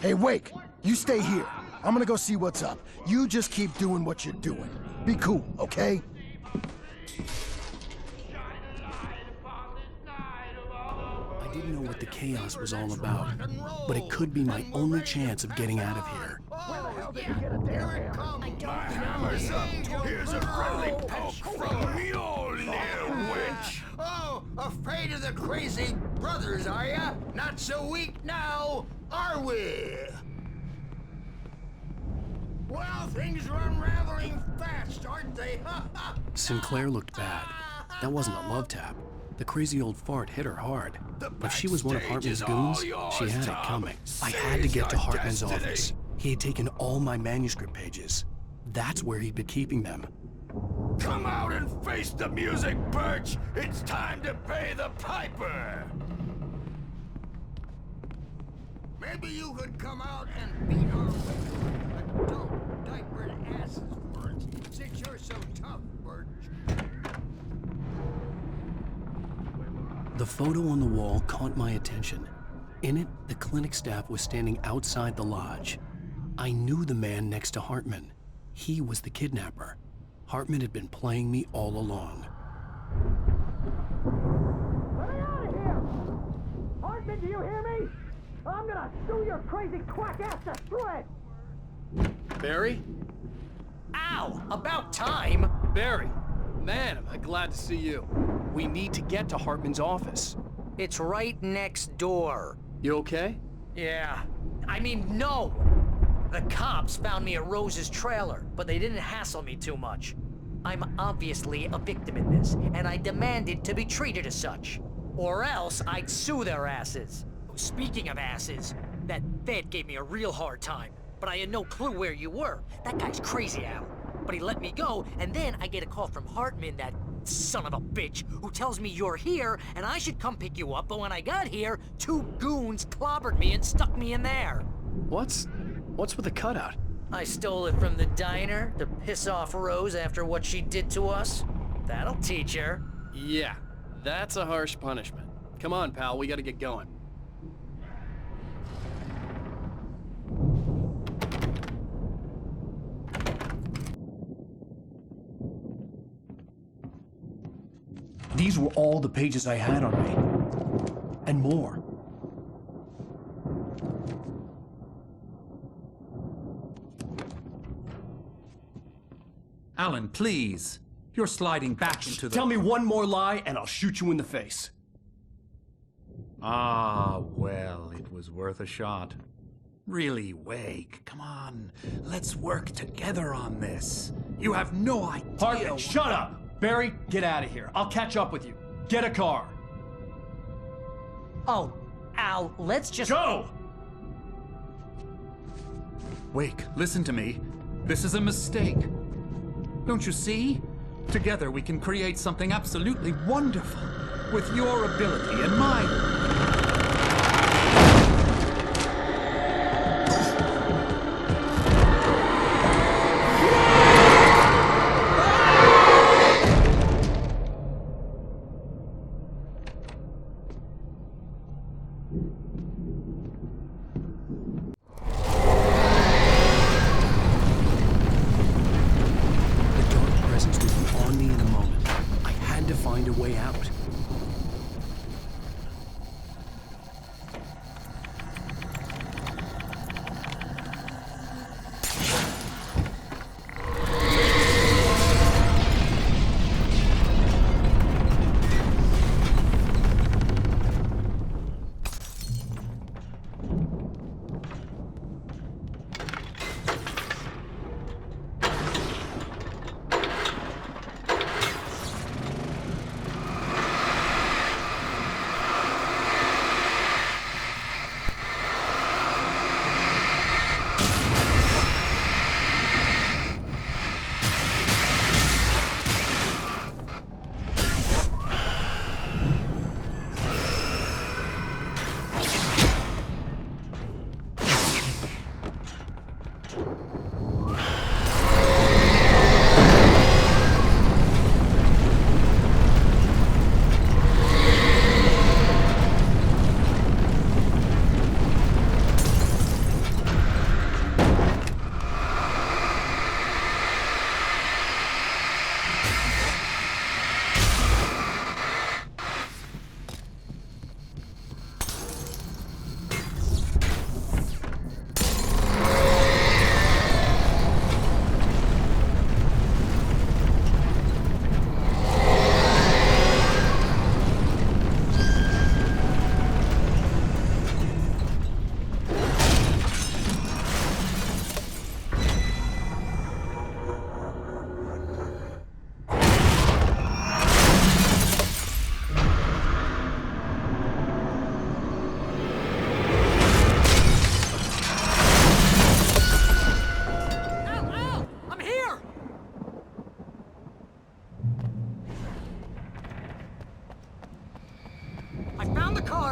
Hey, Wake, you stay here. I'm gonna go see what's up. You just keep doing what you're doing. Be cool, okay? I didn't know what the chaos was all about, but it could be my only chance of getting out of here. Hammer's up. Here's a friendly poke from Mjolnir, wench. Oh, afraid of the crazy brothers, are ya? Not so weak now, are we? Well, things are unraveling fast, aren't they? Sinclair looked bad. That wasn't a love tap. The crazy old fart hit her hard. If she was one of Hartman's goons, she had it coming. I had to get to Hartman's office. He had taken all my manuscript pages. That's where he'd been keeping them. Come out and face the music, Birch! It's time to pay the piper! Maybe you could come out and beat our way. Don't diapered asses words, since you're so tough, Birch. The photo on the wall caught my attention. In it, the clinic staff was standing outside the lodge. I knew the man next to Hartman. He was the kidnapper. Hartman had been playing me all along. Let me out of here! Hartman, do you hear me? I'm gonna chew your crazy quack ass to shreds! Barry? Ow! About time! Barry, man, am I glad to see you. We need to get to Hartman's office. It's right next door. You okay? Yeah. I mean, no! The cops found me at Rose's trailer, but they didn't hassle me too much. I'm obviously a victim in this, and I demanded to be treated as such. Or else I'd sue their asses. Speaking of asses, that Fed gave me a real hard time, but I had no clue where you were. That guy's crazy, Al. But he let me go, and then I get a call from Hartman, that son of a bitch, who tells me you're here, and I should come pick you up, but when I got here, 2 goons clobbered me and stuck me in there. What's with the cutout? I stole it from the diner to piss off Rose after what she did to us. That'll teach her. Yeah, that's a harsh punishment. Come on, pal, we gotta get going. These were all the pages I had on me. And more. Alan, please. You're sliding back into the... Tell me one more lie and I'll shoot you in the face. Ah, well, it was worth a shot. Really, Wake, come on. Let's work together on this. You have no idea... Hartman, shut up! Barry, get out of here. I'll catch up with you. Get a car. Oh, Al, let's just... Go! Wake, listen to me. This is a mistake. Don't you see? Together we can create something absolutely wonderful. With your ability and mine.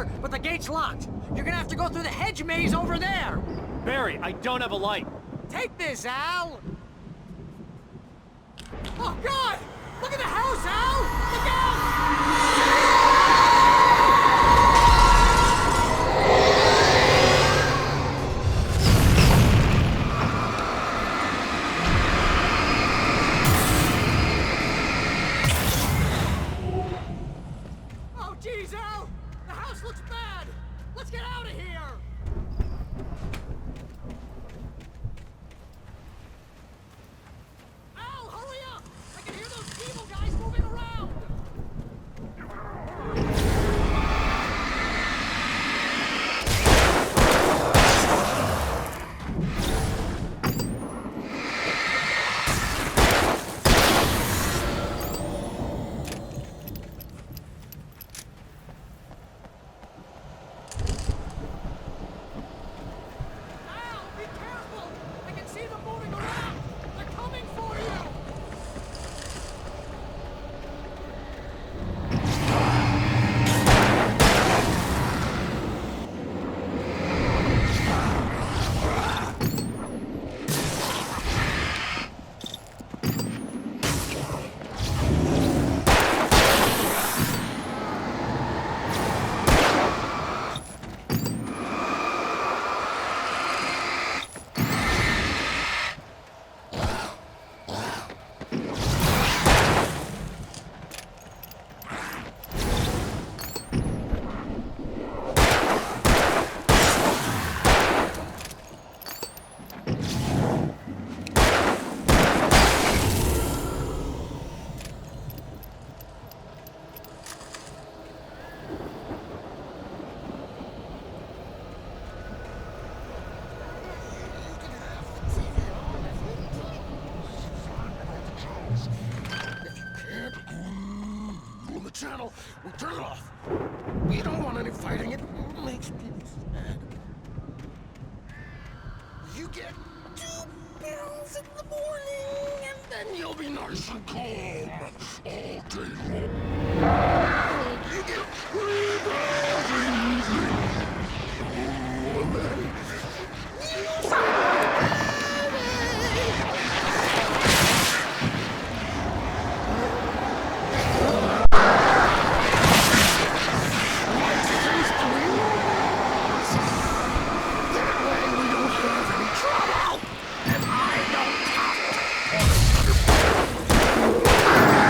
trailer, but the gate's locked. You're gonna have to go through the hedge maze over there. Barry, I don't have a light. Take this, Al. Oh, God! Look at the house, Al! Look out! Oh, geez, Al! The house looks bad! Let's get out of here! Al, hurry up! I can hear those evil guys moving around! Al, be careful! I can see them moving around! They're coming for you! On the channel, we'll turn it off. We don't want any fighting. It makes people sad. You get 2 pills in the morning, and then you'll be nice and calm all day long. You get 3 pills in the evening. And then you survive. And I don't have to.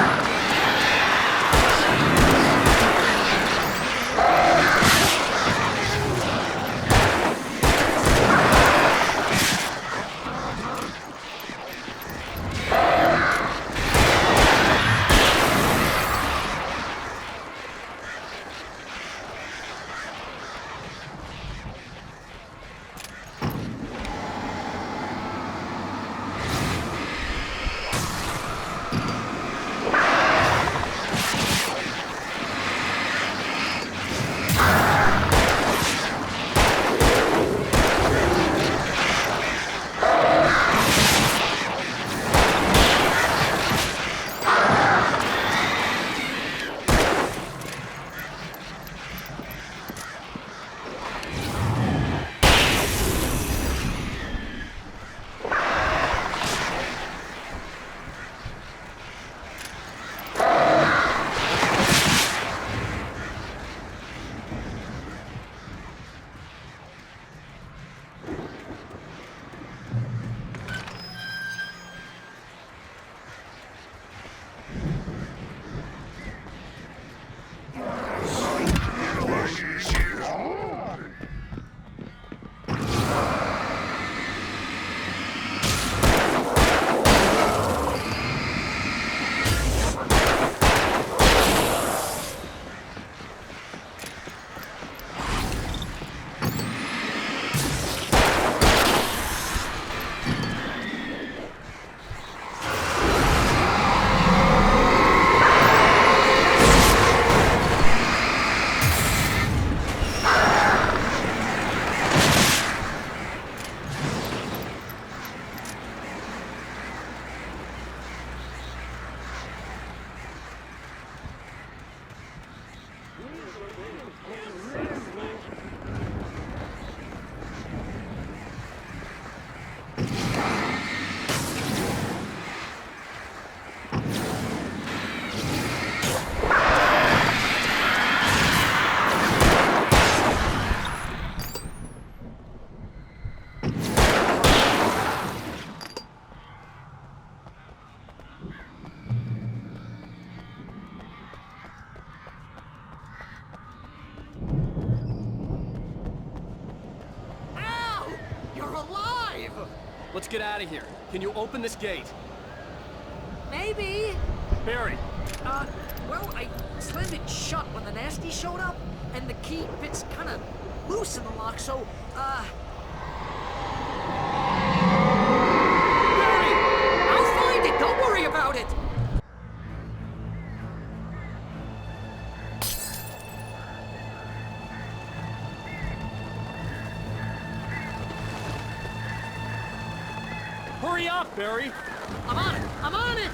let's get out of here. Can you open this gate? Maybe. Barry. Well, I slammed it shut when the nasty showed up, and the key fits kind of loose in the lock, so, Barry! I'll find it, don't worry about it! Hurry up, Barry! I'm on it! I'm on it!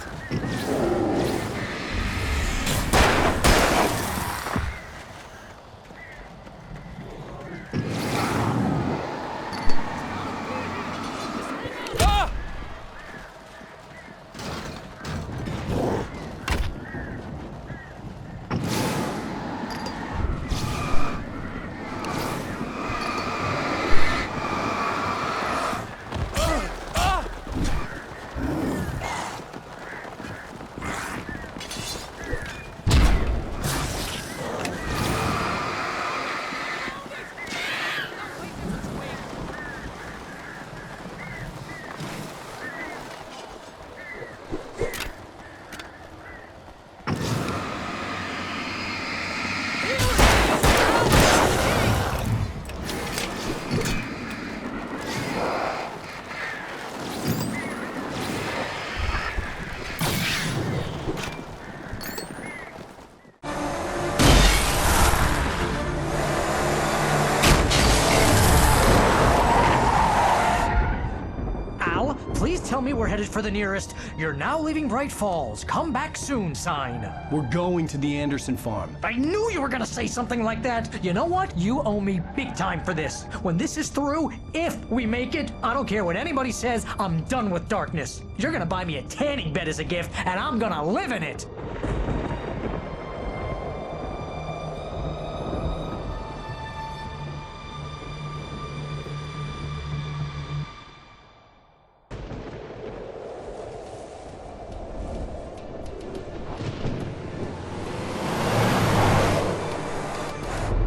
Tell me we're headed for the nearest "You're now leaving Bright Falls. Come back soon" sign. We're going to the Anderson farm. I knew you were gonna say something like that. You know what? You owe me big time for this. When this is through, if we make it, I don't care what anybody says, I'm done with darkness. You're gonna buy me a tanning bed as a gift, and I'm gonna live in it.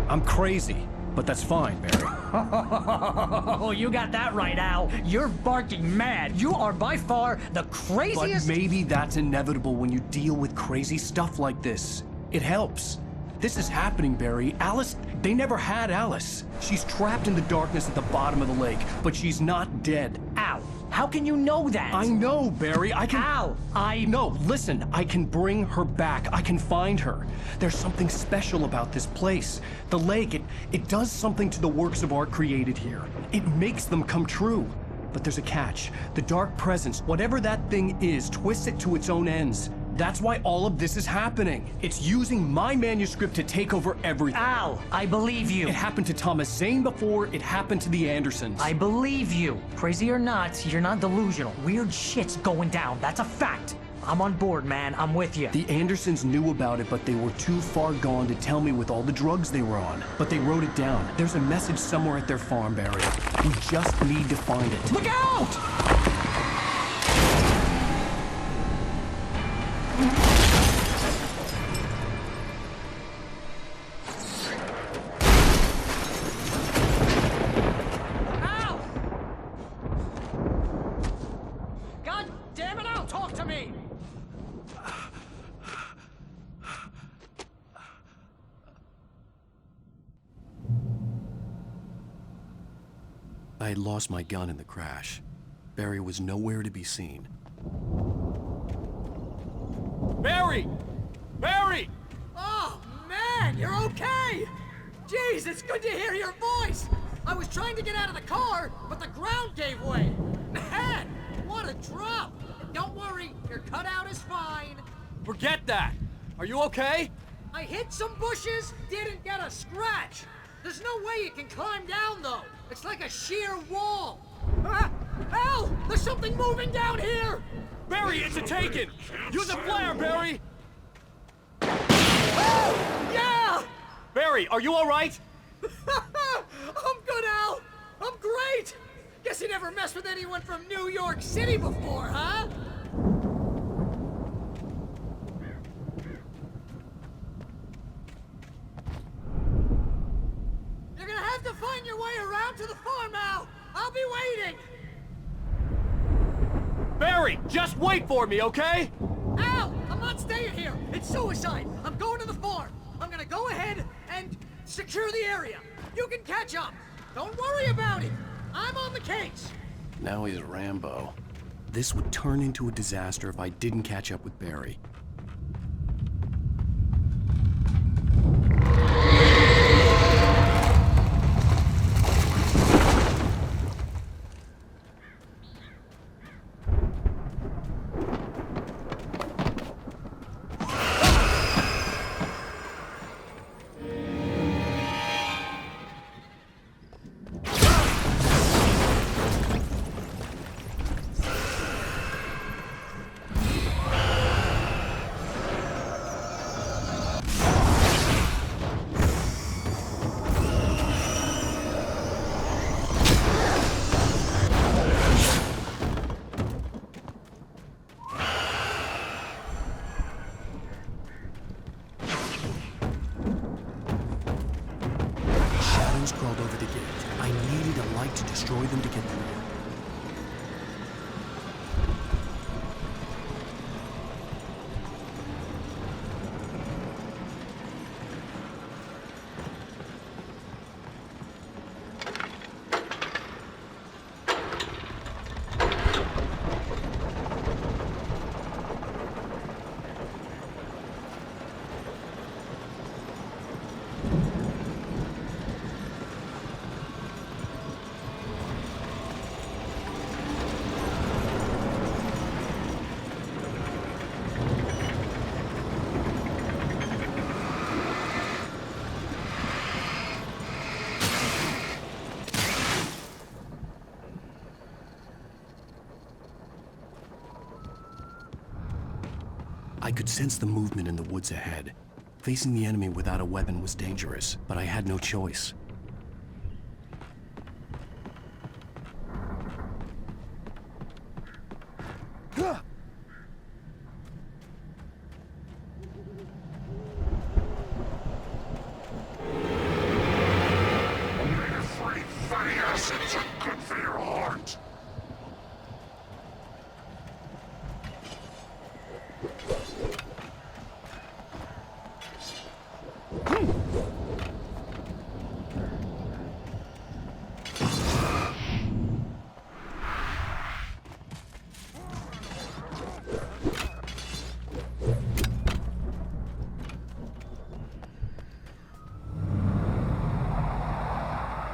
I'm crazy, but that's fine, Barry. Oh, you got that right, Al. You're barking mad. You are by far the craziest— But maybe that's inevitable when you deal with crazy stuff like this. It helps. This is happening, Barry. Alice, they never had Alice. She's trapped in the darkness at the bottom of the lake, but she's not dead. Al, how can you know that? I know, Barry. I can— Al, No, listen. I can bring her back. I can find her. There's something special about this place. The lake, it does something to the works of art created here. It makes them come true. But there's a catch. The dark presence, whatever that thing is, twists it to its own ends. That's why all of this is happening. It's using my manuscript to take over everything. Al, I believe you. It happened to Thomas Zane before, it happened to the Andersons. I believe you. Crazy or not, you're not delusional. Weird shit's going down. That's a fact. I'm on board, man. I'm with you. The Andersons knew about it, but they were too far gone to tell me with all the drugs they were on. But they wrote it down. There's a message somewhere at their farm, Barry. We just need to find it. Look out! I had lost my gun in the crash. Barry was nowhere to be seen. Barry! Barry! Oh, man, you're okay! Jeez, it's good to hear your voice! I was trying to get out of the car, but the ground gave way! Man, what a drop! Don't worry, your cutout is fine. Forget that! Are you okay? I hit some bushes, didn't get a scratch! There's no way you can climb down, though! It's like a sheer wall! Al! There's something moving down here! Barry, it's a taken! Use a flare, Barry! Oh, yeah! Barry, are you alright? I'm good, Al! I'm great! Guess you never messed with anyone from New York City before, huh? You're gonna have to find your way around to the farm, Al! I'll be waiting! Barry, just wait for me, okay? Al! I'm not staying here! It's suicide! I'm going to the farm! I'm gonna go ahead and secure the area! You can catch up! Don't worry about it! I'm on the case! Now he's Rambo. This would turn into a disaster if I didn't catch up with Barry. Crawled over the gate. I needed a light to destroy them to get through. I could sense the movement in the woods ahead. Facing the enemy without a weapon was dangerous, but I had no choice.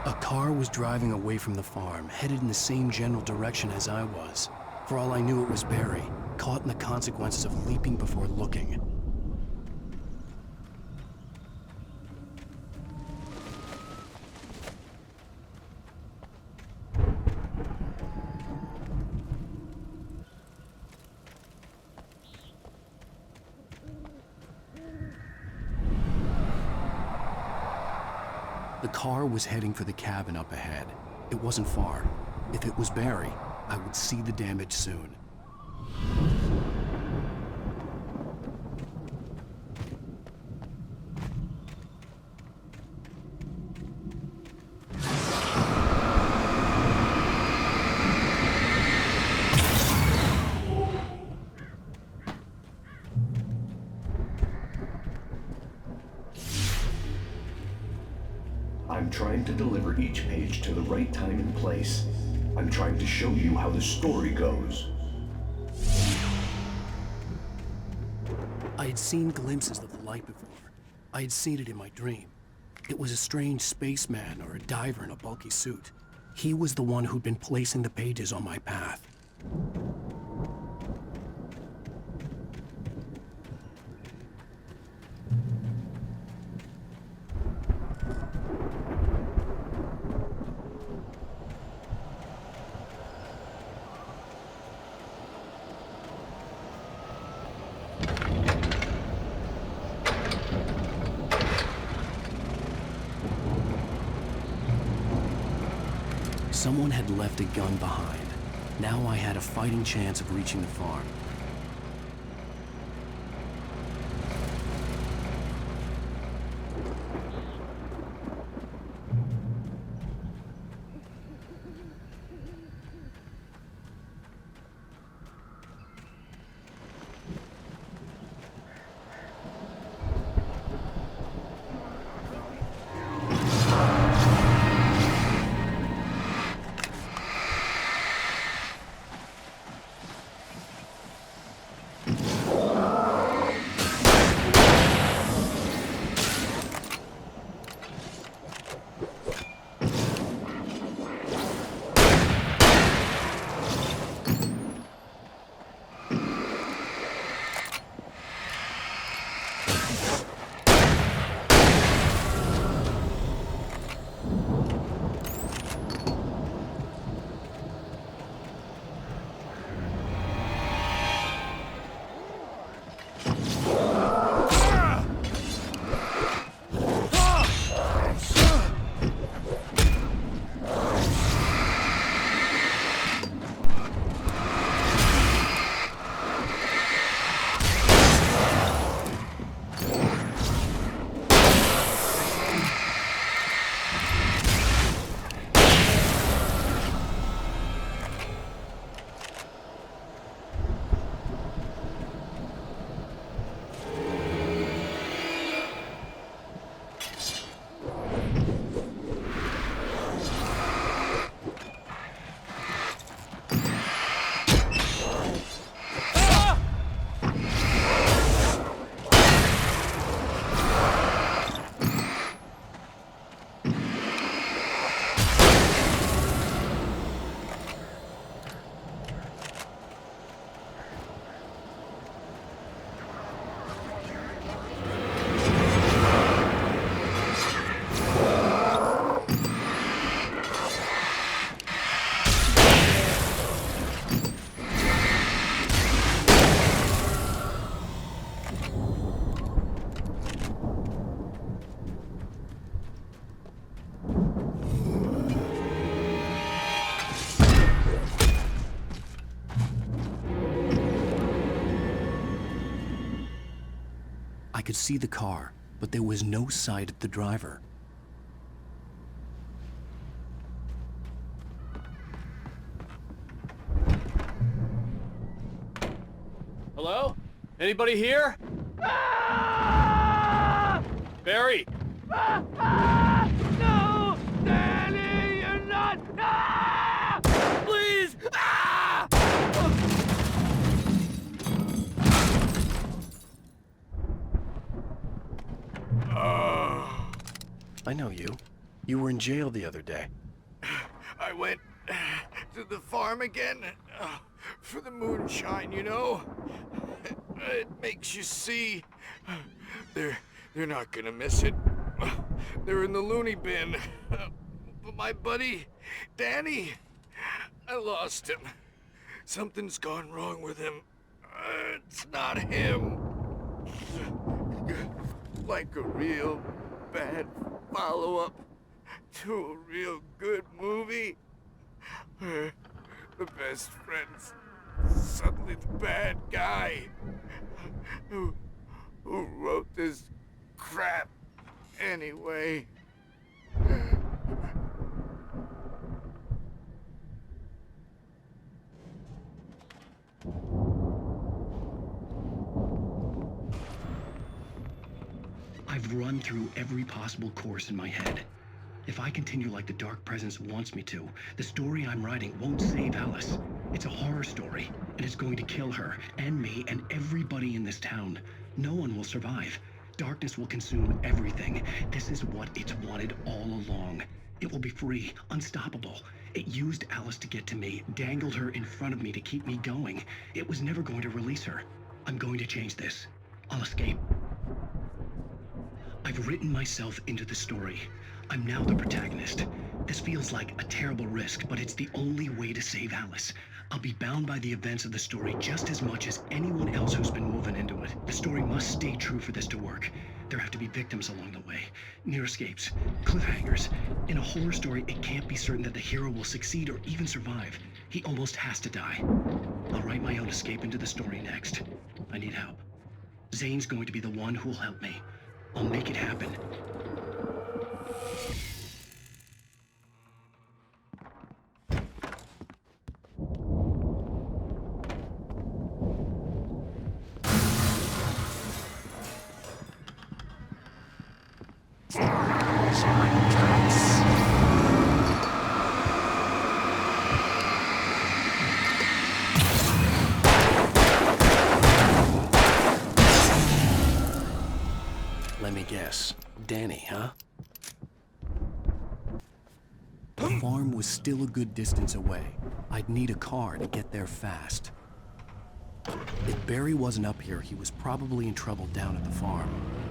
A car was driving away from the farm, headed in the same general direction as I was. For all I knew, it was Barry, caught in the consequences of leaping before looking. The car was heading for the cabin up ahead. It wasn't far. If it was Barry, I would see the damage soon. I'm trying to deliver each page to the right time and place. I'm trying to show you how the story goes. I had seen glimpses of the light before. I had seen it in my dream. It was a strange spaceman or a diver in a bulky suit. He was the one who'd been placing the pages on my path. Someone had left a gun behind. Now I had a fighting chance of reaching the farm. I could see the car, but there was no sight of the driver. Hello? Anybody here? Barry! No! Danny, you're not! Please! I know you. You were in jail the other day. I went to the farm again for the moonshine, you know? It makes you see. They're not gonna miss it. They're in the loony bin. But my buddy, Danny, I lost him. Something's gone wrong with him. It's not him. Like a real bad follow-up to a real good movie where the best friend's suddenly the bad guy who wrote this crap anyway. I've run through every possible course in my head. If I continue like the Dark Presence wants me to, the story I'm writing won't save Alice. It's a horror story, and it's going to kill her, and me, and everybody in this town. No one will survive. Darkness will consume everything. This is what it's wanted all along. It will be free, unstoppable. It used Alice to get to me, dangled her in front of me to keep me going. It was never going to release her. I'm going to change this. I'll escape. I've written myself into the story. I'm now the protagonist. This feels like a terrible risk, but it's the only way to save Alice. I'll be bound by the events of the story just as much as anyone else who's been woven into it. The story must stay true for this to work. There have to be victims along the way, near escapes, cliffhangers. In a horror story, it can't be certain that the hero will succeed or even survive. He almost has to die. I'll write my own escape into the story next. I need help. Zane's going to be the one who'll help me. I'll make it happen. Let me guess. Danny, huh? The farm was still a good distance away. I'd need a car to get there fast. If Barry wasn't up here, he was probably in trouble down at the farm.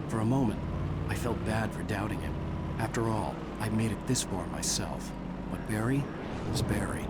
For a moment, I felt bad for doubting him. After all, I'd made it this far myself. But Barry was Barry.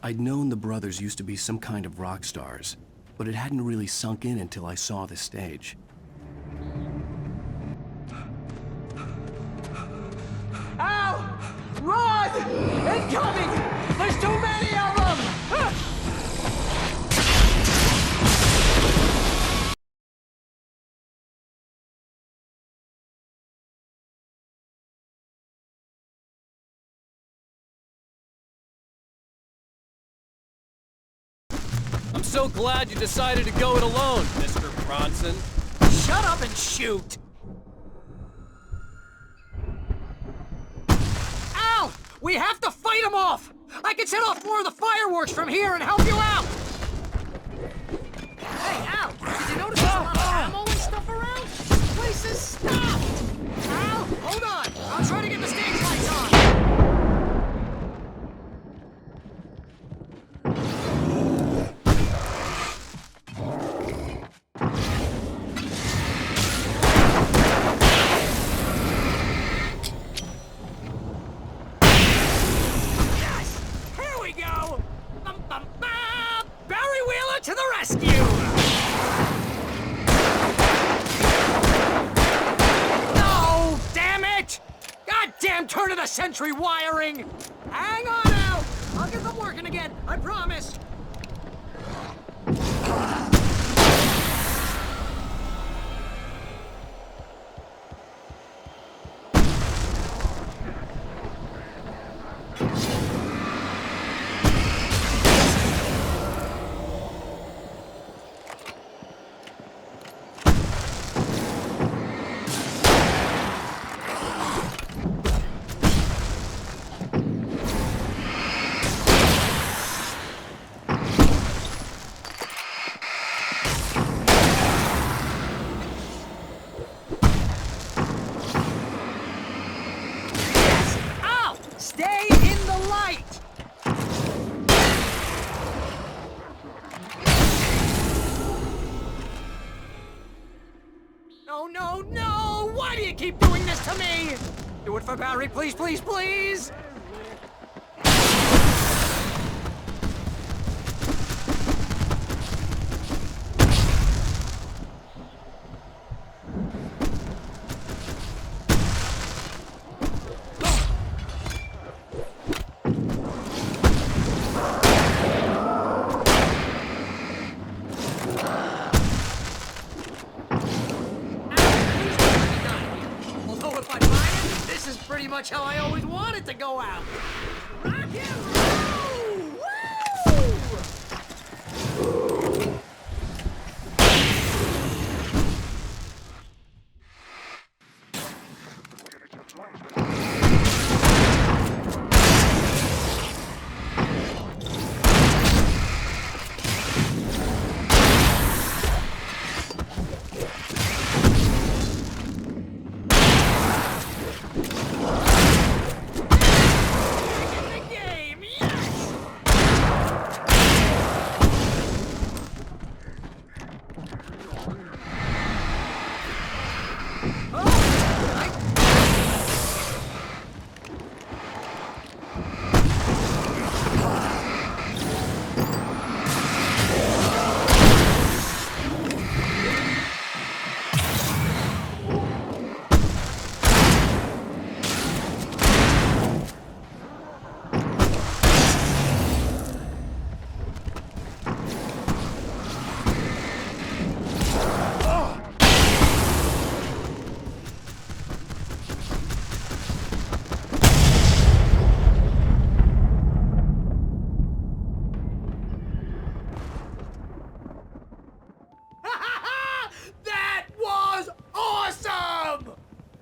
I'd known the brothers used to be some kind of rock stars, but it hadn't really sunk in until I saw the stage. Al! Run! Incoming! There's too many of them! I'm so glad you decided to go it alone, Mr. Bronson. Shut up and shoot! Al! We have to fight him off! I can set off more of the fireworks from here and help you out! Hey, Al! Did you notice there's a lot of ammo and stuff around? This place is stopped! Al, hold on! I'll try to get the stage lights on! To the rescue! No! Damn it! Goddamn turn of the century wiring! Hang on, Al! I'll get them working again, I promise! Stay in the light! No, no, no! Why do you keep doing this to me? Do it for Barry, please, please, please! This is pretty much how I always wanted to go out. Rock and roll! Woo!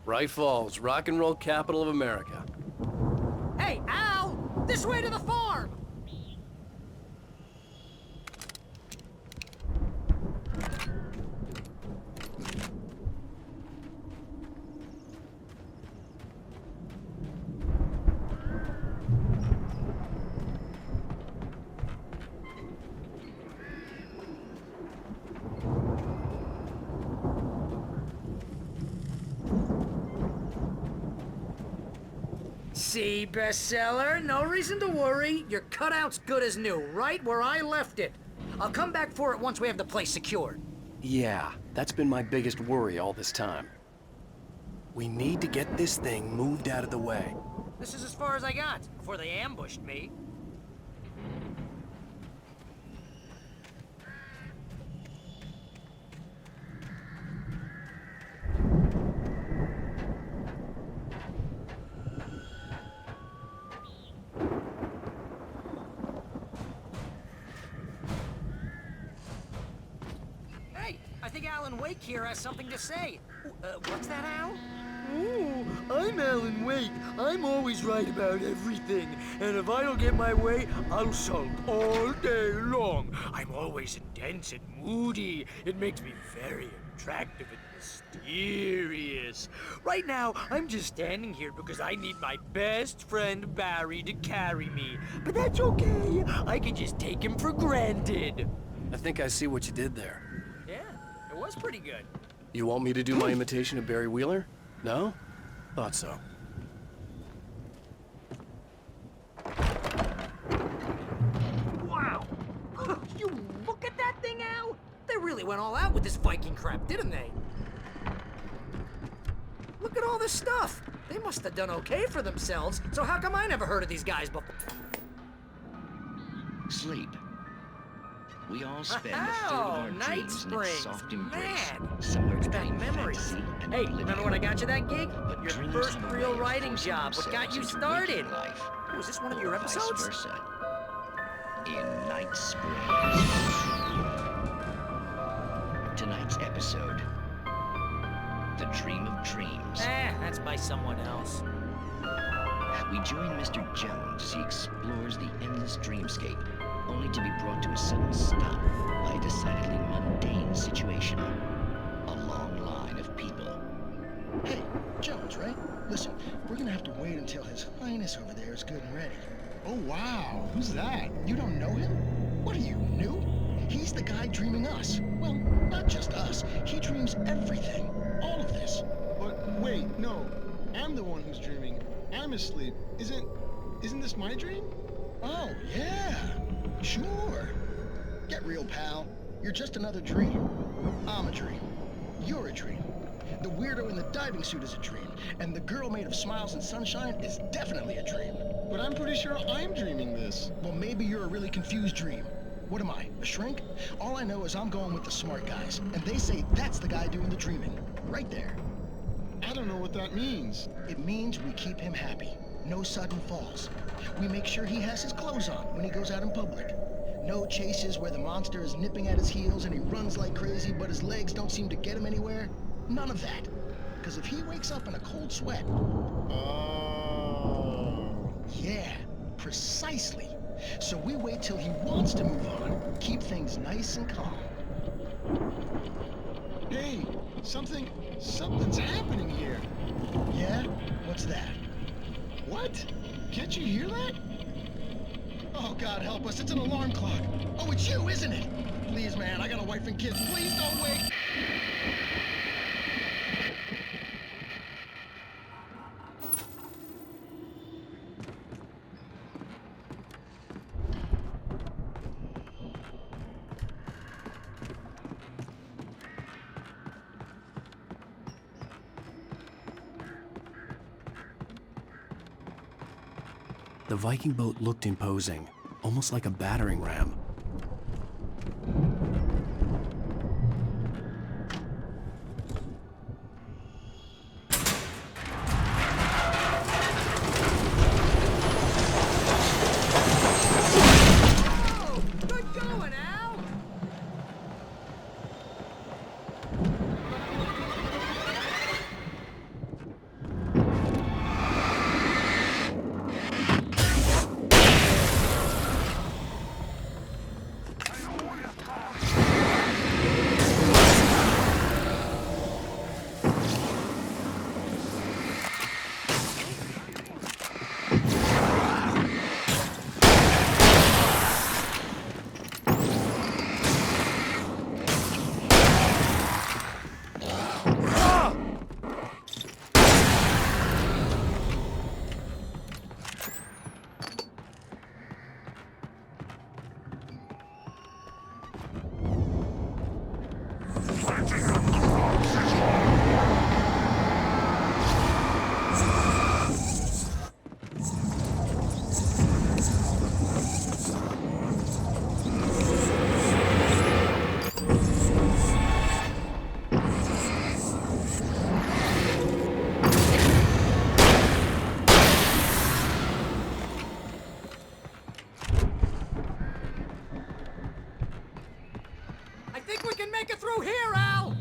Bright Falls, rock and roll capital of America. Hey, Al! This way to the farm! see, bestseller. No reason to worry. Your cutout's good as new, right where I left it. I'll come back for it once we have the place secured. Yeah, that's been my biggest worry all this time. We need to get this thing moved out of the way. This is as far as I got before they ambushed me. I think Alan Wake here has something to say. What's that, Al? Ooh, I'm Alan Wake. I'm always right about everything. And if I don't get my way, I'll sulk all day long. I'm always intense and moody. It makes me very attractive and mysterious. Right now, I'm just standing here because I need my best friend Barry to carry me. But that's okay. I can just take him for granted. I think I see what you did there. Yeah, it was pretty good. You want me to do my imitation of Barry Wheeler? No? Thought so. Wow! You look at that thing, Al! They really went all out with this Viking crap, didn't they? Look at all this stuff! They must have done okay for themselves, so how come I never heard of these guys before? Sleep. We all spend a third of our dreams in its soft embrace, somewhere between fantasy and Hey, remember when I got you that gig? But Your dreams first have a real way of writing forcing job, what got you themselves into started? waking life, Was this one of your or vice episodes? versa. In Night Springs. Tonight's episode, The Dream of Dreams. That's by someone else. We join Mr. Jones as he explores the endless dreamscape, only to be brought to a sudden stop by a decidedly mundane situation. A long line of people. Hey, Jones, right? Listen, we're gonna have to wait until His Highness over there is good and ready. Oh, wow. Who's that? You don't know him? What are you, new? He's the guy dreaming us. Well, not just us. He dreams everything. All of this. But wait, no. I'm the one who's dreaming. I'm asleep. Isn't this my dream? Oh, yeah. Sure. Get real, pal. You're just another dream. I'm a dream. You're a dream. The weirdo in the diving suit is a dream. And the girl made of smiles and sunshine is definitely a dream. But I'm pretty sure I'm dreaming this. Well, maybe you're a really confused dream. What am I, a shrink? All I know is I'm going with the smart guys. And they say that's the guy doing the dreaming. Right there. I don't know what that means. It means we keep him happy. No sudden falls. We make sure he has his clothes on when he goes out in public. No chases where the monster is nipping at his heels and he runs like crazy, but his legs don't seem to get him anywhere. None of that. Because if he wakes up in a cold sweat... Oh... Yeah, precisely. So we wait till he wants to move on, keep things nice and calm. Hey, something's happening here. Yeah? What's that? What? Can't you hear that? Oh, God help us, it's an alarm clock. Oh, it's you, isn't it? Please, man, I got a wife and kids. Please don't wait. The Viking boat looked imposing, almost like a battering ram. Good going, Al! think we can make it through here, Al?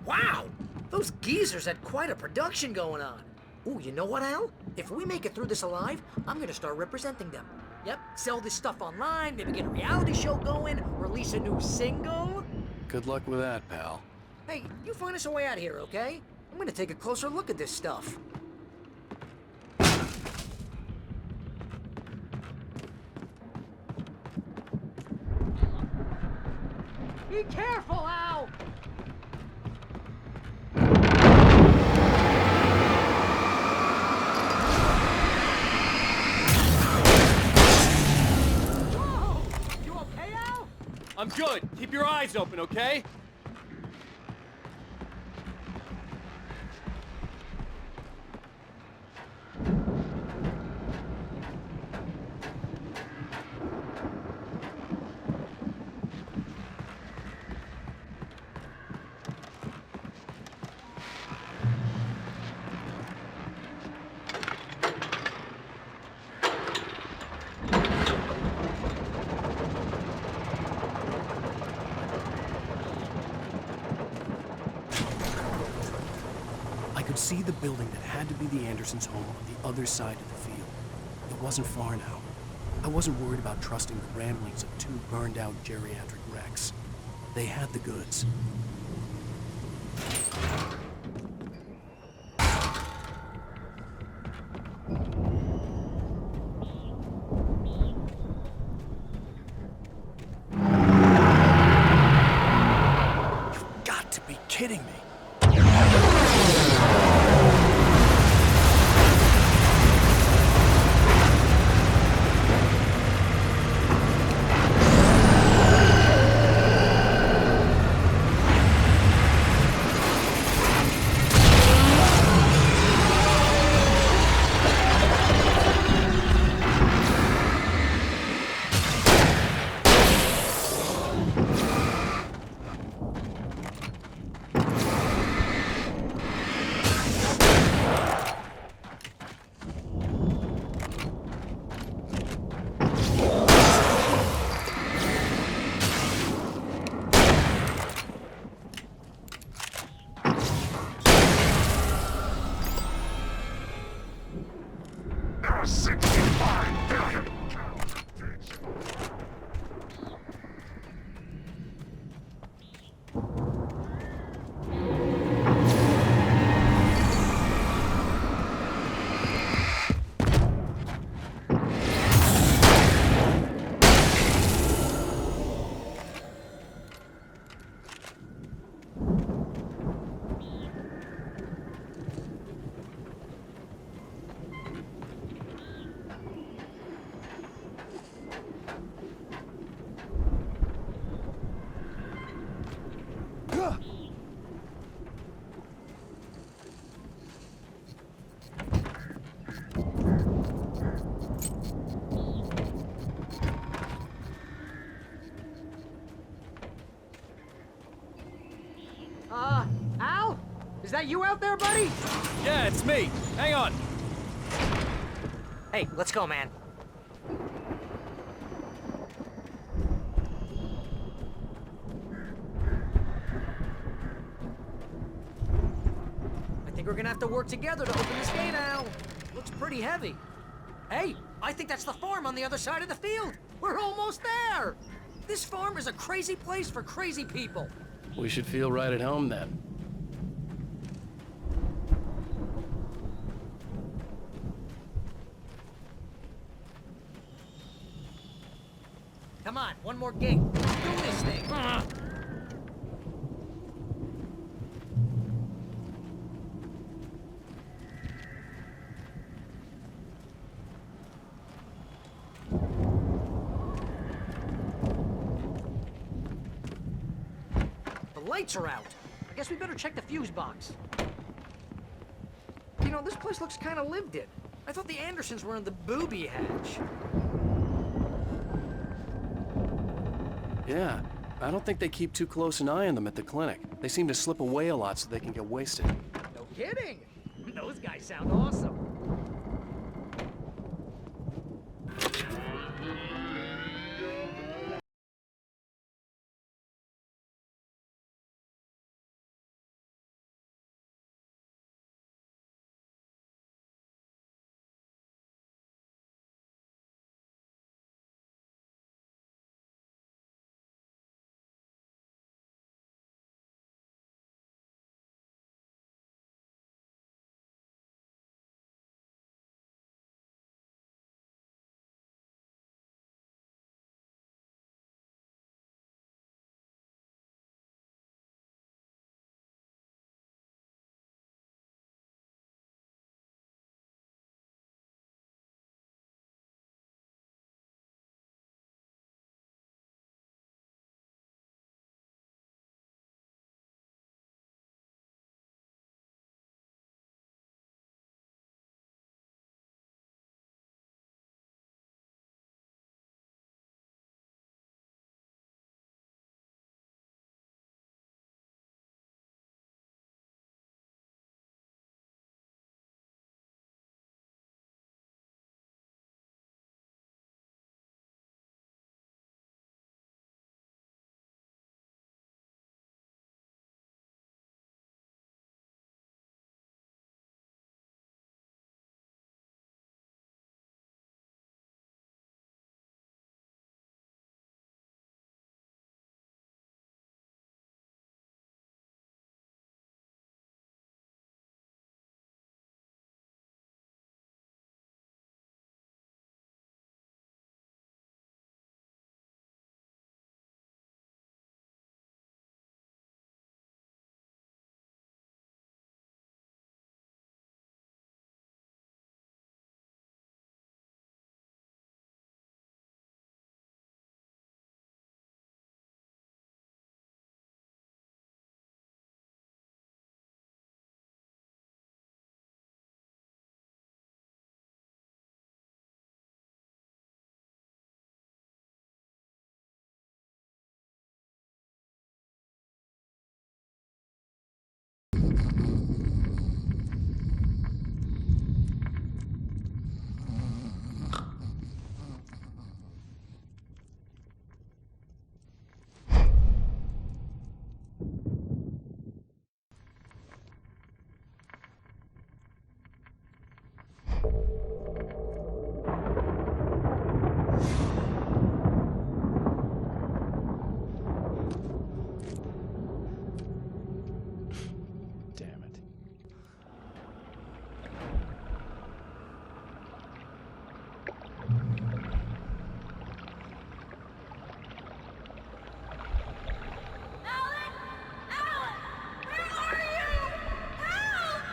Wow! Those geezers had quite a production going on. Ooh, you know what, Al? If we make it through this alive, I'm gonna start representing them. Yep, sell this stuff online, maybe get a reality show going, release a new single. Good luck with that, pal. Hey, you find us a way out of here, okay? I'm gonna take a closer look at this stuff. Be careful, Al! I'm good. Keep your eyes open, okay? I could see the building that had to be the Andersons' home on the other side of the field. It wasn't far now. I wasn't worried about trusting the ramblings of two burned-out geriatric wrecks. They had the goods. You've got to be kidding me. Al? Is that you out there, buddy? Yeah, it's me. Hang on. Hey, let's go, man. I think we're gonna have to work together to open this gate, Al. Looks pretty heavy. Hey, I think that's the farm on the other side of the field. We're almost there. This farm is a crazy place for crazy people. We should feel right at home then. Come on, one more gate. Let's do this thing. The lights are out. I guess we better check the fuse box. You know, this place looks kind of lived in. I thought the Andersons were in the booby hatch. Yeah, I don't think they keep too close an eye on them at the clinic. They seem to slip away a lot so they can get wasted. No kidding. Those guys sound awesome.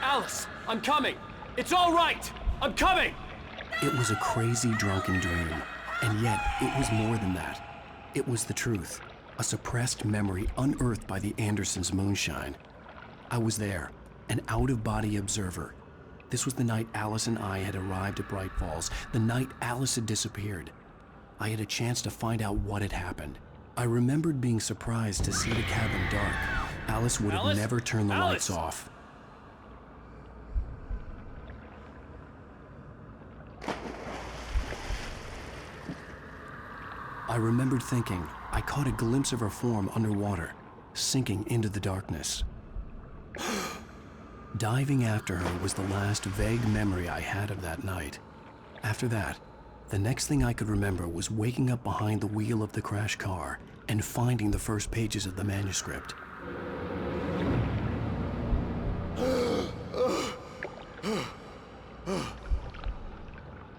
Alice, I'm coming. It's all right. I'm coming. It was a crazy, drunken dream, and yet it was more than that. It was the truth, a suppressed memory unearthed by the Andersons' moonshine. I was there, an out-of-body observer. This was the night Alice and I had arrived at Bright Falls, the night Alice had disappeared. I had a chance to find out what had happened. I remembered being surprised to see the cabin dark. Alice would have never turned the lights off. I remembered thinking I caught a glimpse of her form underwater, sinking into the darkness. Diving after her was the last vague memory I had of that night. After that, the next thing I could remember was waking up behind the wheel of the crashed car and finding the first pages of the manuscript.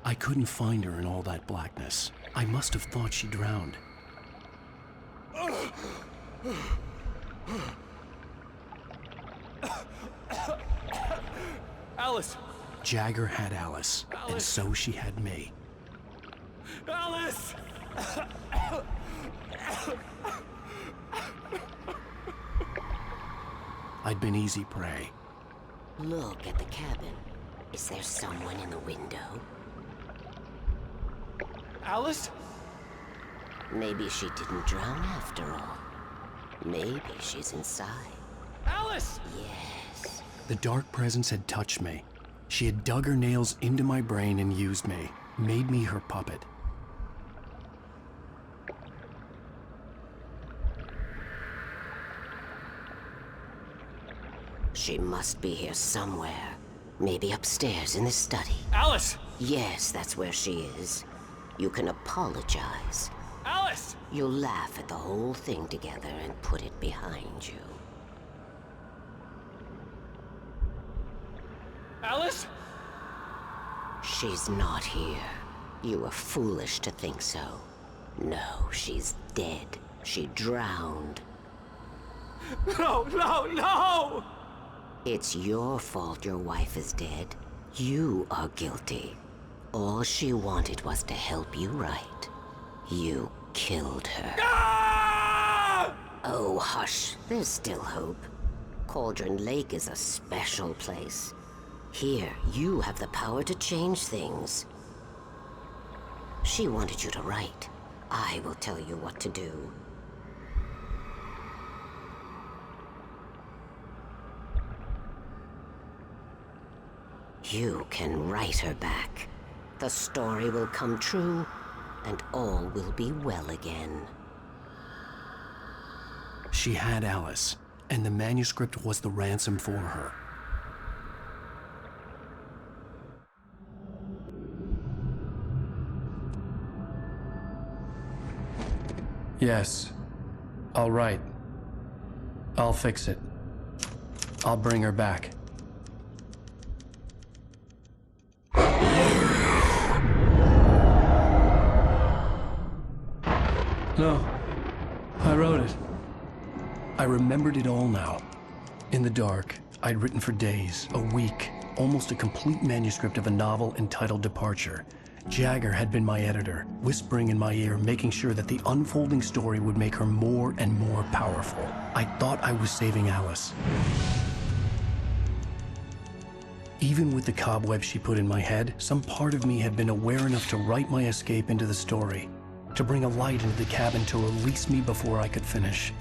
I couldn't find her in all that blackness. I must have thought she drowned. Alice! Jagger had Alice, and so she had me. Alice! I'd been easy prey. Look at the cabin. Is there someone in the window? Alice? Maybe she didn't drown after all. Maybe she's inside. Alice! Yes. The dark presence had touched me. She had dug her nails into my brain and used me, made me her puppet. She must be here somewhere. Maybe upstairs in the study. Alice! Yes, that's where she is. You can apologize. Alice! You'll laugh at the whole thing together and put it behind you. Alice? She's not here. You were foolish to think so. No, she's dead. She drowned. No, no, no! It's your fault your wife is dead. You are guilty. All she wanted was to help you right. You killed her. Ah! Oh, hush. There's still hope. Cauldron Lake is a special place. Here, you have the power to change things. She wanted you to write. I will tell you what to do. You can write her back. The story will come true, and all will be well again. She had Alice, and the manuscript was the ransom for her. Yes. All right. I'll fix it. I'll bring her back. No. I wrote it. I remembered it all now. In the dark, I'd written for days, a week, almost a complete manuscript of a novel entitled Departure. Jagger had been my editor, whispering in my ear, making sure that the unfolding story would make her more and more powerful. I thought I was saving Alice. Even with the cobwebs she put in my head, some part of me had been aware enough to write my escape into the story, to bring a light into the cabin to release me before I could finish,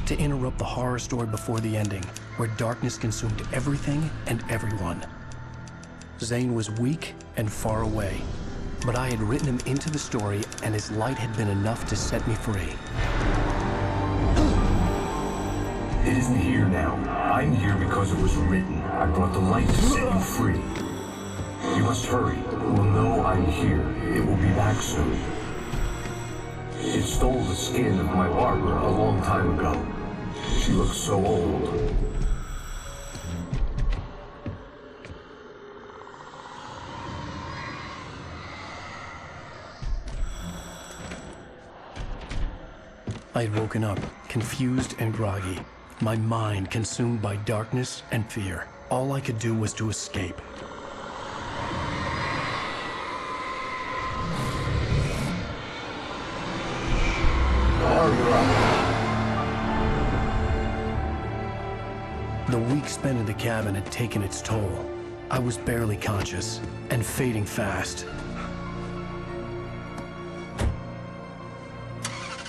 to interrupt the horror story before the ending, where darkness consumed everything and everyone. Zane was weak and far away, but I had written him into the story, and his light had been enough to set me free. It isn't here now. I'm here because it was written. I brought the light to set you free. You must hurry. We'll know I'm here. It will be back soon. It stole the skin of my barber a long time ago. She looks so old. I had woken up, confused and groggy, my mind consumed by darkness and fear. All I could do was to escape. The week spent in the cabin had taken its toll. I was barely conscious, and fading fast.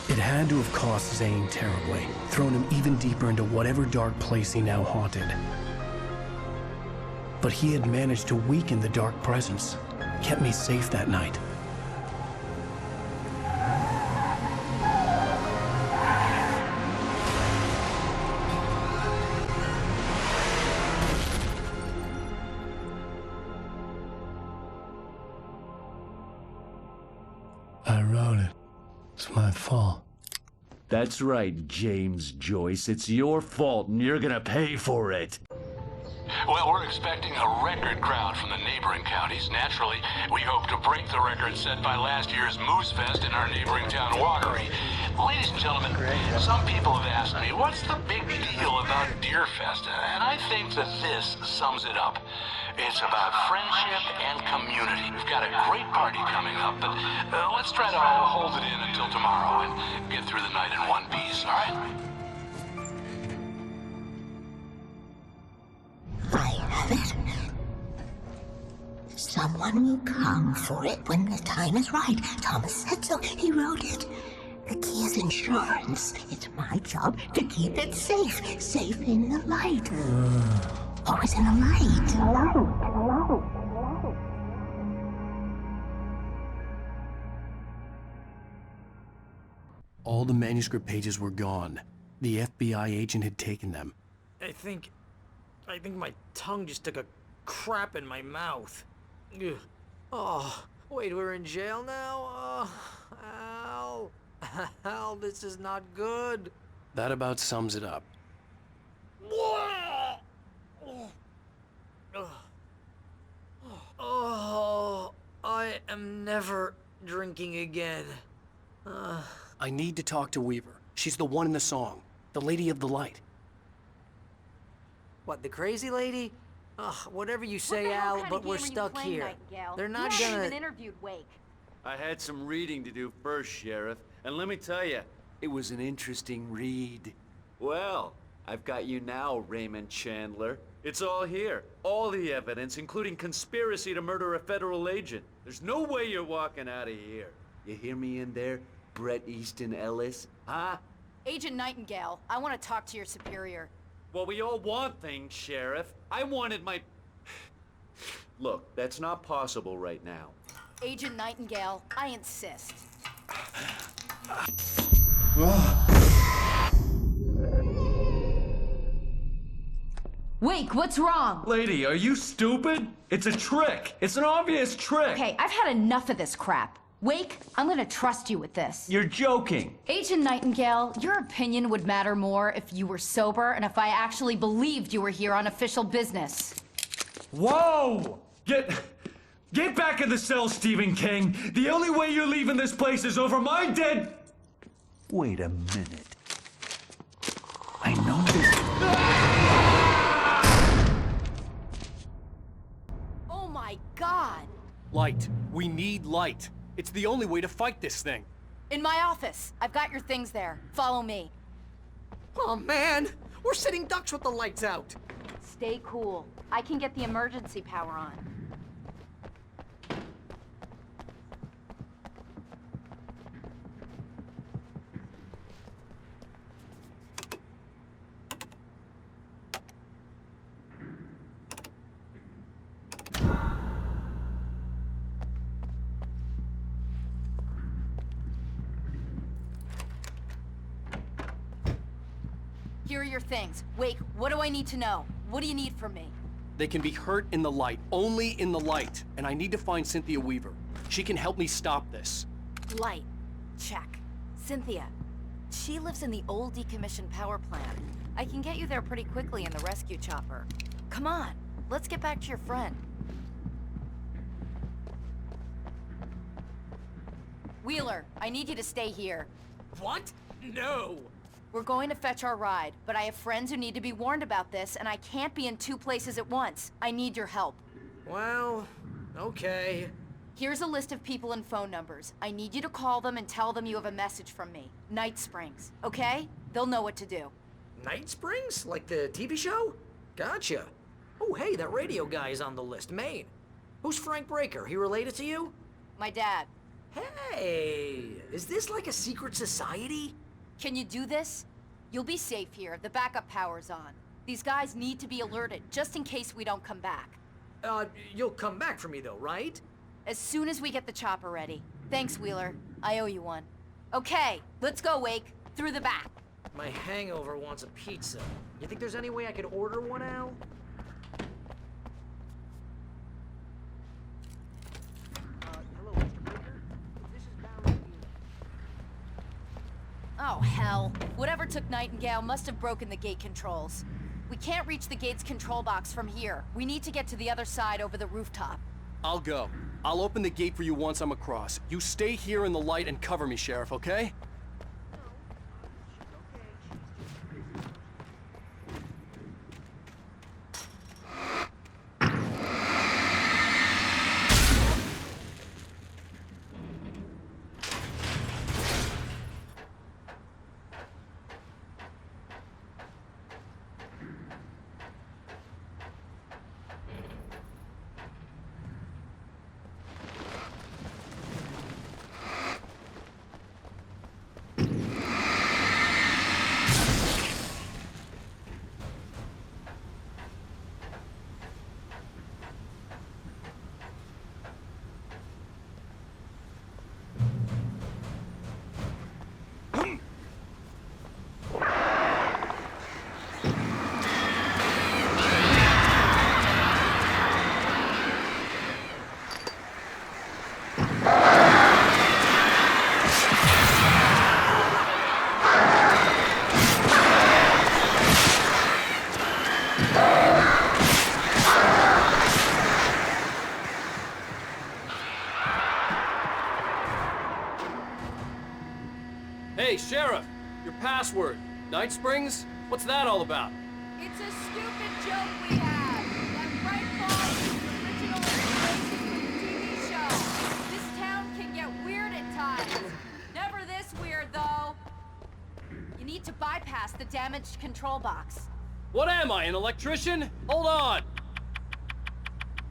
It had to have cost Zane terribly, thrown him even deeper into whatever dark place he now haunted. But he had managed to weaken the dark presence, kept me safe that night. It's my fault. That's right, James Joyce. It's your fault, and you're gonna pay for it. Well, we're expecting a record crowd from the neighboring counties. Naturally, we hope to break the record set by last year's Moose Fest in our neighboring town, Watery. Ladies and gentlemen, some people have asked me, what's the big deal about Deer Fest? And I think that this sums it up. It's about friendship and community. We've got a great party coming up, but let's try to hold it in until tomorrow and get through the night in one piece, all right? I have it. Someone will come for it when the time is right. Thomas said so. He wrote it. The key is insurance. It's my job to keep it safe. Safe in the light. Always in the light. All the manuscript pages were gone. The FBI agent had taken them. I think my tongue just took a crap in my mouth. Ugh. Oh, wait, we're in jail now? Al. Al, this is not good. That about sums it up. Oh, I am never drinking again. I need to talk to Weaver. She's the one in the song. The Lady of the Light. What, the crazy lady? Ugh, whatever you say, Al, but we're stuck here. They're not you gonna... haven't even interviewed Wake. I had some reading to do first, Sheriff, and let me tell you, it was an interesting read. Well, I've got you now, Raymond Chandler. It's all here. All the evidence, including conspiracy to murder a federal agent. There's no way you're walking out of here. You hear me in there, Bret Easton Ellis? Huh? Agent Nightingale, I want to talk to your superior. Well, we all want things, Sheriff. I wanted my... Look, that's not possible right now. Agent Nightingale, I insist. Wake, what's wrong? Lady, are you stupid? It's a trick. It's an obvious trick. Okay, I've had enough of this crap. Wake, I'm gonna trust you with this. You're joking. Agent Nightingale, your opinion would matter more if you were sober and if I actually believed you were here on official business. Whoa! Get back in the cell, Stephen King. The only way you're leaving this place is over my dead... Wait a minute. I know this... Oh my God! Light. We need light. It's the only way to fight this thing. In my office. I've got your things there. Follow me. Oh man, we're sitting ducks with the lights out. Stay cool. I can get the emergency power on. Here are your things. Wake, what do I need to know? What do you need from me? They can be hurt in the light, only in the light. And I need to find Cynthia Weaver. She can help me stop this. Light. Check. Cynthia. She lives in the old decommissioned power plant. I can get you there pretty quickly in the rescue chopper. Come on, let's get back to your friend. Wheeler, I need you to stay here. What? No! We're going to fetch our ride, but I have friends who need to be warned about this, and I can't be in two places at once. I need your help. Well, okay. Here's a list of people and phone numbers. I need you to call them and tell them you have a message from me. Night Springs, okay? They'll know what to do. Night Springs? Like the TV show? Gotcha. Oh, hey, that radio guy is on the list, Maine. Who's Frank Breaker? He related to you? My dad. Hey, is this like a secret society? Can you do this? You'll be safe here. The backup power's on. These guys need to be alerted, just in case we don't come back. You'll come back for me though, right? As soon as we get the chopper ready. Thanks, Wheeler. I owe you one. Okay, let's go, Wake. Through the back. My hangover wants a pizza. You think there's any way I could order one, Al? Hello, Mr. Breaker. This is Barry. Oh, hell. Whatever took Nightingale must have broken the gate controls. We can't reach the gate's control box from here. We need to get to the other side over the rooftop. I'll go. I'll open the gate for you once I'm across. You stay here in the light and cover me, Sheriff, okay? Hey, Sheriff! Your password. Night Springs? What's that all about? It's a stupid joke we have. That Bright Falls is the original inspiration for the TV show. This town can get weird at times. Never this weird, though. You need to bypass the damaged control box. What am I, an electrician? Hold on!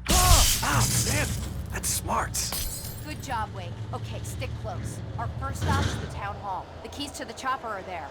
Ah, man! That's smart. Good job, Wake. Okay, stick close. Our first stop is the town hall. The keys to the chopper are there.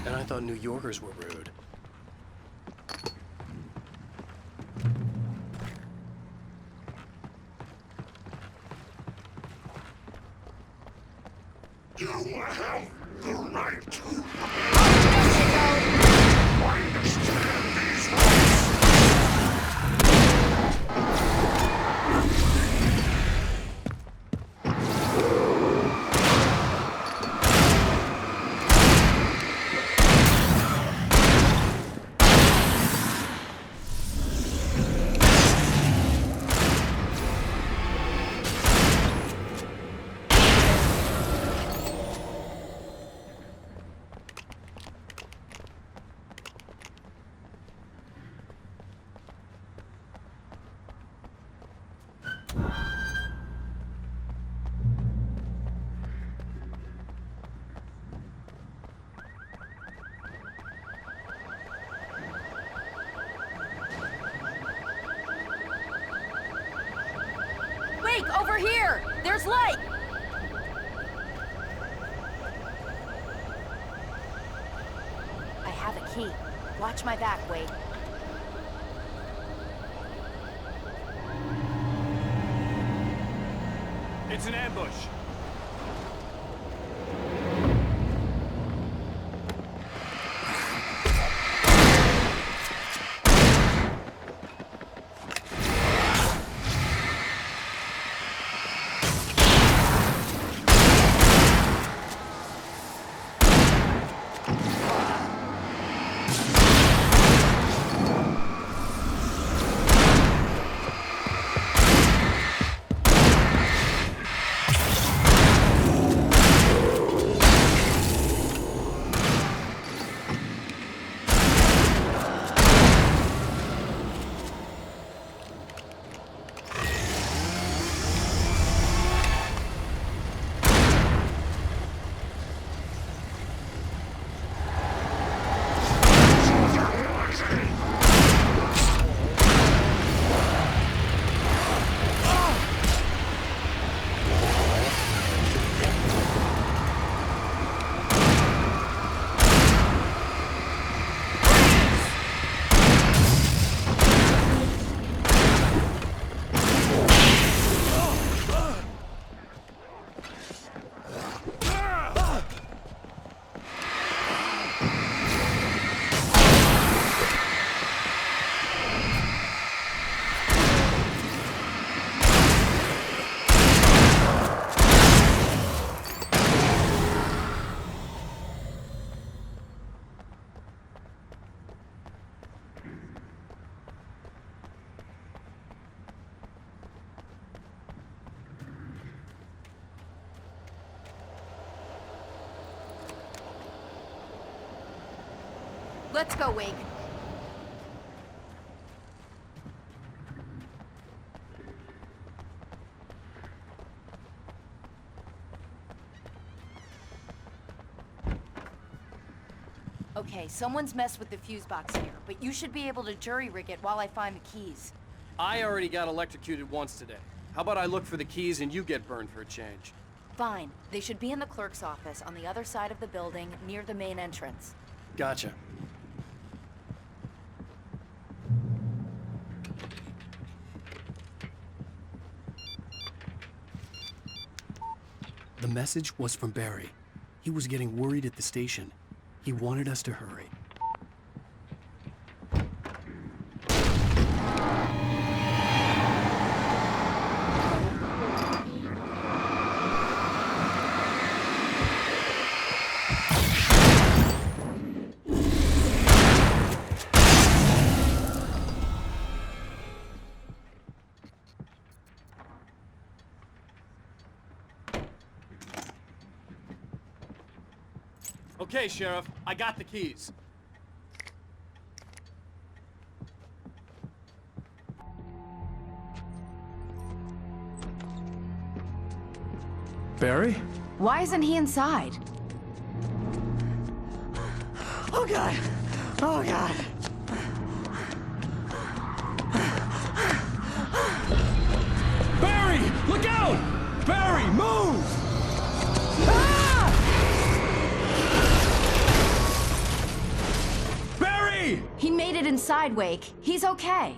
I thought New Yorkers were rude. You have the right to understand these words. There's Lake! I have a key. Watch my back, Wade. It's an ambush. Let's go, Wake. Okay, someone's messed with the fuse box here, but you should be able to jury-rig it while I find the keys. I already got electrocuted once today. How about I look for the keys and you get burned for a change? Fine. They should be in the clerk's office on the other side of the building, near the main entrance. Gotcha. The message was from Barry. He was getting worried at the station. He wanted us to hurry. Okay, Sheriff, I got the keys. Barry? Why isn't he inside? Oh God! Oh God! Barry! Look out! Barry, move! Barry! He made it inside, Wake. He's okay.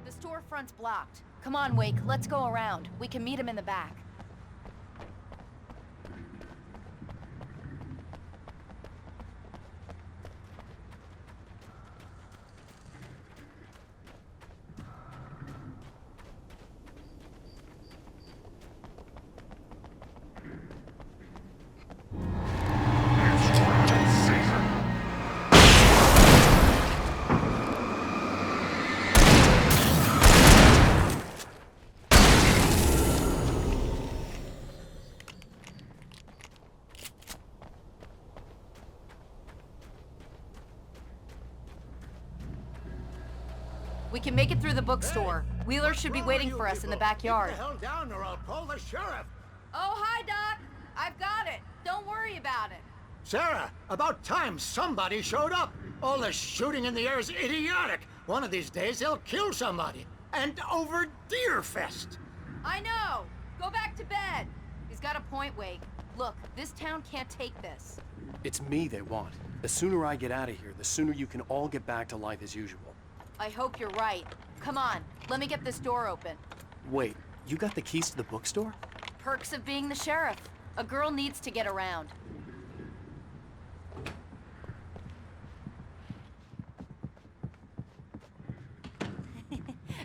The storefront's blocked. Come on, Wake, let's go around. We can meet him in the back. We can make it through the bookstore. Wheeler should be waiting for us in the backyard. Get the hell down or I'll call the sheriff. Oh, hi, Doc. I've got it. Don't worry about it. Sarah, about time somebody showed up. All this shooting in the air is idiotic. One of these days they'll kill somebody. and over Deerfest. I know! Go back to bed! He's got a point, Wake. Look, this town can't take this. It's me they want. The sooner I get out of here, the sooner you can all get back to life as usual. I hope you're right. Come on, let me get this door open. Wait, you got the keys to the bookstore? Perks of being the sheriff. A girl needs to get around.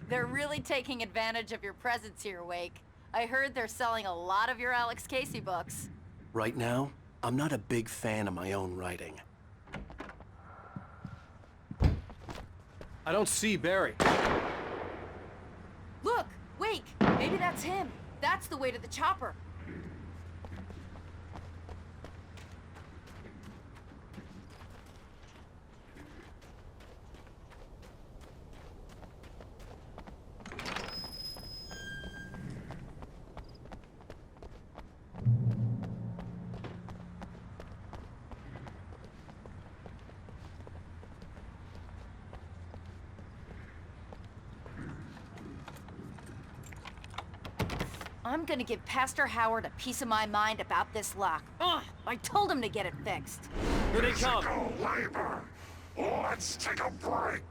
They're really taking advantage of your presence here, Wake. I heard they're selling a lot of your Alex Casey books. Right now, I'm not a big fan of my own writing. I don't see Barry. Look! Wake! Maybe that's him. That's the way to the chopper. I'm gonna give Pastor Howard a piece of my mind about this lock. Ugh! I told him to get it fixed. Here they come. Physical labor. Let's take a break.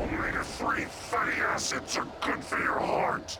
Omega-3 fatty acids are good for your heart.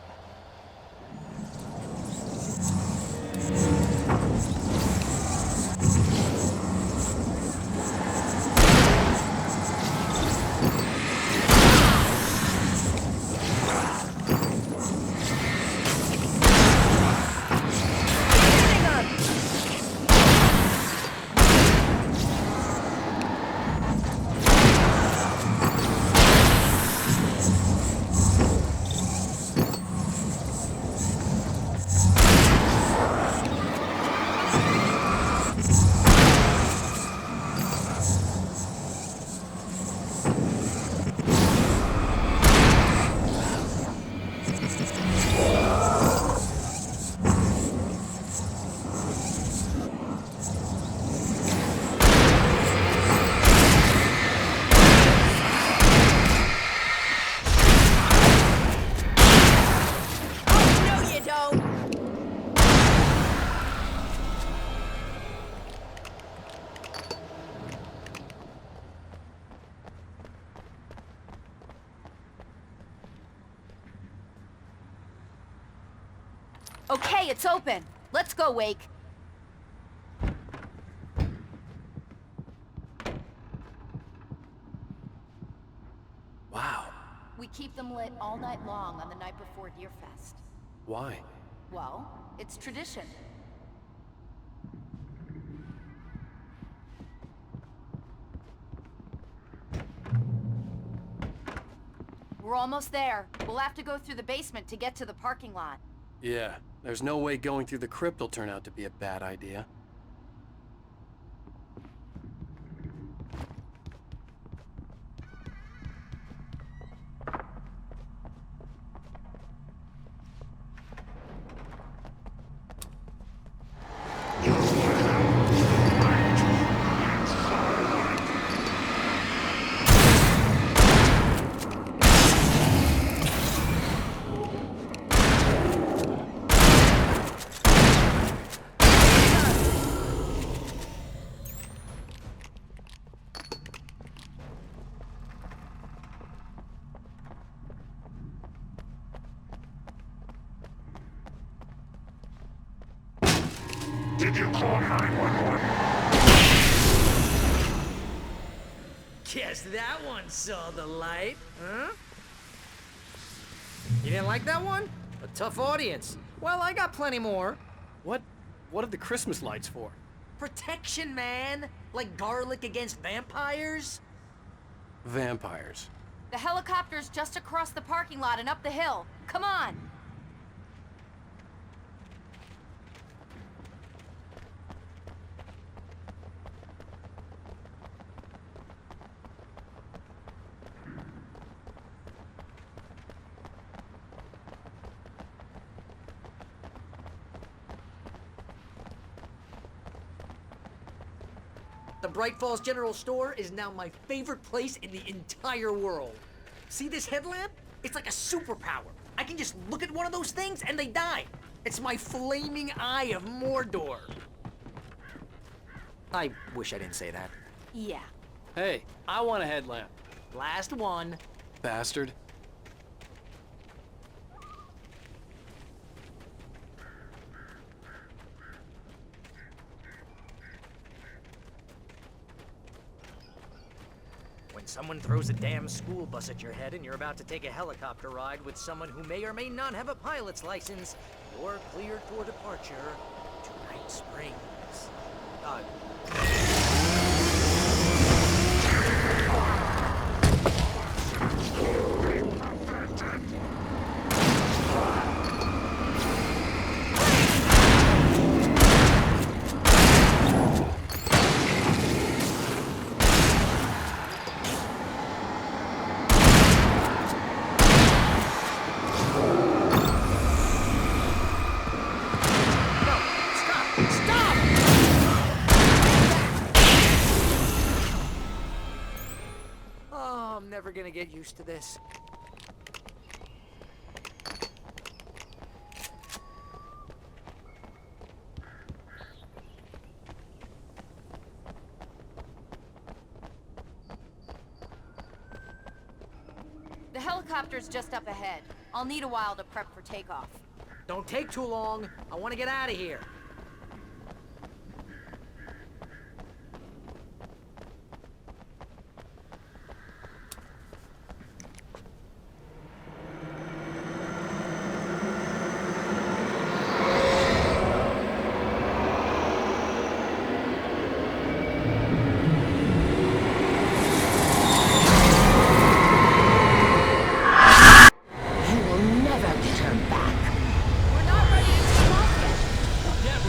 Okay, it's open. Let's go, Wake. Wow. We keep them lit all night long on the night before Deerfest. Why? Well, it's tradition. We're almost there. We'll have to go through the basement to get to the parking lot. Yeah, there's no way going through the crypt will turn out to be a bad idea. Did you call 911? Guess that one saw the light, huh? You didn't like that one? A tough audience. Well, I got plenty more. What are the Christmas lights for? Protection, man. Like garlic against vampires. Vampires. The helicopter's just across the parking lot and up the hill. Come on! Bright Falls General Store is now my favorite place in the entire world. See this headlamp? It's like a superpower. I can just look at one of those things and they die. It's my flaming eye of Mordor. I wish I didn't say that. Yeah. Hey, I want a headlamp. Last one. Bastard. When someone throws a damn school bus at your head and you're about to take a helicopter ride with someone who may or may not have a pilot's license, you're cleared for departure to Night Springs. I'm never gonna get used to this. The helicopter's just up ahead. I'll need a while to prep for takeoff. Don't take too long. I want to get out of here. You will never get her back. We're not ready to take off yet.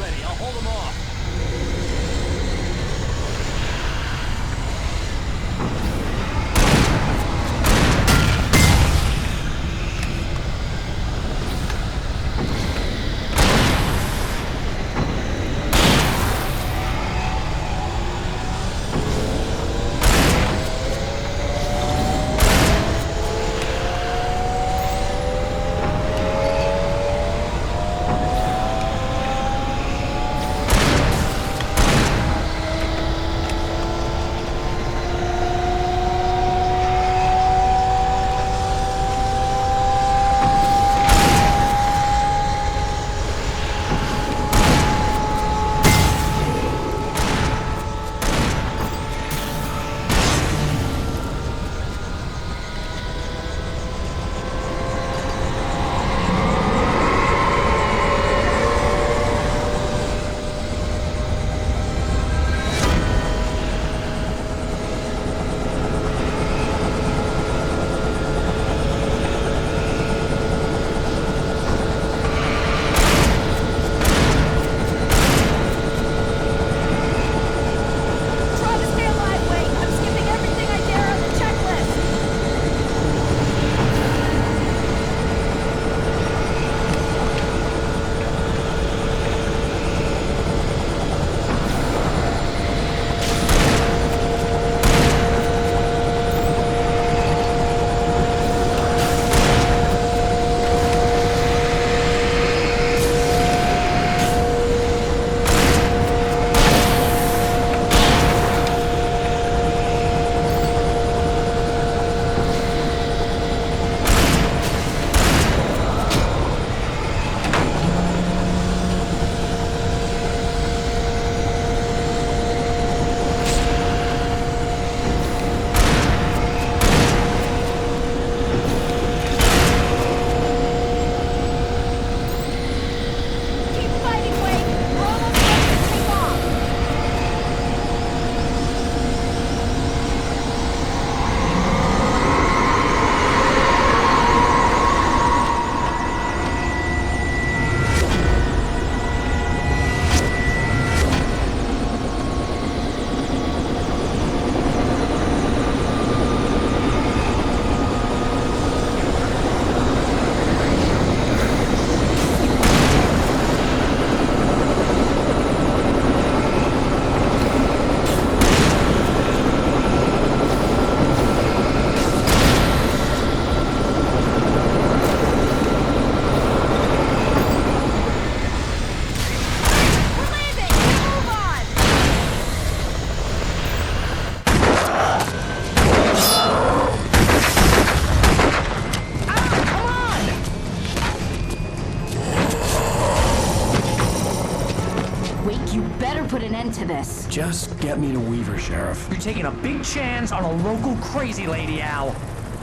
into this. Just get me to Weaver, Sheriff. You're taking a big chance on a local crazy lady, Al.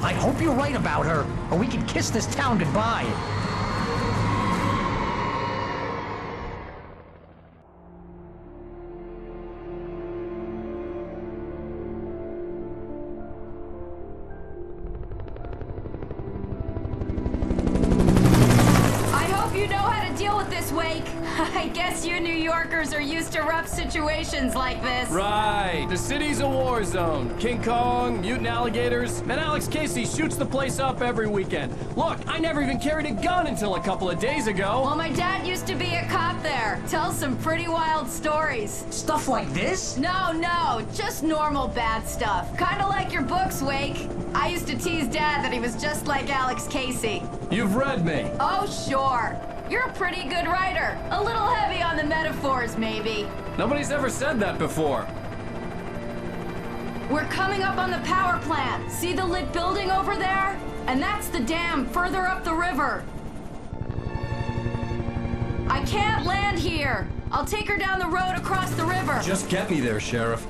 I hope you're right about her, or we can kiss this town goodbye. I guess you New Yorkers are used to rough situations like this. Right. The city's a war zone. King Kong, mutant alligators, and Alex Casey shoots the place up every weekend. Look, I never even carried a gun until a couple of days ago. Well, my dad used to be a cop there. Tells some pretty wild stories. Stuff like this? No, just normal bad stuff. Kinda like your books, Wake. I used to tease Dad that he was just like Alex Casey. You've read me. Oh, sure. You're a pretty good writer. A little heavy on the metaphors, maybe. Nobody's ever said that before. We're coming up on the power plant. See the lit building over there? And that's the dam further up the river. I can't land here. I'll take her down the road across the river. Just get me there, Sheriff.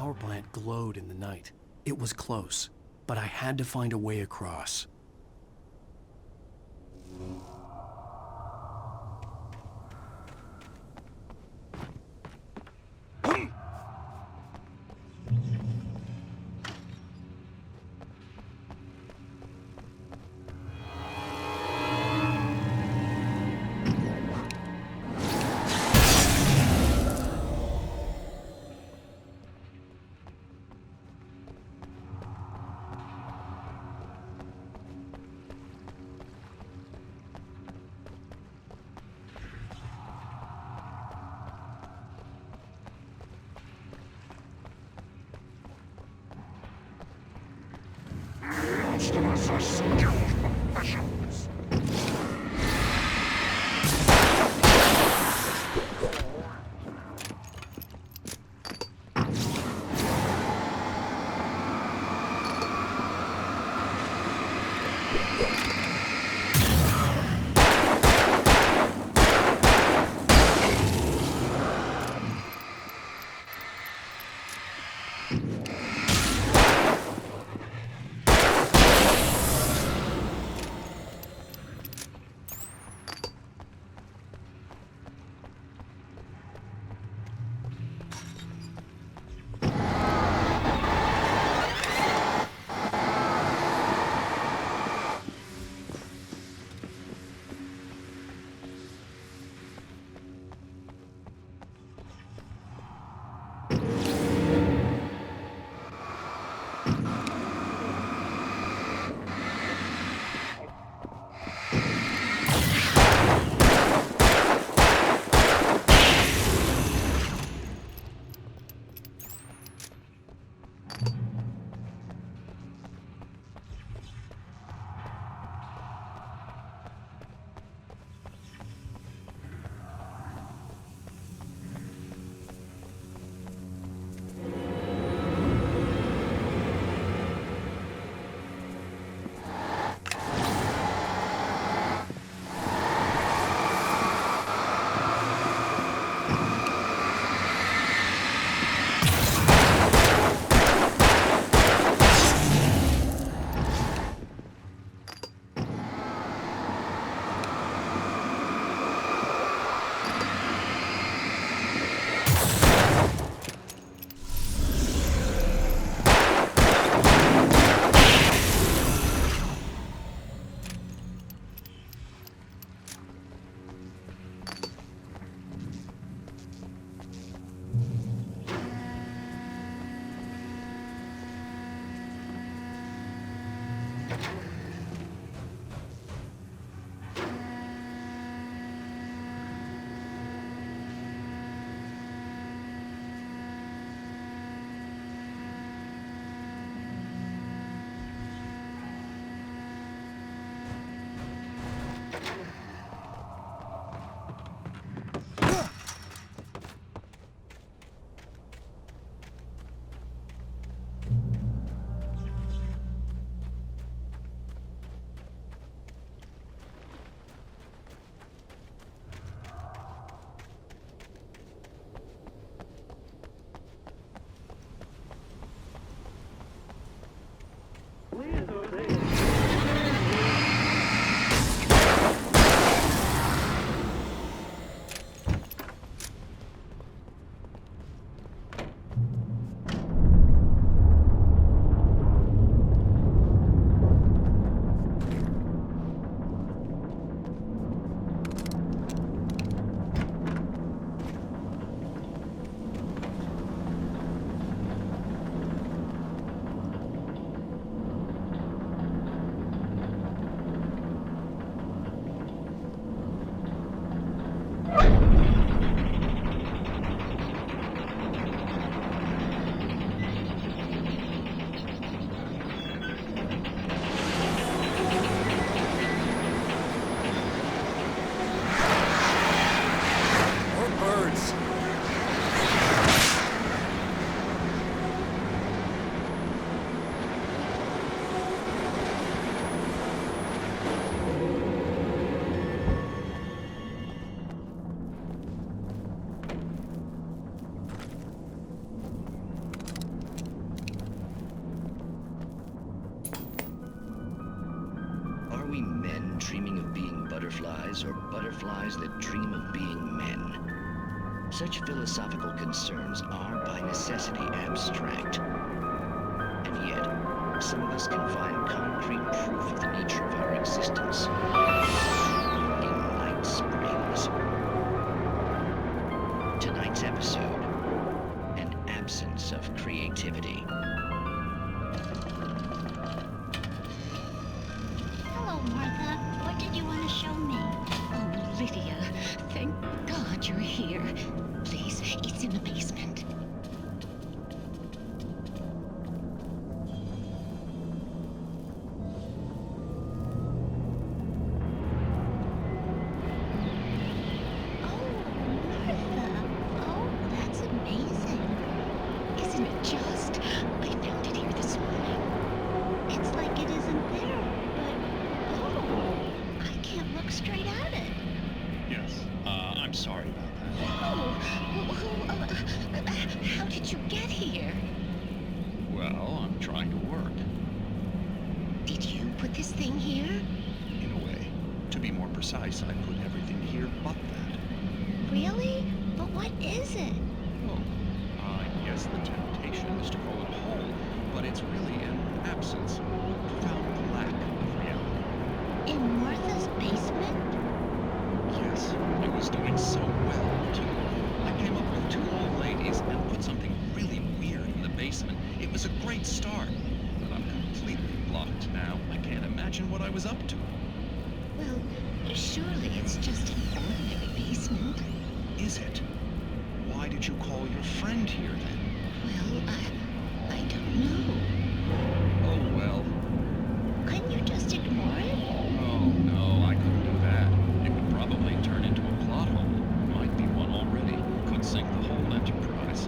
power plant glowed in the night. It was close, but I had to find a way across. Monsters are skilled professionals. butterflies that dream of being men. Such philosophical concerns are by necessity abstract. And yet, some of us can find concrete proof of the nature of our existence in Night Springs. Tonight's episode, an absence of creativity. Hello, Martha. What did you want to show me? Oh, Lydia. Thank God you're here. Please, it's in the basement. How did you get here? Well, I'm trying to work. Did you put this thing here? In a way. To be more precise, I put everything here but that. Really? But what is it? Oh, I guess the temptation is to call it a hole, but it's really an absence, a profound lack of reality. In Martha's basement? Yes, it was doing so well, too. I came up with 2 old ladies and put something really weird in the basement. It was a great start, but I'm completely blocked now. I can't imagine what I was up to. Well, surely it's just an ordinary basement. Is it? Why did you call your friend here, then? Well, I don't know. Oh, well. Couldn't you just ignore it? Oh, no, I couldn't do that. It would probably turn into a plot hole. Might be one already. Could sink the whole enterprise.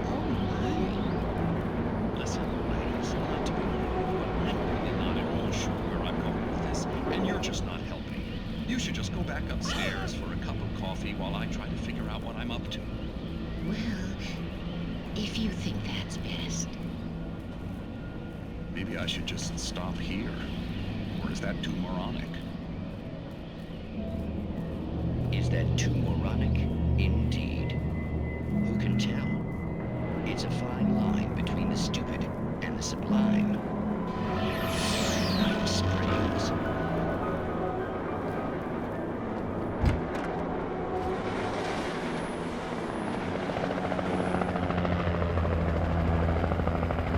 Oh, my. Listen, ladies, not to be rude, but I'm really not at all sure where I'm going with this, and you're just not helping. You should just go back upstairs for a cup of coffee while I try to figure out what I'm up to. Well, if you think that's best. Maybe I should just stop here. Or is that too moronic? Is that too moronic? Indeed. Who can tell? It's a fine line between the stupid and the sublime. Night Springs.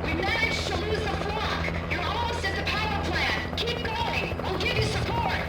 We managed to lose the flock! You're almost at the power plant! Keep going! We'll give you support!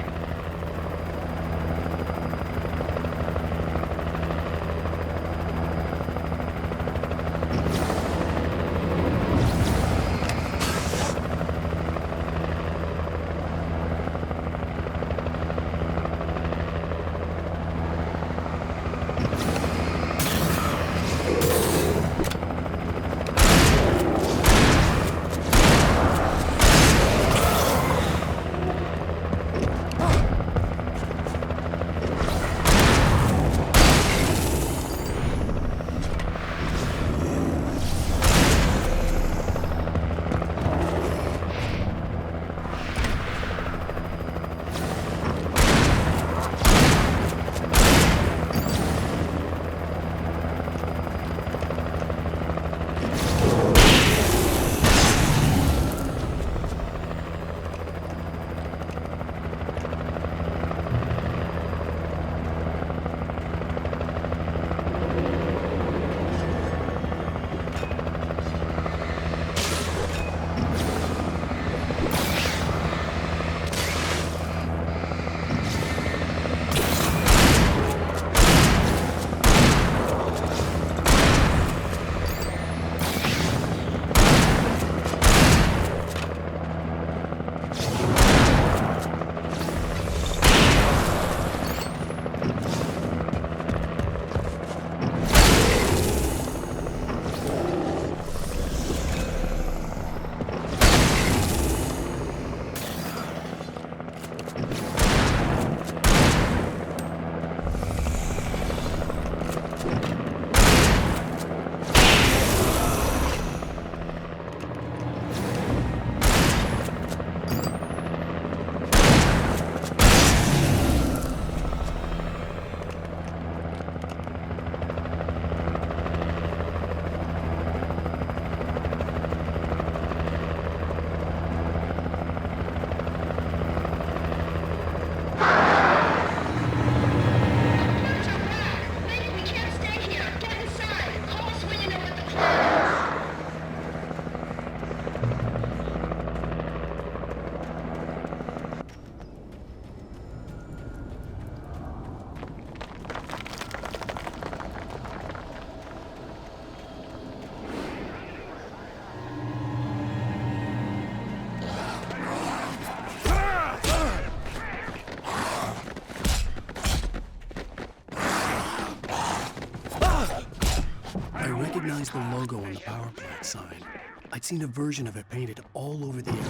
recognized the logo on the power plant sign. I'd seen a version of it painted all over the area,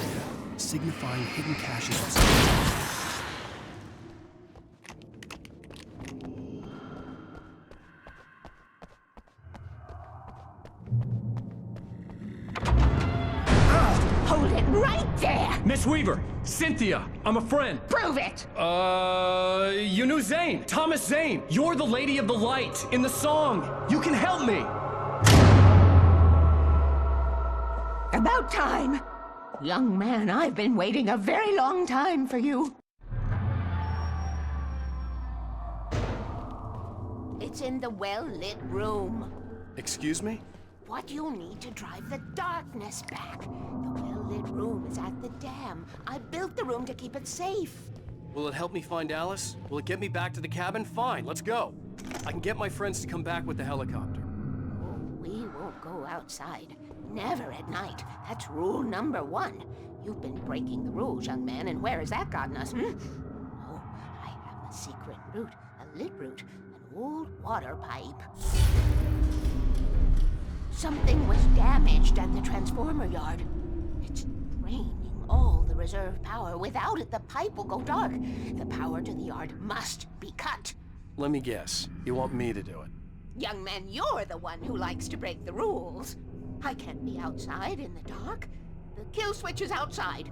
signifying hidden caches of supply. Hold it right there! Miss Weaver! Cynthia! I'm a friend! Prove it! You knew Zane! Thomas Zane! You're the Lady of the Light in the song! You can help me! About time! Young man, I've been waiting a very long time for you. It's in the well-lit room. Excuse me? What you'll need to drive the darkness back. The well-lit room is at the dam. I built the room to keep it safe. Will it help me find Alice? Will it get me back to the cabin? Fine, let's go. I can get my friends to come back with the helicopter. Oh, we won't go outside. Never at night. That's rule number 1. You've been breaking the rules, young man, and where has that gotten us, Oh, I have a secret route, a lit route, an old water pipe. Something was damaged at the transformer yard. It's draining all the reserve power. Without it, the pipe will go dark. The power to the yard must be cut. Let me guess. You want me to do it? Young man, you're the one who likes to break the rules. I can't be outside in the dark. The kill switch is outside.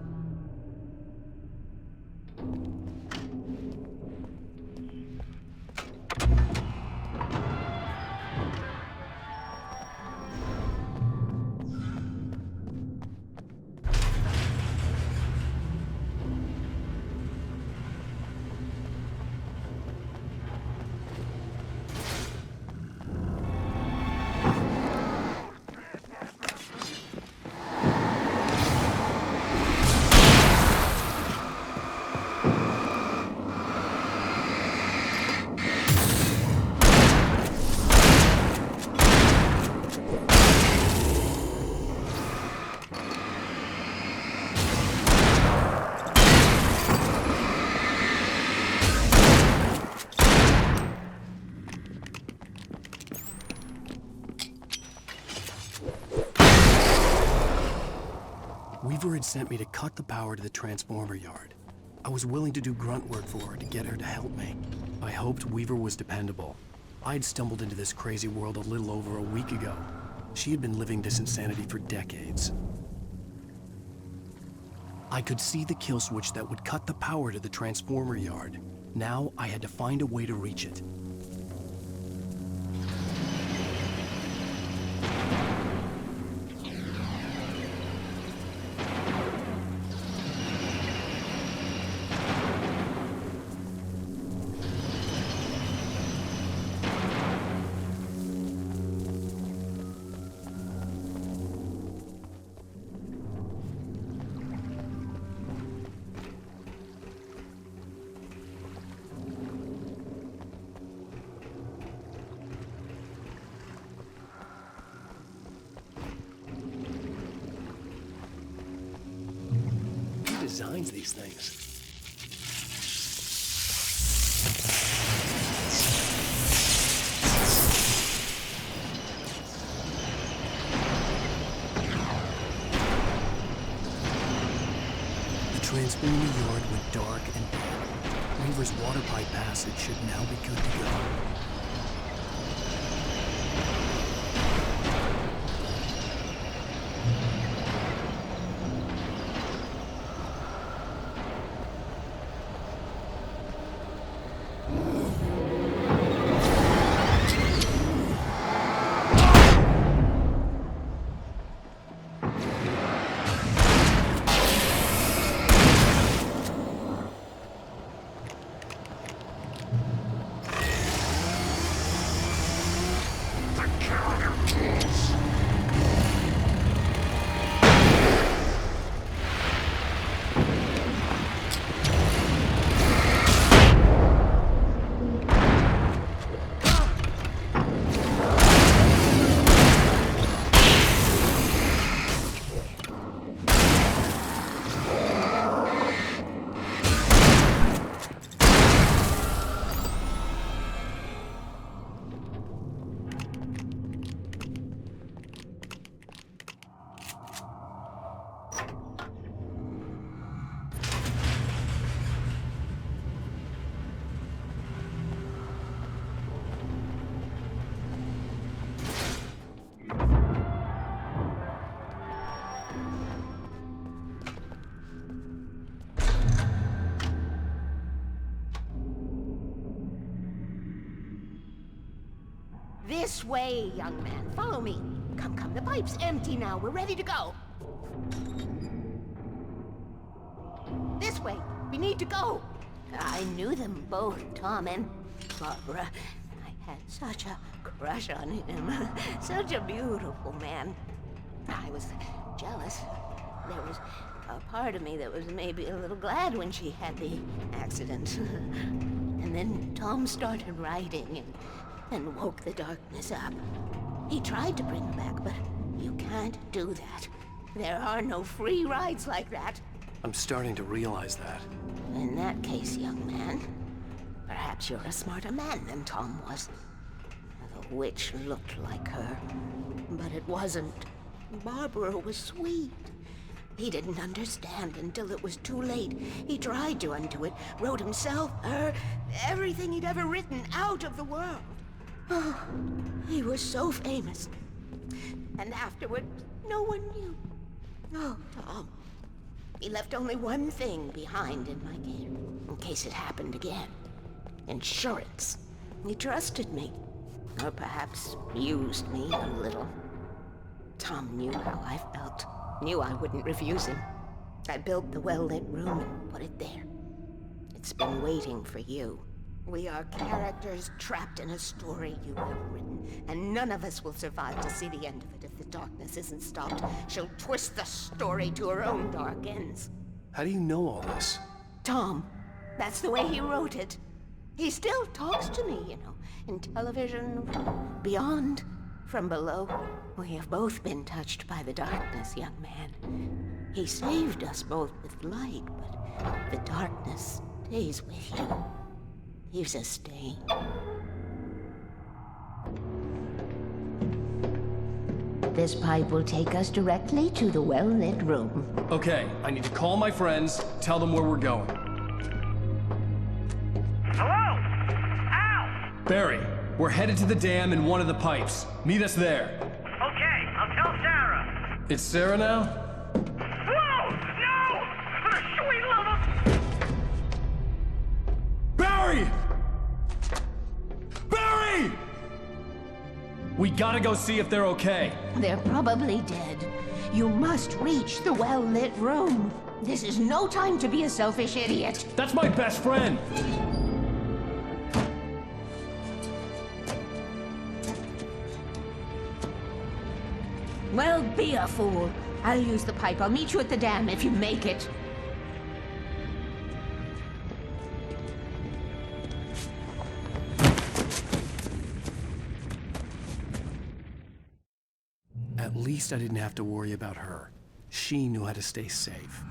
Weaver had sent me to cut the power to the transformer yard. I was willing to do grunt work for her to get her to help me. I hoped Weaver was dependable. I'd stumbled into this crazy world a little over a week ago. She had been living this insanity for decades. I could see the kill switch that would cut the power to the transformer yard. Now I had to find a way to reach it. Designs these things. The transformer yard went dark and dead. Weaver's water pipe passage should now be good to go. This way, young man. Follow me. Come, come. The pipe's empty now. We're ready to go. This way. We need to go. I knew them both, Tom and Barbara. I had such a crush on him. Such a beautiful man. I was jealous. There was a part of me that was maybe a little glad when she had the accident. And then Tom started writing and woke the darkness up. He tried to bring her back, but you can't do that. There are no free rides like that. I'm starting to realize that. In that case, young man, perhaps you're a smarter man than Tom was. The witch looked like her, but it wasn't. Barbara was sweet. He didn't understand until it was too late. He tried to undo it, wrote himself, her, everything he'd ever written out of the world. Oh, he was so famous. And afterward, no one knew. Oh, Tom. He left only one thing behind in my care, in case it happened again. Insurance. He trusted me. Or perhaps used me a little. Tom knew how I felt. Knew I wouldn't refuse him. I built the well-lit room and put it there. It's been waiting for you. We are characters trapped in a story you have written, and none of us will survive to see the end of it if the darkness isn't stopped. She'll twist the story to her own dark ends. How do you know all this? Tom, that's the way he wrote it. He still talks to me, you know, in television, beyond, from below. We have both been touched by the darkness, young man. He saved us both with light, but the darkness stays with you. Leaves a stain. This pipe will take us directly to the well-lit room. Okay, I need to call my friends, tell them where we're going. Hello? Al! Barry, we're headed to the dam in one of the pipes. Meet us there. Okay, I'll tell Sarah. It's Sarah now? Whoa! No! For the sweet love of... Barry! Barry! We gotta go see if they're okay. They're probably dead. You must reach the well-lit room. This is no time to be a selfish idiot. That's my best friend! Well, be a fool. I'll use the pipe. I'll meet you at the dam if you make it. At least I didn't have to worry about her. She knew how to stay safe.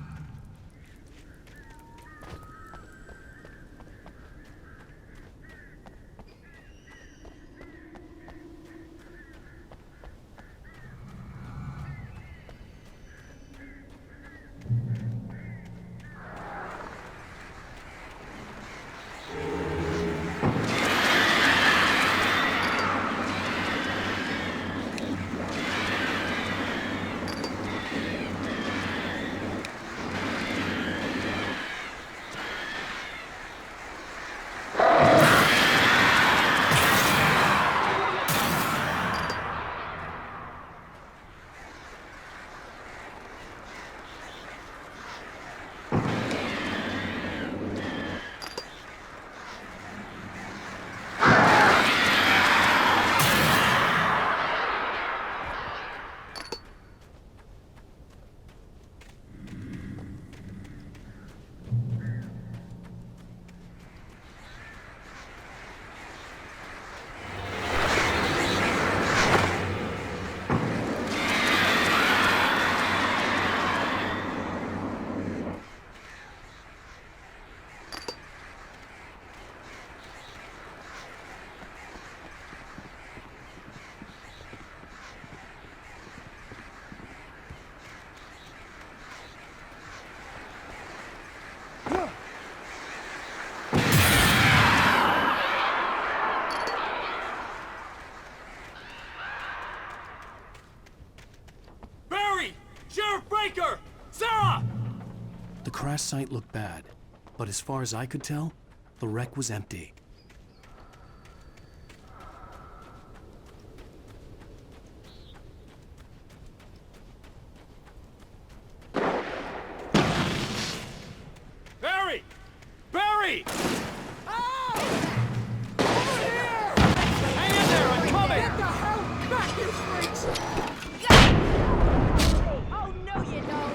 The crash site looked bad, but as far as I could tell, the wreck was empty. Oh, no, you don't.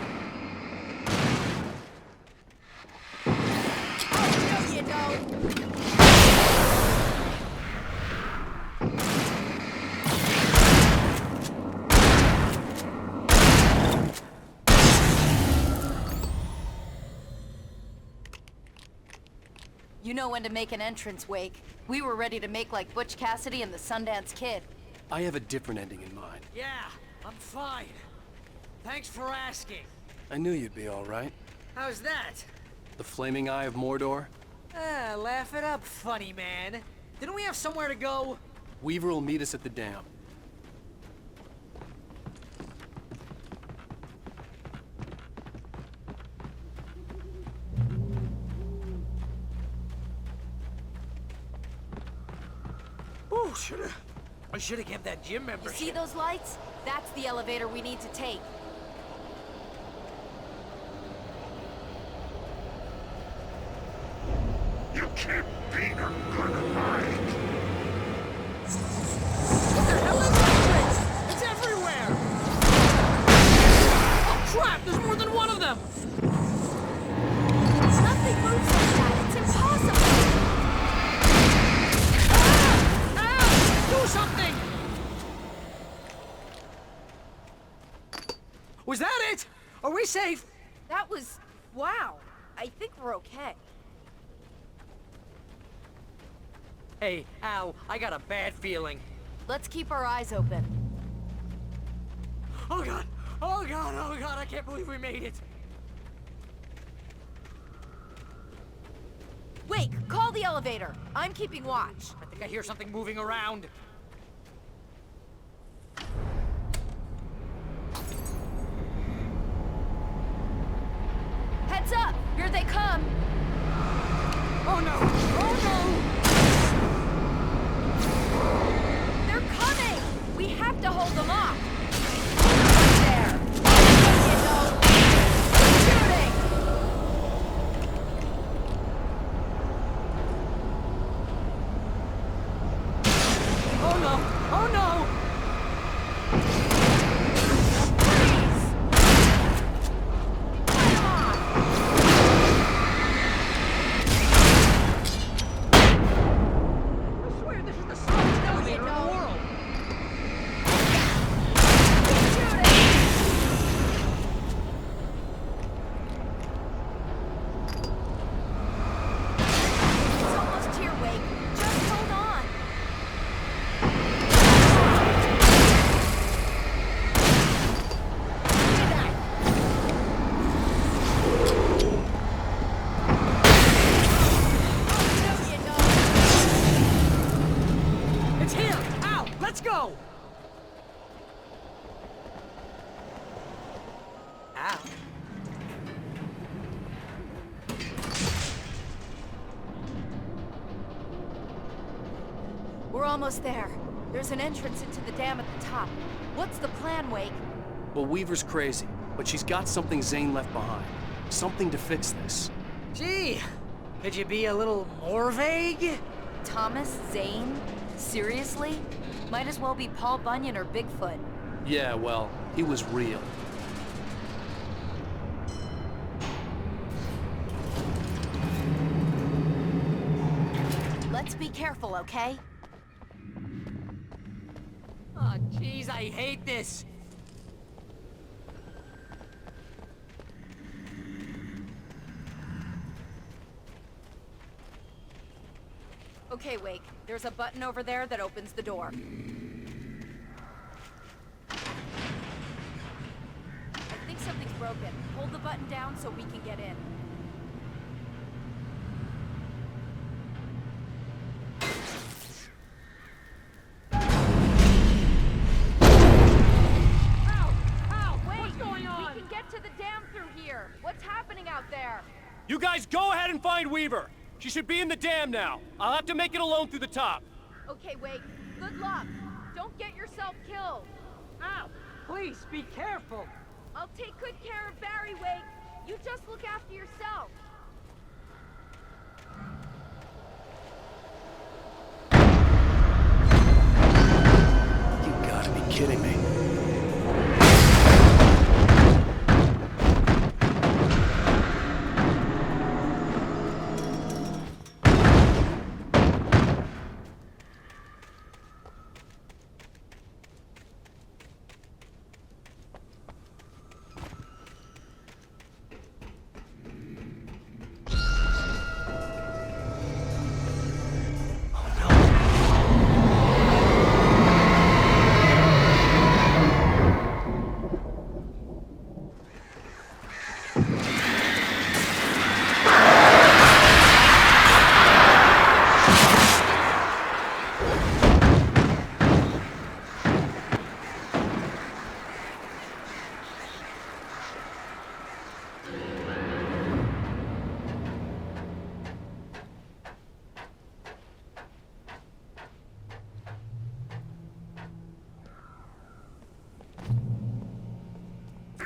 Oh, no, you don't. You know when to make an entrance, Wake. We were ready to make like Butch Cassidy and the Sundance Kid. I have a different ending in mind. Yeah, I'm fine. Thanks for asking. I knew you'd be all right. How's that? The flaming eye of Mordor? Laugh it up, funny man. Didn't we have somewhere to go? Weaver will meet us at the dam. Oh, I should've kept that gym You membership. see those lights? That's the elevator we need to take. You can't beat a good fight. What the hell is that place? It's everywhere! Oh crap, there's more than one of them! Nothing moves like that. It's impossible. Do something! Was that it? Are we safe? That was... wow. I think we're okay. Hey, Al, I got a bad feeling. Let's keep our eyes open. Oh god! Oh god! Oh god! I can't believe we made it! Wake, call the elevator. I'm keeping watch. I think I hear something moving around. Heads up! Here they come! Oh no! Oh no! They're coming! We have to hold them off! There! You know. Shooting! Oh no! Oh no! Let's go! Ow. We're almost there. There's an entrance into the dam at the top. What's the plan, Wake? Well, Weaver's crazy, but she's got something Zane left behind. Something to fix this. Gee, could you be a little more vague? Thomas Zane? Seriously? Might as well be Paul Bunyan or Bigfoot. Yeah, well, he was real. Let's be careful, okay? Oh, jeez, I hate this. Okay, Wake. There's a button over there that opens the door. I think something's broken. Hold the button down so we can get in. What's happening out there? You guys go ahead and find Weaver. She should be in the dam now. I'll have to make it alone through the top. Okay, Wake. Good luck. Don't get yourself killed. Ow! Please, be careful. I'll take good care of Barry, Wake. You just look after yourself. You gotta be kidding me.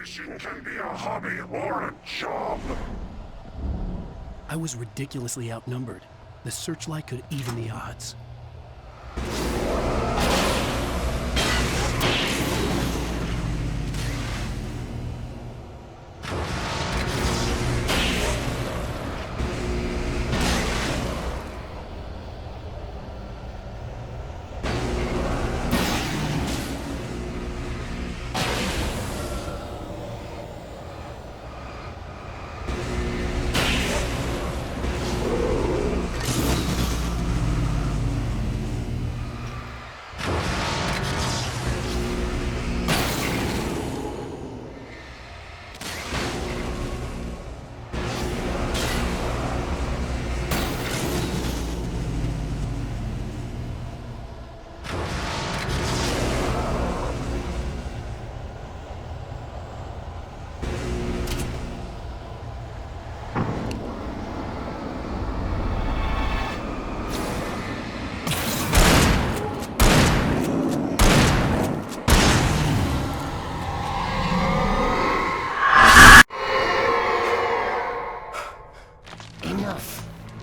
Fishing can be a hobby or a job. I was ridiculously outnumbered. The searchlight could even the odds.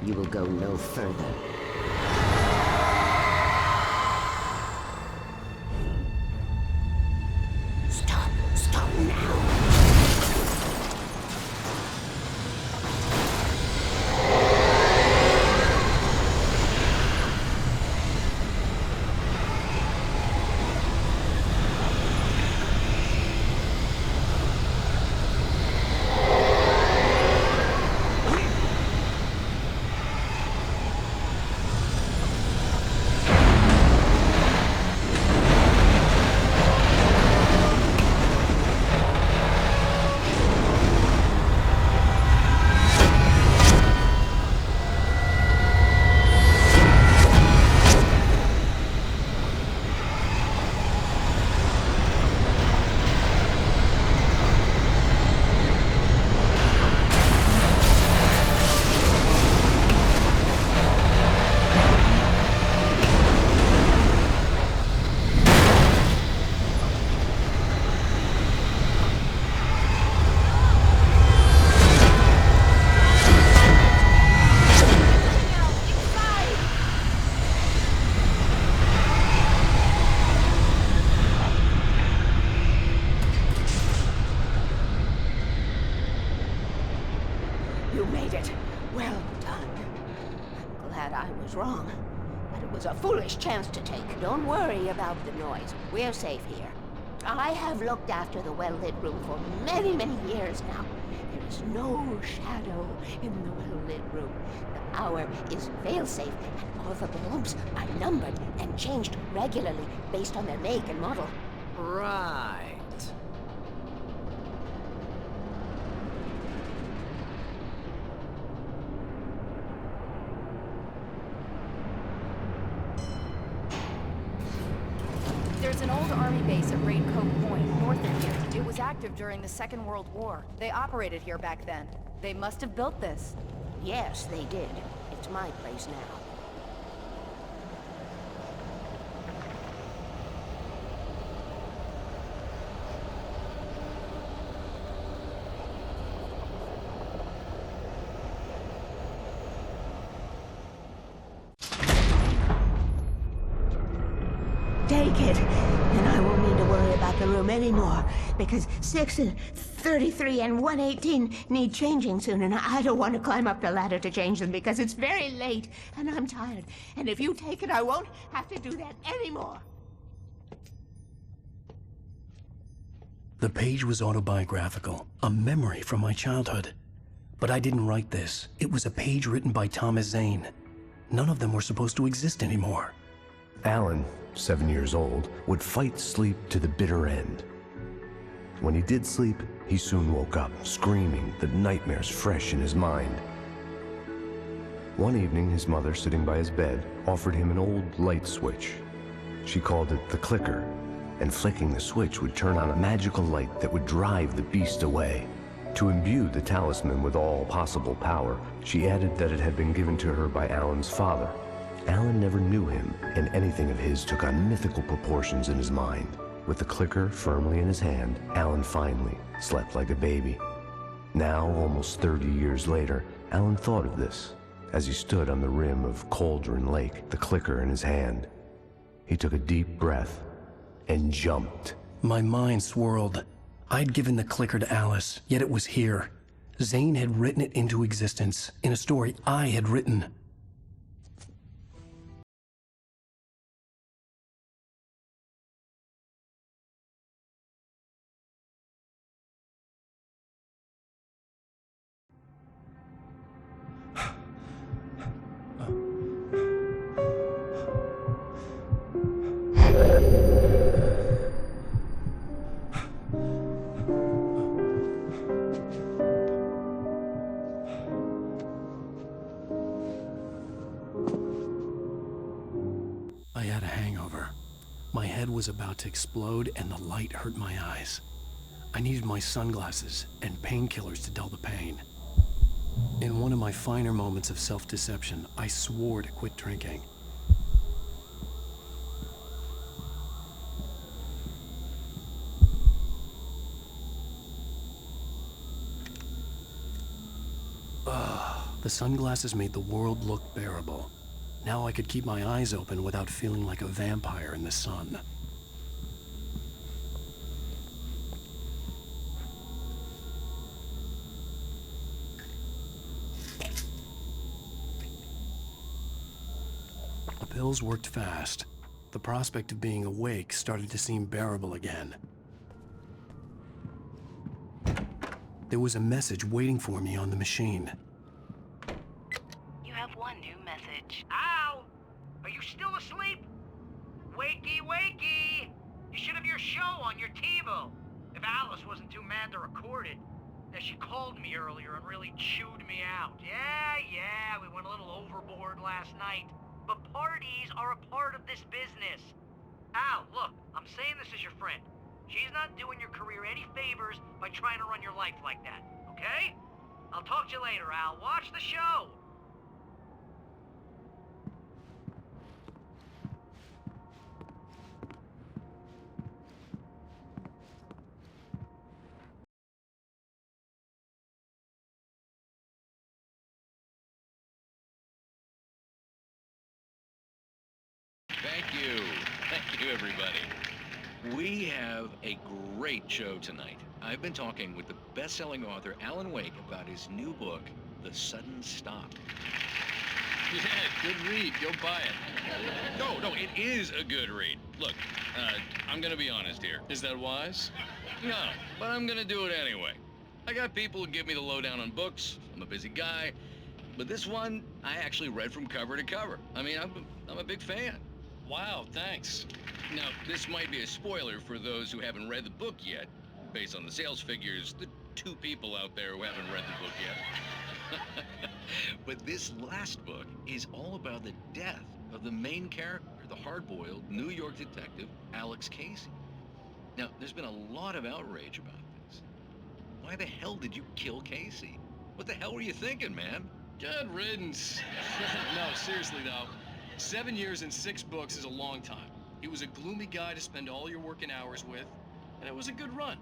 You will go no further. Stop now. You made it. Well done. I'm glad I was wrong. But it was a foolish chance to take. Don't worry about the noise. We're safe here. I have looked after the well-lit room for many, many years now. There is no shadow in the well-lit room. The power is fail-safe, and all the bulbs are numbered and changed regularly based on their make and model. Right. There's an old army base at Raincoat Point, north of here. It was active during the Second World War. They operated here back then. They must have built this. Yes, they did. It's my place now. Take it, and I won't need to worry about the room anymore, because 6 and 33 and 118 need changing soon, and I don't want to climb up the ladder to change them because it's very late, and I'm tired. And if you take it, I won't have to do that anymore. The page was autobiographical, a memory from my childhood. But I didn't write this. It was a page written by Thomas Zane. None of them were supposed to exist anymore. Alan, 7 years old, would fight sleep to the bitter end. When he did sleep, he soon woke up, screaming, the nightmares fresh in his mind. One evening, his mother, sitting by his bed, offered him an old light switch. She called it the clicker, and flicking the switch would turn on a magical light that would drive the beast away. To imbue the talisman with all possible power, she added that it had been given to her by Alan's father. Alan never knew him, and anything of his took on mythical proportions in his mind. With the clicker firmly in his hand, Alan finally slept like a baby. Now, almost 30 years later, Alan thought of this as he stood on the rim of Cauldron Lake, the clicker in his hand. He took a deep breath and jumped. My mind swirled. I'd given the clicker to Alice, yet it was here. Zane had written it into existence in a story I had written. I had a hangover. My head was about to explode and the light hurt my eyes. I needed my sunglasses and painkillers to dull the pain. In one of my finer moments of self-deception, I swore to quit drinking. The sunglasses made the world look bearable. Now I could keep my eyes open without feeling like a vampire in the sun. The pills worked fast. The prospect of being awake started to seem bearable again. There was a message waiting for me on the machine. You have one new message. Al! Are you still asleep? Wakey, wakey! You should have your show on your TiVo. If Alice wasn't too mad to record it. She called me earlier and really chewed me out. Yeah, we went a little overboard last night. But parties are a part of this business. Al, look, I'm saying this as your friend. She's not doing your career any favors by trying to run your life like that, okay? I'll talk to you later, Al. Watch the show! Thank you, everybody. We have a great show tonight. I've been talking with the best-selling author Alan Wake about his new book, The Sudden Stop. Yeah, good read. Go buy it. No, it is a good read. Look, I'm gonna be honest here. Is that wise? No, but I'm gonna do it anyway. I got people who give me the lowdown on books. I'm a busy guy. But this one, I actually read from cover to cover. I mean, I'm a big fan. Wow, thanks. Now, this might be a spoiler for those who haven't read the book yet. Based on the sales figures, the 2 people out there who haven't read the book yet. But this last book is all about the death of the main character, the hard-boiled New York detective, Alex Casey. Now, there's been a lot of outrage about this. Why the hell did you kill Casey? What the hell were you thinking, man? Good riddance. No, seriously though. 7 years and 6 books is a long time. He was a gloomy guy to spend all your working hours with, and it was a good run.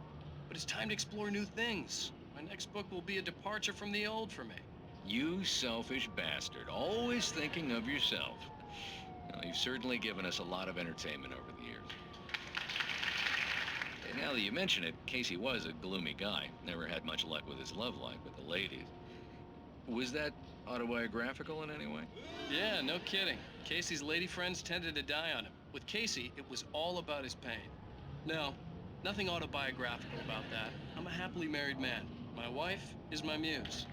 But it's time to explore new things. My next book will be a departure from the old for me. You selfish bastard, always thinking of yourself. Well, you've certainly given us a lot of entertainment over the years. And now that you mention it, Casey was a gloomy guy. Never had much luck with his love life with the ladies. Was that autobiographical in any way? Yeah, no kidding. Casey's lady friends tended to die on him. With Casey, it was all about his pain. No, nothing autobiographical about that. I'm a happily married man. My wife is my muse.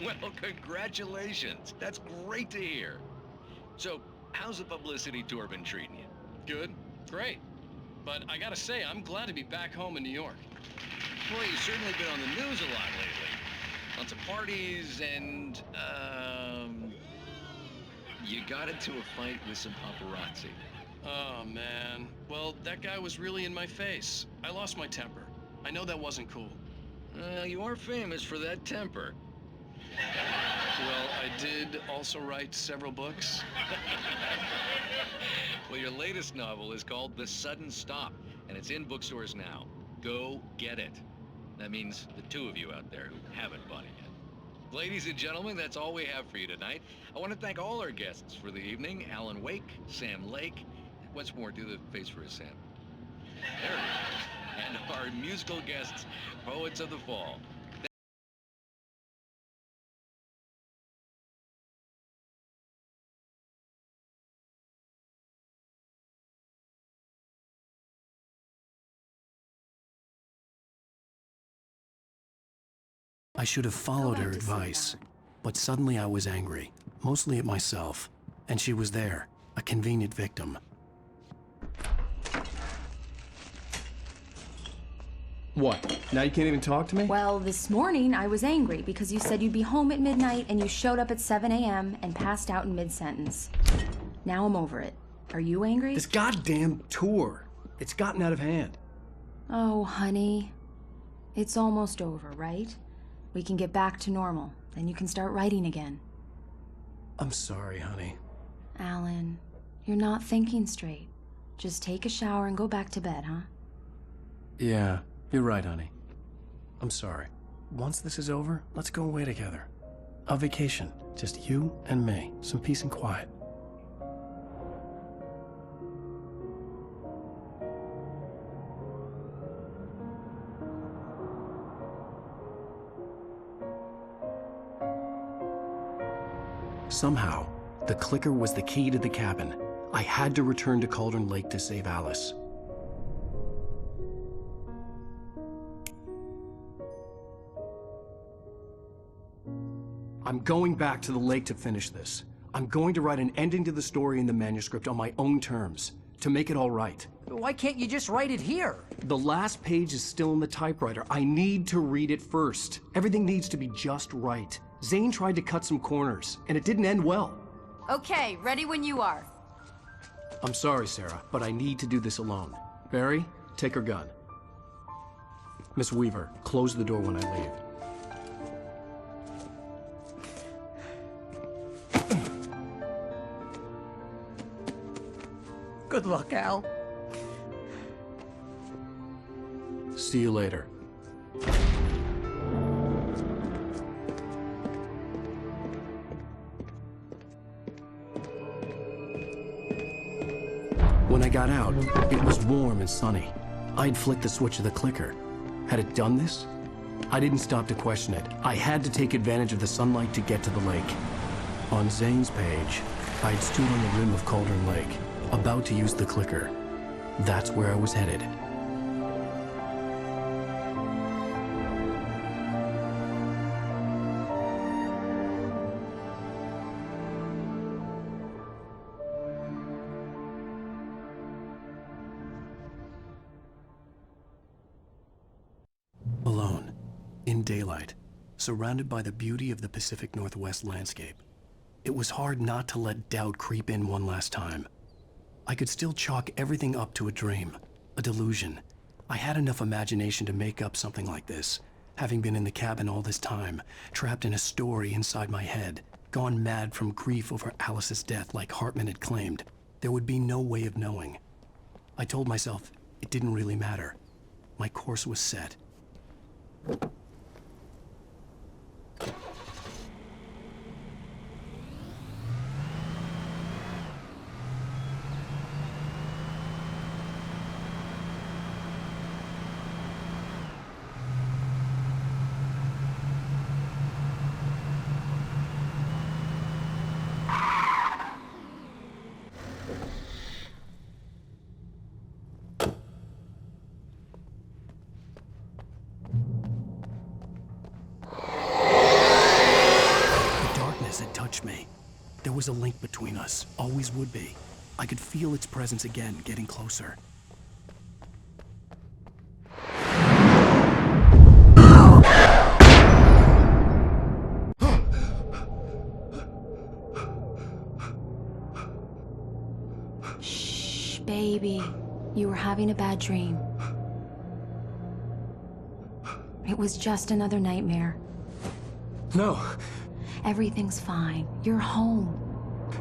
Well, congratulations. That's great to hear. So, how's the publicity tour been treating you? Good. Great. But I gotta say, I'm glad to be back home in New York. Well, you've certainly been on the news a lot lately. Lots of parties and, you got into a fight with some paparazzi. Oh, man. Well, that guy was really in my face. I lost my temper. I know that wasn't cool. Well, you are famous for that temper. Well, I did also write several books. Well, your latest novel is called The Sudden Stop. and it's in bookstores now. Go get it. That means the two of you out there who haven't bought it yet. Ladies and gentlemen, that's all we have for you tonight. I want to thank all our guests for the evening. Alan Wake, Sam Lake. Once more, do the face for us, Sam. There it is. And our musical guests, Poets of the Fall. I should have followed her advice, but suddenly I was angry, mostly at myself, and she was there, a convenient victim. What? Now you can't even talk to me? Well, this morning I was angry because you said you'd be home at midnight and you showed up at 7 a.m. and passed out in mid-sentence. Now I'm over it. Are you angry? This goddamn tour. It's gotten out of hand. Oh, honey. It's almost over, right? We can get back to normal, then you can start writing again. I'm sorry, honey. Alan, you're not thinking straight. Just take a shower and go back to bed, huh? Yeah, you're right, honey. I'm sorry. Once this is over, let's go away together. A vacation. Just you and me. Some peace and quiet. Somehow, the clicker was the key to the cabin. I had to return to Cauldron Lake to save Alice. I'm going back to the lake to finish this. I'm going to write an ending to the story in the manuscript on my own terms, to make it all right. Why can't you just write it here? The last page is still in the typewriter. I need to read it first. Everything needs to be just right. Zane tried to cut some corners, and it didn't end well. Okay, ready when you are. I'm sorry, Sarah, but I need to do this alone. Barry, take her gun. Miss Weaver, close the door when I leave. Good luck, Al. See you later. When I got out, it was warm and sunny. I'd flicked the switch of the clicker. Had it done this? I didn't stop to question it. I had to take advantage of the sunlight to get to the lake. On Zane's page, I'd stood on the rim of Cauldron Lake, about to use the clicker. That's where I was headed. Alone, in daylight, surrounded by the beauty of the Pacific Northwest landscape. It was hard not to let doubt creep in one last time. I could still chalk everything up to a dream, a delusion. I had enough imagination to make up something like this, having been in the cabin all this time, trapped in a story inside my head, gone mad from grief over Alice's death like Hartman had claimed. There would be no way of knowing. I told myself it didn't really matter. My course was set. Me. There was a link between us, always would be. I could feel its presence again, getting closer. Shh, baby. You were having a bad dream. It was just another nightmare. No. Everything's fine. You're home.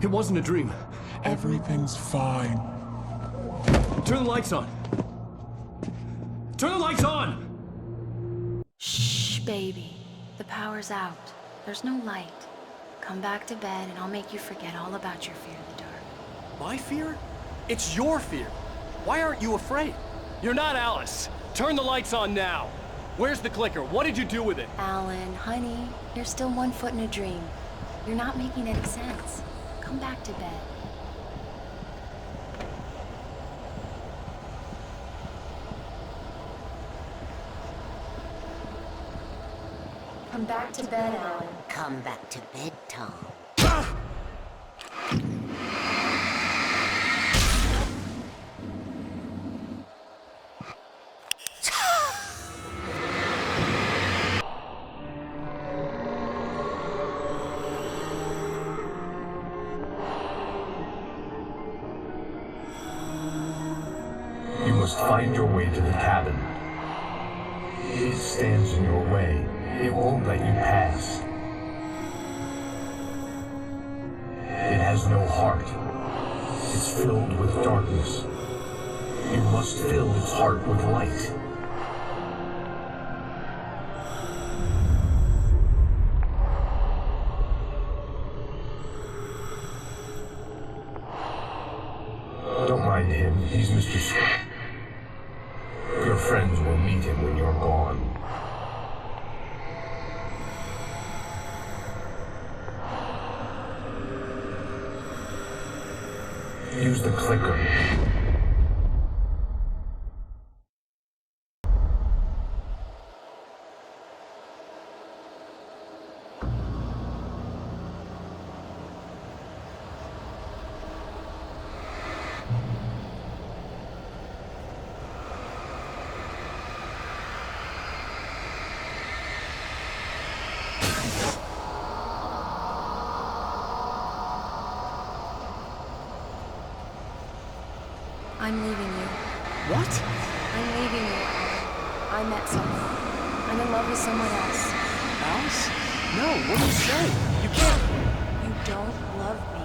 It wasn't a dream. Everything's fine. Turn the lights on. Turn the lights on! Shh, baby. The power's out. There's no light. Come back to bed and I'll make you forget all about your fear of the dark. My fear? It's your fear. Why aren't you afraid? You're not Alice. Turn the lights on now. Where's the clicker? What did you do with it? Alan, honey, you're still 1 foot in a dream. You're not making any sense. Come back to bed. Come back to bed, Alan. Come back to bed, Tom. You must find your way to the cabin. It stands in your way. It won't let you pass. It has no heart. It's filled with darkness. You must fill its heart with light. Don't mind him. He's Mr. Scott. Your friends will meet him when you're gone. Use the clicker. I'm leaving you. What? I'm leaving you, Alan. I met someone. I'm in love with someone else. Alice? No, what do you say? You can't. You don't love me.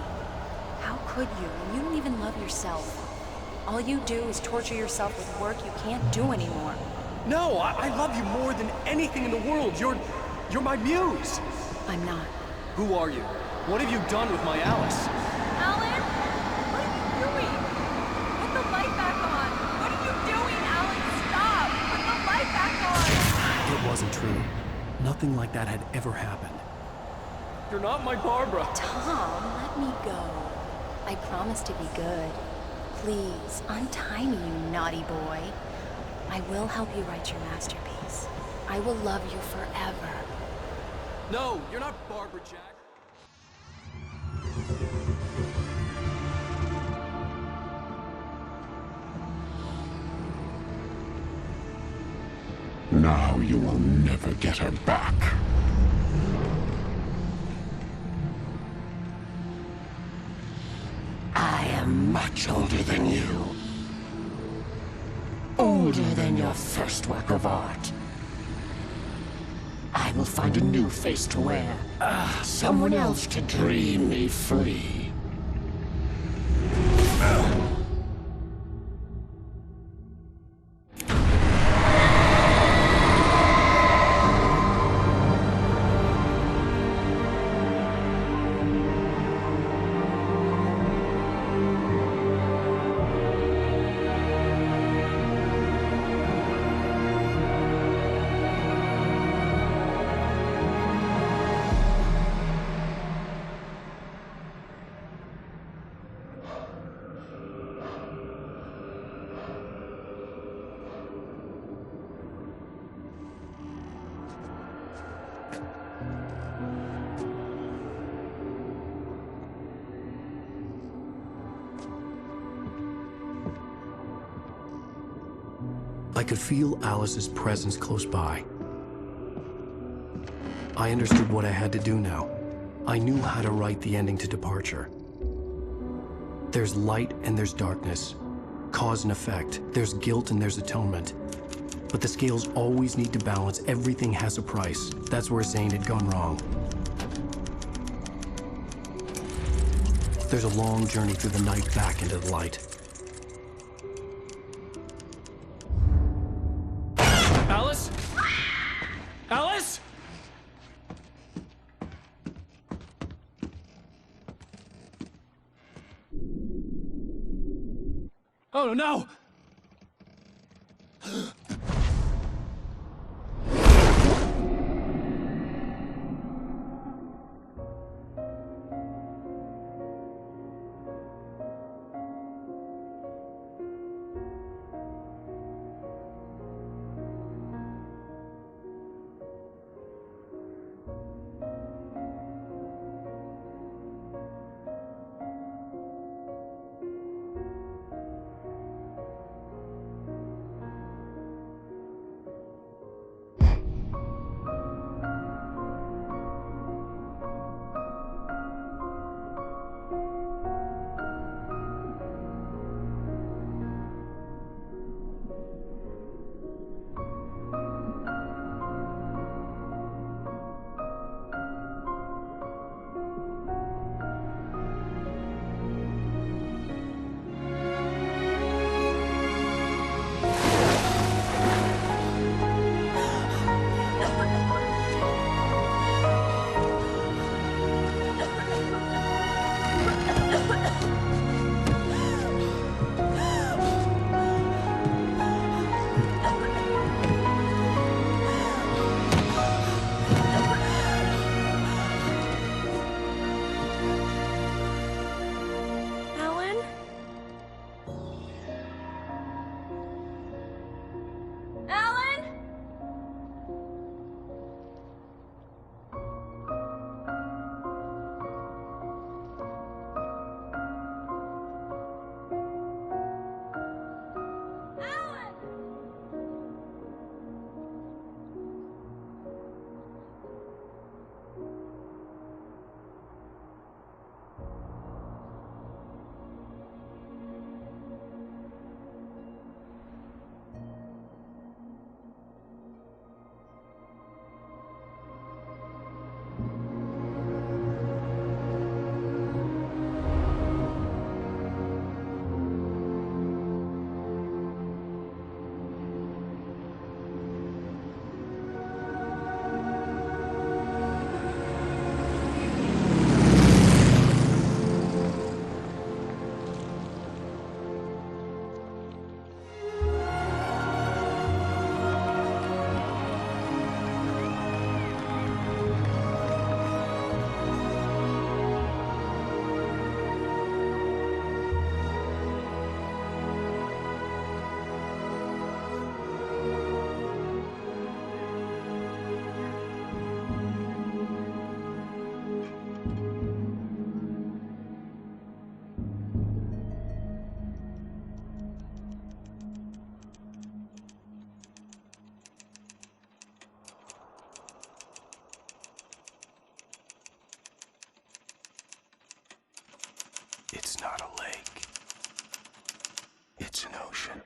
How could you when you don't even love yourself? All you do is torture yourself with work you can't do anymore. No, I love you more than anything in the world. You're my muse. I'm not. Who are you? What have you done with my Alice? Alan? What are you doing? Put the light back on! What are you doing, Alan? Stop! Put the light back on! It wasn't true. Nothing like that had ever happened. You're not my Barbara. Tom, let me go. I promise to be good. Please, untie me, you naughty boy. I will help you write your masterpiece. I will love you forever. No, you're not Barbara Jack. Now you will never get her back. I am much older than you. Older than your first work of art. I will find a new face to wear. Someone else to dream me free. I could feel Alice's presence close by. I understood what I had to do now. I knew how to write the ending to Departure. There's light and there's darkness. Cause and effect. There's guilt and there's atonement. But the scales always need to balance. Everything has a price. That's where Zane had gone wrong. There's a long journey through the night back into the light. no, no! It's not a lake. It's an ocean.